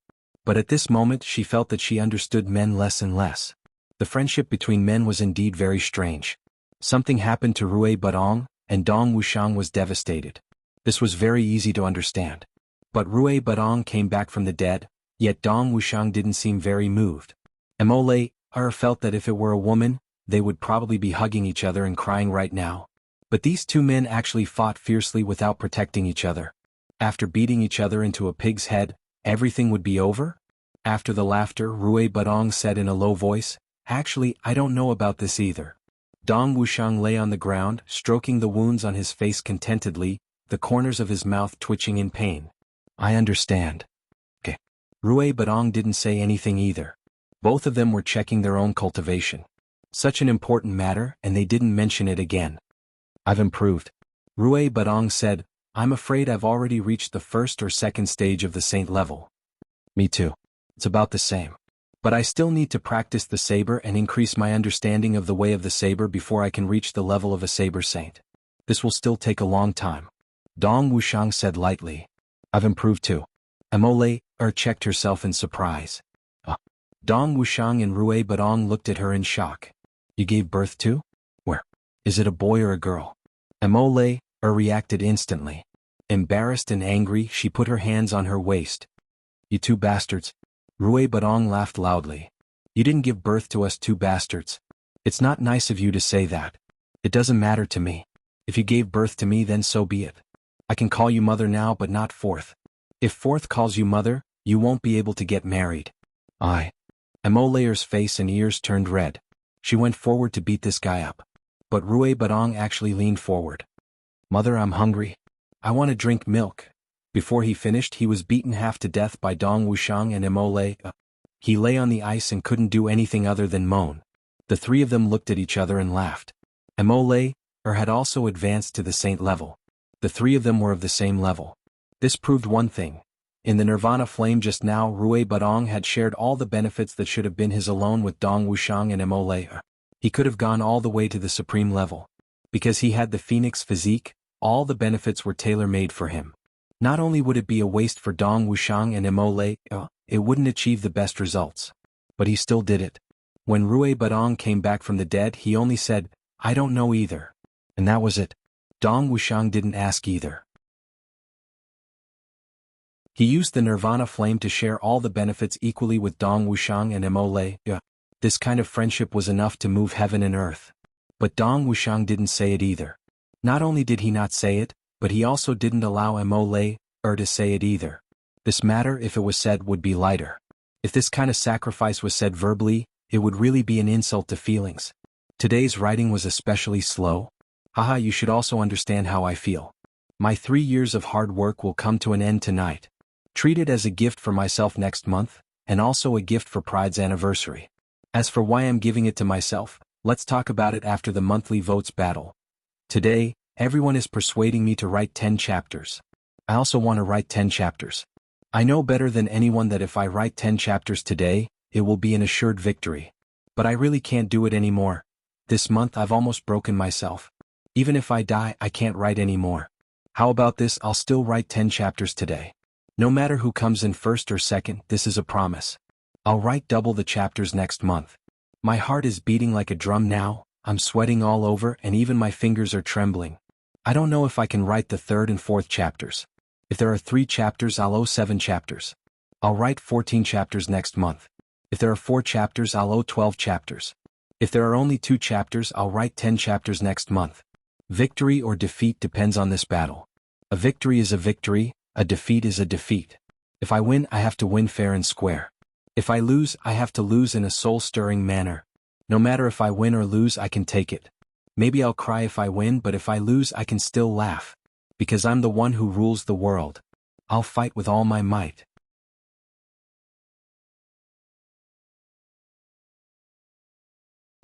A: But at this moment she felt that she understood men less and less. The friendship between men was indeed very strange. Something happened to Rui Butong, and Dong Wuxiang was devastated. This was very easy to understand. But Rui Butong came back from the dead, yet Dong Wuxiang didn't seem very moved. Emole felt that if it were a woman, they would probably be hugging each other and crying right now. But these two men actually fought fiercely without protecting each other. After beating each other into a pig's head, everything would be over? After the laughter, Rui Butong said in a low voice, "Actually, I don't know about this either." Dong Wuxiang lay on the ground, stroking the wounds on his face contentedly, the corners of his mouth twitching in pain. "I understand." Okay. Rui Butong didn't say anything either. Both of them were checking their own cultivation. Such an important matter, and they didn't mention it again. "I've improved." Rui Butong said, "I'm afraid I've already reached the first or second stage of the saint level." "Me too. It's about the same. But I still need to practice the saber and increase my understanding of the way of the saber before I can reach the level of a saber saint. This will still take a long time." Dong Wuxiang said lightly. "I've improved too." Emole checked herself in surprise. Dong Wuxiang and Rui Butong looked at her in shock. "You gave birth to? Where? Is it a boy or a girl?" Emole reacted instantly. Embarrassed and angry, she put her hands on her waist. "You two bastards." Rui Butong laughed loudly. "You didn't give birth to us two bastards. It's not nice of you to say that. It doesn't matter to me. If you gave birth to me, then so be it. I can call you mother now, but not Fourth. If Fourth calls you mother, you won't be able to get married." Emole's face and ears turned red. She went forward to beat this guy up. But Rui Butong actually leaned forward. "Mother, I'm hungry. I want to drink milk." Before he finished, he was beaten half to death by Dong Wuxiang and Emole. He lay on the ice and couldn't do anything other than moan. The three of them looked at each other and laughed. Emole had also advanced to the saint level. The three of them were of the same level. This proved one thing. In the Nirvana flame just now, Rui Butong had shared all the benefits that should have been his alone with Dong Wuxiang and Emole. He could have gone all the way to the supreme level. Because he had the phoenix physique, all the benefits were tailor-made for him. Not only would it be a waste for Dong Wuxiang and Emole, it wouldn't achieve the best results. But he still did it. When Rui Butong came back from the dead, he only said, "I don't know either." And that was it. Dong Wuxiang didn't ask either. He used the Nirvana flame to share all the benefits equally with Dong Wuxiang and Emole. This kind of friendship was enough to move heaven and earth. But Dong Wuxiang didn't say it either. Not only did he not say it, but he also didn't allow Emole to say it either. This matter, if it was said, would be lighter. If this kind of sacrifice was said verbally, it would really be an insult to feelings. Today's writing was especially slow. Haha, you should also understand how I feel. My 3 years of hard work will come to an end tonight. Treat it as a gift for myself next month, and also a gift for Pride's anniversary. As for why I'm giving it to myself, let's talk about it after the monthly votes battle. Today, everyone is persuading me to write 10 chapters. I also want to write 10 chapters. I know better than anyone that if I write 10 chapters today, it will be an assured victory. But I really can't do it anymore. This month I've almost broken myself. Even if I die, I can't write anymore. How about this? I'll still write 10 chapters today. No matter who comes in first or second, this is a promise. I'll write double the chapters next month. My heart is beating like a drum now, I'm sweating all over and even my fingers are trembling. I don't know if I can write the third and fourth chapters. If there are 3 chapters, I'll owe 7 chapters. I'll write 14 chapters next month. If there are 4 chapters, I'll owe 12 chapters. If there are only 2 chapters, I'll write 10 chapters next month. Victory or defeat depends on this battle. A victory is a victory, a defeat is a defeat. If I win, I have to win fair and square. If I lose, I have to lose in a soul-stirring manner. No matter if I win or lose, I can take it. Maybe I'll cry if I win, but if I lose, I can still laugh. Because I'm the one who rules the world. I'll fight with all my might.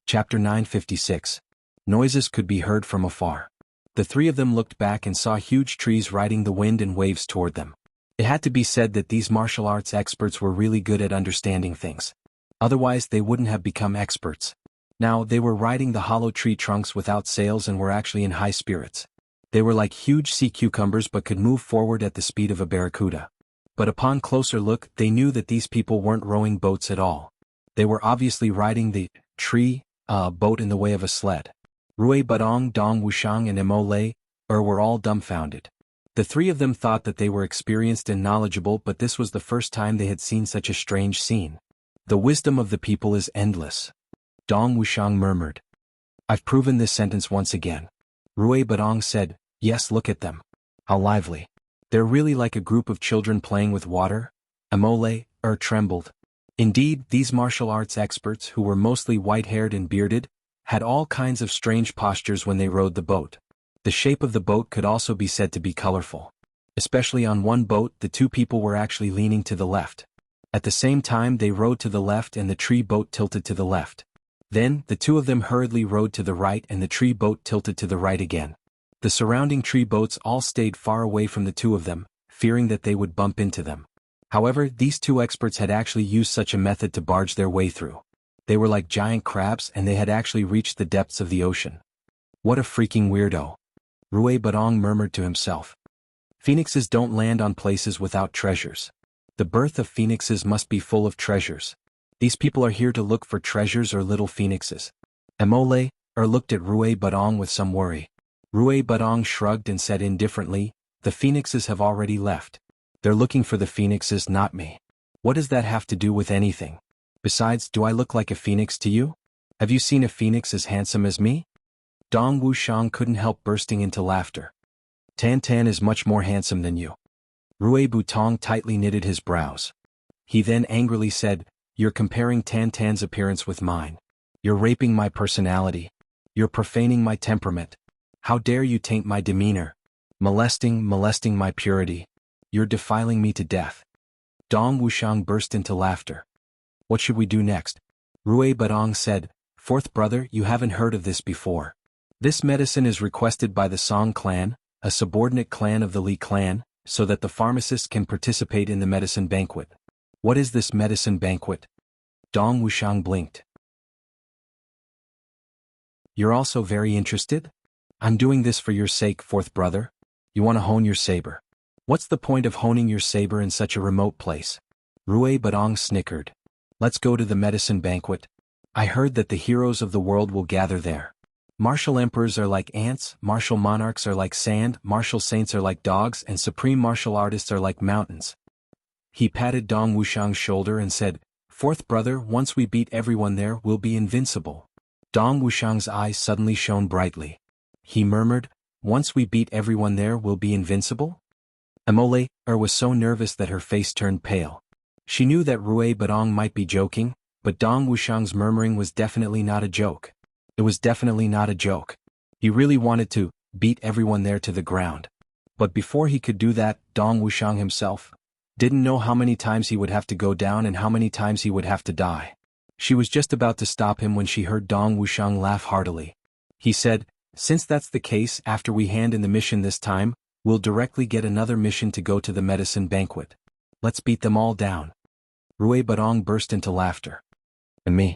A: Chapter 956. Noises could be heard from afar. The 3 of them looked back and saw huge trees riding the wind and waves toward them. It had to be said that these martial arts experts were really good at understanding things. Otherwise they wouldn't have become experts. Now, they were riding the hollow tree trunks without sails and were actually in high spirits. They were like huge sea cucumbers but could move forward at the speed of a barracuda. But upon closer look, they knew that these people weren't rowing boats at all. They were obviously riding the tree boat in the way of a sled. Rui Badong, Dong Wushang and Mo were all dumbfounded. The 3 of them thought that they were experienced and knowledgeable, but this was the first time they had seen such a strange scene. The wisdom of the people is endless. Dong Wushang murmured. I've proven this sentence once again. Rui Badong said, yes, look at them. How lively. They're really like a group of children playing with water. Mo trembled. Indeed, these martial arts experts, who were mostly white-haired and bearded, had all kinds of strange postures when they rowed the boat. The shape of the boat could also be said to be colorful. Especially on one boat, the 2 people were actually leaning to the left. At the same time, they rowed to the left and the tree boat tilted to the left. Then, the 2 of them hurriedly rowed to the right and the tree boat tilted to the right again. The surrounding tree boats all stayed far away from the 2 of them, fearing that they would bump into them. However, these 2 experts had actually used such a method to barge their way through. They were like giant crabs and they had actually reached the depths of the ocean. What a freaking weirdo. Rui Badong murmured to himself. Phoenixes don't land on places without treasures. The birth of phoenixes must be full of treasures. These people are here to look for treasures or little phoenixes. Mo looked at Rui Badong with some worry. Rui Badong shrugged and said indifferently, the phoenixes have already left. They're looking for the phoenixes, not me. What does that have to do with anything? Besides, do I look like a phoenix to you? Have you seen a phoenix as handsome as me? Dong Wushang couldn't help bursting into laughter. Tan Tan is much more handsome than you. Rui Butong tightly knitted his brows. He then angrily said, you're comparing Tan Tan's appearance with mine. You're raping my personality. You're profaning my temperament. How dare you taint my demeanor? Molesting my purity. You're defiling me to death. Dong Wushang burst into laughter. What should we do next? Rui Badong said, 4th brother, you haven't heard of this before. This medicine is requested by the Song clan, a subordinate clan of the Li clan, so that the pharmacists can participate in the medicine banquet. What is this medicine banquet? Dong Wushang blinked. You're also very interested? I'm doing this for your sake, 4th brother. You want to hone your saber. What's the point of honing your saber in such a remote place? Rui Badong snickered. Let's go to the medicine banquet. I heard that the heroes of the world will gather there. Martial emperors are like ants, martial monarchs are like sand, martial saints are like dogs, and supreme martial artists are like mountains. He patted Dong Wushang's shoulder and said, 4th brother, once we beat everyone there, we'll be invincible. Dong Wushang's eyes suddenly shone brightly. He murmured, once we beat everyone there, we'll be invincible? Amole was so nervous that her face turned pale. She knew that Rui Badong might be joking, but Dong Wuxiang's murmuring was definitely not a joke. It was definitely not a joke. He really wanted to beat everyone there to the ground. But before he could do that, Dong Wuxiang himself didn't know how many times he would have to go down and how many times he would have to die. She was just about to stop him when she heard Dong Wuxiang laugh heartily. He said, "Since that's the case, after we hand in the mission this time, we'll directly get another mission to go to the medicine banquet. Let's beat them all down." Rui Badong burst into laughter. "And me?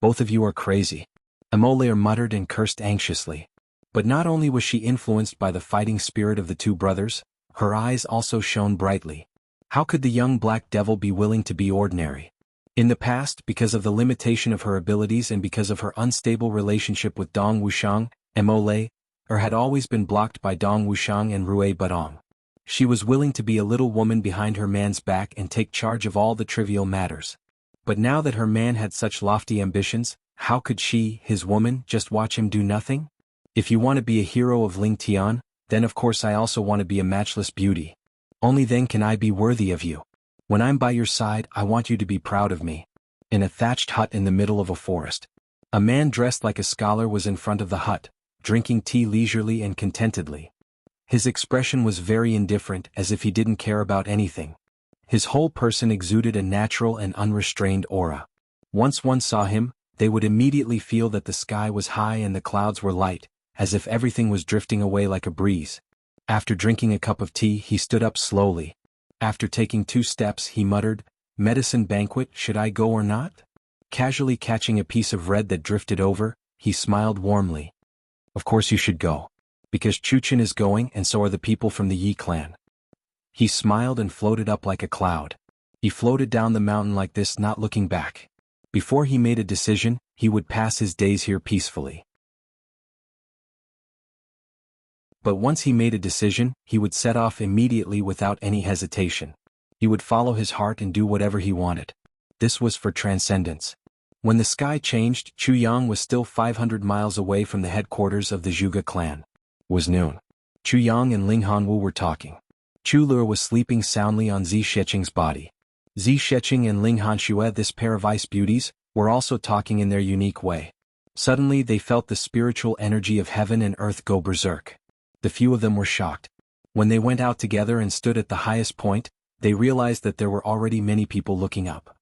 A: Both of you are crazy," Amole muttered and cursed anxiously. But not only was she influenced by the fighting spirit of the two brothers, her eyes also shone brightly. How could the young black devil be willing to be ordinary? In the past, because of the limitation of her abilities and because of her unstable relationship with Dong Wuxiang, Amole had always been blocked by Dong Wuxiang and Rui Badong. She was willing to be a little woman behind her man's back and take charge of all the trivial matters. But now that her man had such lofty ambitions, how could she, his woman, just watch him do nothing? "If you want to be a hero of Ling Tian, then of course I also want to be a matchless beauty. Only then can I be worthy of you. When I'm by your side, I want you to be proud of me." In a thatched hut in the middle of a forest, a man dressed like a scholar was in front of the hut, drinking tea leisurely and contentedly. His expression was very indifferent, as if he didn't care about anything. His whole person exuded a natural and unrestrained aura. Once one saw him, they would immediately feel that the sky was high and the clouds were light, as if everything was drifting away like a breeze. After drinking a cup of tea, he stood up slowly. After taking 2 steps, he muttered, "Medicine banquet, should I go or not?" Casually catching a piece of bread that drifted over, he smiled warmly. "Of course you should go. Because Chuchen is going and so are the people from the Yi clan." He smiled and floated up like a cloud. He floated down the mountain like this, not looking back. Before he made a decision, he would pass his days here peacefully. But once he made a decision, he would set off immediately without any hesitation. He would follow his heart and do whatever he wanted. This was for transcendence. When the sky changed, Chu Yang was still 500 miles away from the headquarters of the Zhuge clan. It was noon. Chu Yang and Ling Hanwu were talking. Chu Lur was sleeping soundly on Zi Sheqing's body. Zi Sheqing and Ling Hanxue, this pair of ice beauties, were also talking in their unique way. Suddenly they felt the spiritual energy of heaven and earth go berserk. The few of them were shocked. When they went out together and stood at the highest point, they realized that there were already many people looking up.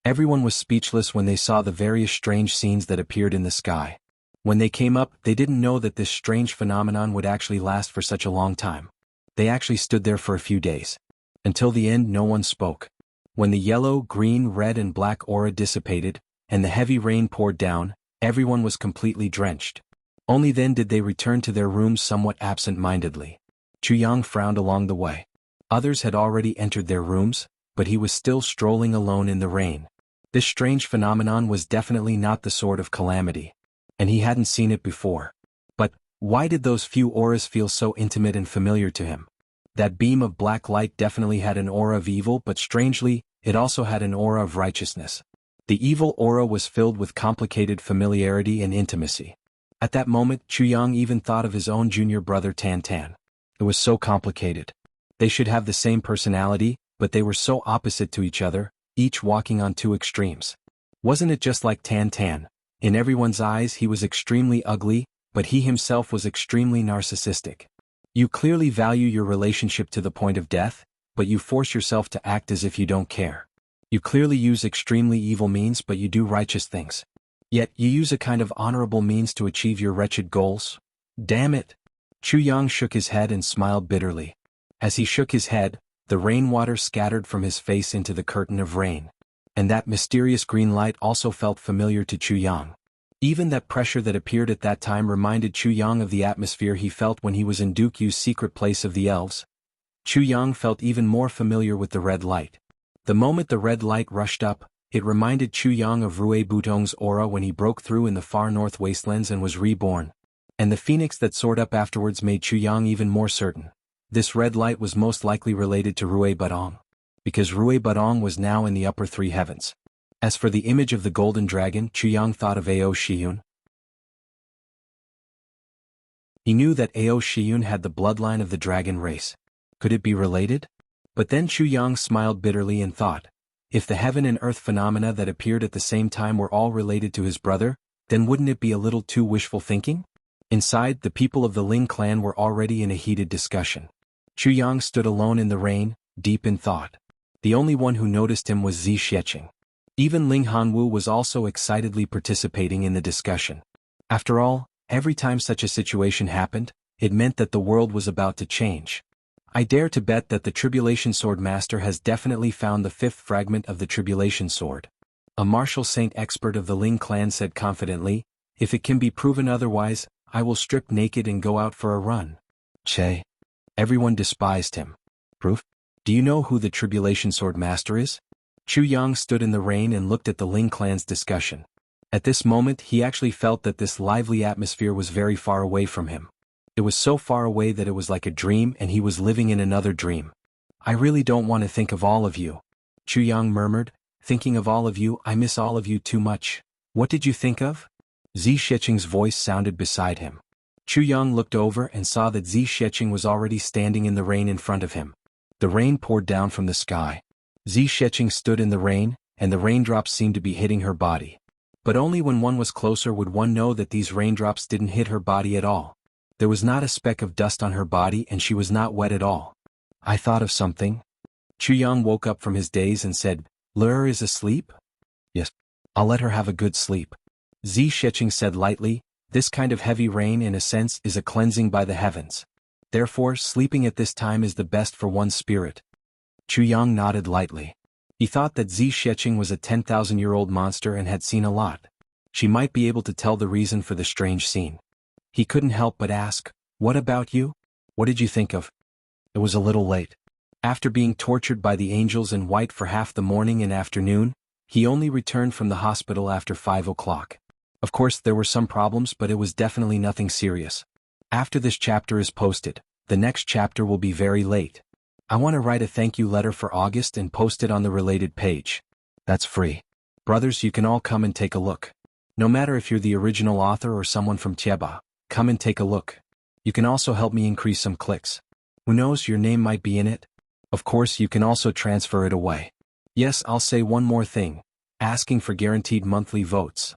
A: Everyone was speechless when they saw the various strange scenes that appeared in the sky. When they came up, they didn't know that this strange phenomenon would actually last for such a long time. They actually stood there for a few days. Until the end, no one spoke. When the yellow, green, red and black aura dissipated, and the heavy rain poured down, everyone was completely drenched. Only then did they return to their rooms somewhat absent-mindedly. Chu Yang frowned along the way. Others had already entered their rooms, but he was still strolling alone in the rain. This strange phenomenon was definitely not the sort of calamity. And he hadn't seen it before. But why did those few auras feel so intimate and familiar to him? That beam of black light definitely had an aura of evil, but strangely, it also had an aura of righteousness. The evil aura was filled with complicated familiarity and intimacy. At that moment, Chu Yang even thought of his own junior brother Tan Tan. It was so complicated. They should have the same personality, but they were so opposite to each other, each walking on 2 extremes. Wasn't it just like Tan Tan? In everyone's eyes he was extremely ugly, but he himself was extremely narcissistic. You clearly value your relationship to the point of death, but you force yourself to act as if you don't care. You clearly use extremely evil means, but you do righteous things. Yet you use a kind of honorable means to achieve your wretched goals. Damn it! Chu Yang shook his head and smiled bitterly. As he shook his head, the rainwater scattered from his face into the curtain of rain. And that mysterious green light also felt familiar to Chu Yang. Even that pressure that appeared at that time reminded Chu Yang of the atmosphere he felt when he was in Duke Yu's secret place of the elves. Chu Yang felt even more familiar with the red light. The moment the red light rushed up, it reminded Chu Yang of Rui Butong's aura when he broke through in the far north wastelands and was reborn. And the phoenix that soared up afterwards made Chu Yang even more certain. This red light was most likely related to Rui Badong. Because Rui Badong was now in the upper 3 heavens. As for the image of the golden dragon, Chu Yang thought of Ao Shiyun. He knew that Ao Shiyun had the bloodline of the dragon race. Could it be related? But then Chu Yang smiled bitterly and thought, if the heaven and earth phenomena that appeared at the same time were all related to his brother, then wouldn't it be a little too wishful thinking? Inside, the people of the Ling clan were already in a heated discussion. Chu Yang stood alone in the rain, deep in thought. The only one who noticed him was Zi Xueqing. Even Ling Hanwu was also excitedly participating in the discussion. After all, every time such a situation happened, it meant that the world was about to change. I dare to bet that the Tribulation Sword Master has definitely found the fifth fragment of the Tribulation Sword. A martial saint expert of the Ling clan said confidently, if it can be proven otherwise, I will strip naked and go out for a run. Che. Everyone despised him. Proof? Do you know who the Tribulation Sword Master is? Chu Yang stood in the rain and looked at the Ling clan's discussion. At this moment he actually felt that this lively atmosphere was very far away from him. It was so far away that it was like a dream and he was living in another dream. I really don't want to think of all of you. Chu Yang murmured, thinking of all of you, I miss all of you too much. What did you think of? Zi Xueqing's voice sounded beside him. Chu Yang looked over and saw that Zi Xueqing was already standing in the rain in front of him. The rain poured down from the sky. Zi Xueqing stood in the rain, and the raindrops seemed to be hitting her body. But only when one was closer would one know that these raindrops didn't hit her body at all. There was not a speck of dust on her body and she was not wet at all. I thought of something. Chu Yang woke up from his daze and said, Lure is asleep? Yes. I'll let her have a good sleep. Zi Xueqing said lightly, this kind of heavy rain in a sense is a cleansing by the heavens. Therefore, sleeping at this time is the best for one's spirit. Chu Yang nodded lightly. He thought that Zi Xueqing was a 10,000-year-old monster and had seen a lot. She might be able to tell the reason for the strange scene. He couldn't help but ask, what about you? What did you think of? It was a little late. After being tortured by the angels in white for half the morning and afternoon, he only returned from the hospital after 5 o'clock. Of course there were some problems, but it was definitely nothing serious. After this chapter is posted, the next chapter will be very late. I want to write a thank you letter for August and post it on the related page. That's free. Brothers, you can all come and take a look. No matter if you're the original author or someone from Tieba, come and take a look. You can also help me increase some clicks. Who knows, your name might be in it. Of course, you can also transfer it away. Yes, I'll say one more thing. Asking for guaranteed monthly votes.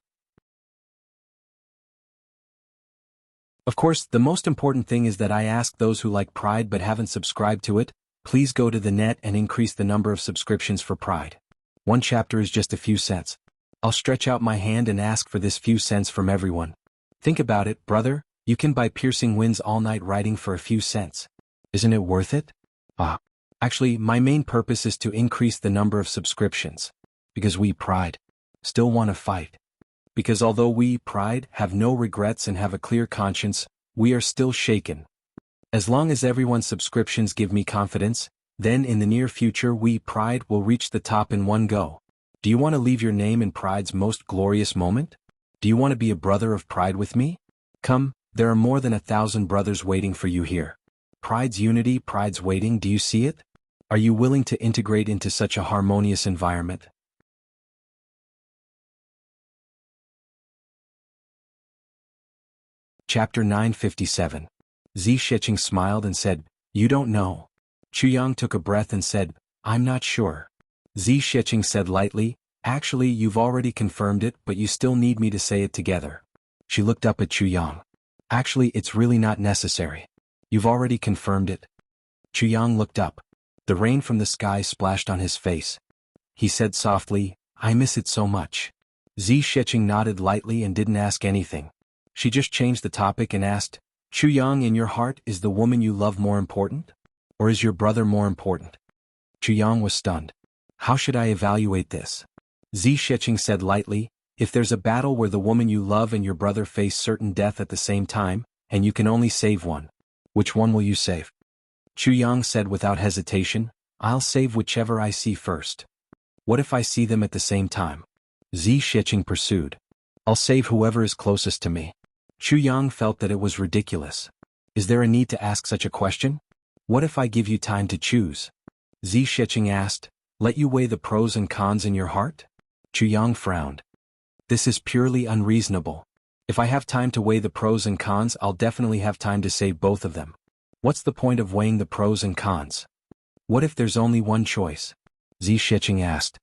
A: Of course, the most important thing is that I ask those who like Pride but haven't subscribed to it, please go to the net and increase the number of subscriptions for Pride. One chapter is just a few cents. I'll stretch out my hand and ask for this few cents from everyone. Think about it, brother, you can buy piercing winds all night writing for a few cents. Isn't it worth it? Actually, my main purpose is to increase the number of subscriptions. Because we Pride still want to fight. Because although we Pride have no regrets and have a clear conscience, we are still shaken. As long as everyone's subscriptions give me confidence, then in the near future we Pride will reach the top in one go. Do you want to leave your name in Pride's most glorious moment? Do you want to be a brother of Pride with me? Come, there are more than 1,000 brothers waiting for you here. Pride's unity, Pride's waiting, do you see it? Are you willing to integrate into such a harmonious environment? Chapter 957. Zi Xueqing smiled and said, you don't know. Chu Yang took a breath and said, I'm not sure. Zi Xueqing said lightly, actually you've already confirmed it, but you still need me to say it together. She looked up at Chu Yang. Actually, it's really not necessary. You've already confirmed it. Chu Yang looked up. The rain from the sky splashed on his face. He said softly, I miss it so much. Zi Xueqing nodded lightly and didn't ask anything. She just changed the topic and asked, Chu Yang, in your heart, is the woman you love more important? Or is your brother more important? Chu Yang was stunned. How should I evaluate this? Zi Xueqing said lightly, if there's a battle where the woman you love and your brother face certain death at the same time, and you can only save one, which one will you save? Chu Yang said without hesitation, I'll save whichever I see first. What if I see them at the same time? Zi Xueqing pursued. I'll save whoever is closest to me. Chu Yang felt that it was ridiculous. Is there a need to ask such a question? What if I give you time to choose? Zi Xueqing asked, let you weigh the pros and cons in your heart? Chu Yang frowned. This is purely unreasonable. If I have time to weigh the pros and cons, I'll definitely have time to save both of them. What's the point of weighing the pros and cons? What if there's only one choice? Zi Shiqing asked.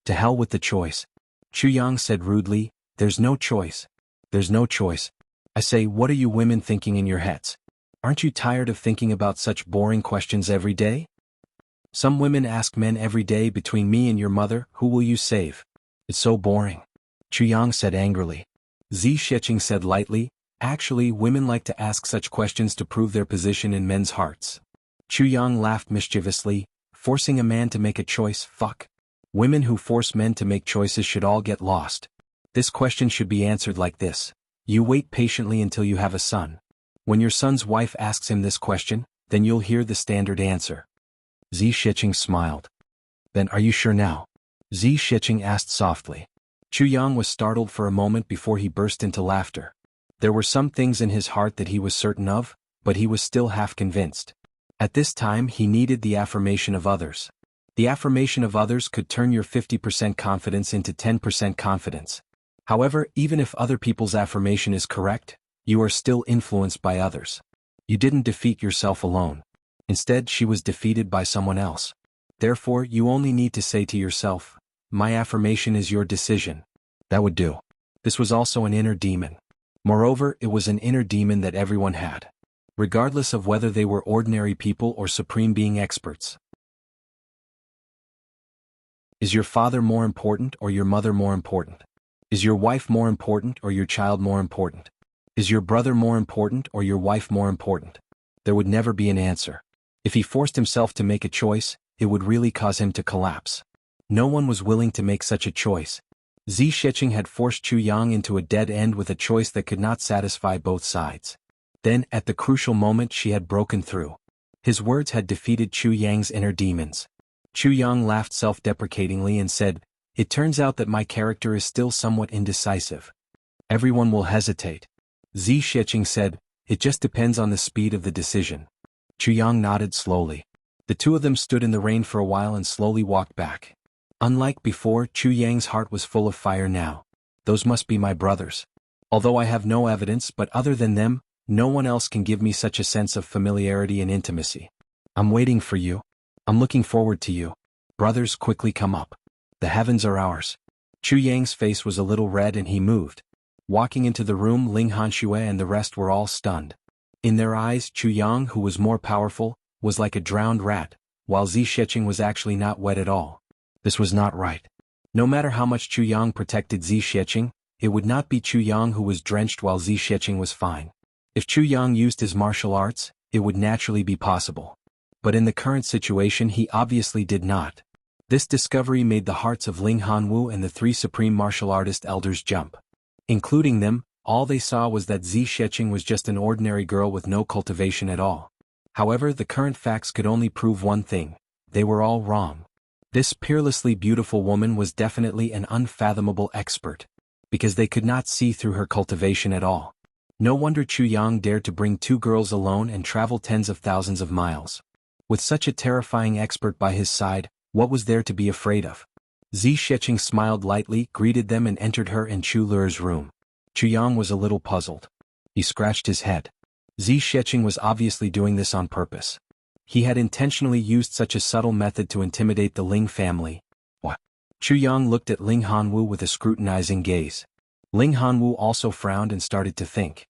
A: To hell with the choice. Chu Yang said rudely, there's no choice. There's no choice. I say, what are you women thinking in your heads? Aren't you tired of thinking about such boring questions every day? Some women ask men every day, between me and your mother, who will you save? It's so boring. Chu Yang said angrily. Zi Shiqing said lightly, actually, women like to ask such questions to prove their position in men's hearts. Chu Yang laughed mischievously, forcing a man to make a choice, fuck. Women who force men to make choices should all get lost. This question should be answered like this. You wait patiently until you have a son. When your son's wife asks him this question, then you'll hear the standard answer. Zi Shiqing smiled. Then are you sure now? Zi Shiqing asked softly. Chu Yang was startled for a moment before he burst into laughter. There were some things in his heart that he was certain of, but he was still half convinced. At this time he needed the affirmation of others. The affirmation of others could turn your 50% confidence into 10% confidence. However, even if other people's affirmation is correct, you are still influenced by others. You didn't defeat yourself alone. Instead, she was defeated by someone else. Therefore, you only need to say to yourself, my affirmation is your decision. That would do. This was also an inner demon. Moreover, it was an inner demon that everyone had, regardless of whether they were ordinary people or supreme being experts. Is your father more important or your mother more important? Is your wife more important or your child more important? Is your brother more important or your wife more important? There would never be an answer. If he forced himself to make a choice, it would really cause him to collapse. No one was willing to make such a choice. Zi Shiqing had forced Chu Yang into a dead end with a choice that could not satisfy both sides. Then, at the crucial moment, she had broken through. His words had defeated Chu Yang's inner demons. Chu Yang laughed self-deprecatingly and said, it turns out that my character is still somewhat indecisive. Everyone will hesitate. Zi Shiqing said, it just depends on the speed of the decision. Chu Yang nodded slowly. The two of them stood in the rain for a while and slowly walked back. Unlike before, Chu Yang's heart was full of fire now. Those must be my brothers. Although I have no evidence, but other than them, no one else can give me such a sense of familiarity and intimacy. I'm waiting for you. I'm looking forward to you. Brothers, quickly come up. The heavens are ours. Chu Yang's face was a little red and he moved. Walking into the room, Ling Hanxue and the rest were all stunned. In their eyes, Chu Yang, who was more powerful, was like a drowned rat, while Zi Shiqing was actually not wet at all. This was not right. No matter how much Chu Yang protected Zi Shiqing, it would not be Chu Yang who was drenched while Zi Shiqing was fine. If Chu Yang used his martial arts, it would naturally be possible. But in the current situation he obviously did not. This discovery made the hearts of Ling Hanwu and the three supreme martial artist elders jump. Including them, all they saw was that Zi Shiqing was just an ordinary girl with no cultivation at all. However, the current facts could only prove one thing. They were all wrong. This peerlessly beautiful woman was definitely an unfathomable expert, because they could not see through her cultivation at all. No wonder Chu Yang dared to bring two girls alone and travel tens of thousands of miles. With such a terrifying expert by his side, what was there to be afraid of? Zi Shiqing smiled lightly, greeted them and entered her and Chu Lu's room. Chu Yang was a little puzzled. He scratched his head. Zi Shiqing was obviously doing this on purpose. He had intentionally used such a subtle method to intimidate the Ling family. What? Chu Yang looked at Ling Hanwu with a scrutinizing gaze. Ling Hanwu also frowned and started to think.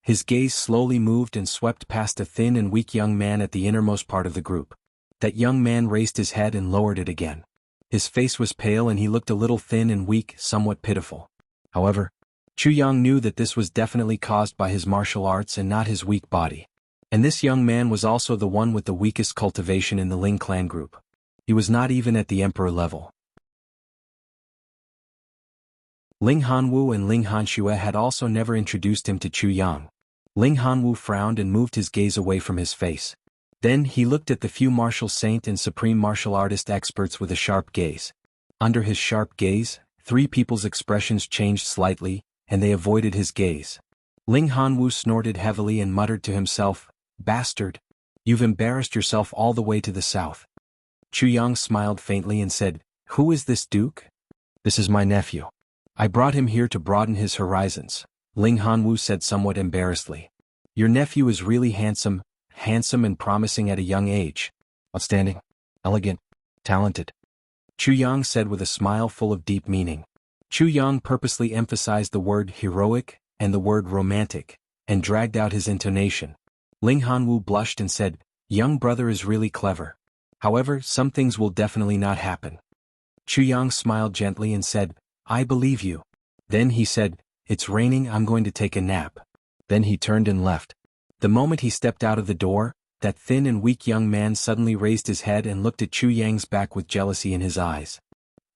A: His gaze slowly moved and swept past a thin and weak young man at the innermost part of the group. That young man raised his head and lowered it again. His face was pale and he looked a little thin and weak, somewhat pitiful. However, Chu Yang knew that this was definitely caused by his martial arts and not his weak body. And this young man was also the one with the weakest cultivation in the Ling clan group. He was not even at the emperor level. Ling Hanwu and Ling Hanxue had also never introduced him to Chu Yang. Ling Hanwu frowned and moved his gaze away from his face. Then he looked at the few martial saint and supreme martial artist experts with a sharp gaze. Under his sharp gaze, three people's expressions changed slightly, and they avoided his gaze. Ling Hanwu snorted heavily and muttered to himself, "Bastard! You've embarrassed yourself all the way to the south." Chu Yang smiled faintly and said, "Who is this duke?" "This is my nephew. I brought him here to broaden his horizons," Ling Hanwu said somewhat embarrassedly. "Your nephew is really handsome, handsome and promising at a young age. Outstanding, elegant, talented, Chu Yang said with a smile full of deep meaning. Chu Yang purposely emphasized the word heroic and the word romantic, and dragged out his intonation. Ling Hanwu blushed and said, "Young brother is really clever. However, some things will definitely not happen." Chu Yang smiled gently and said, "I believe you." Then he said, "It's raining, I'm going to take a nap." Then he turned and left. The moment he stepped out of the door, that thin and weak young man suddenly raised his head and looked at Chu Yang's back with jealousy in his eyes.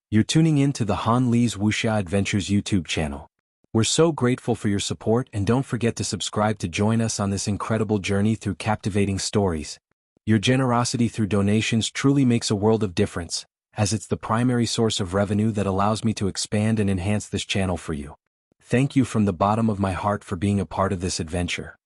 A: You're tuning in to the Han Li's Wuxia Adventures YouTube channel. We're so grateful for your support, and don't forget to subscribe to join us on this incredible journey through captivating stories. Your generosity through donations truly makes a world of difference, as it's the primary source of revenue that allows me to expand and enhance this channel for you. Thank you from the bottom of my heart for being a part of this adventure.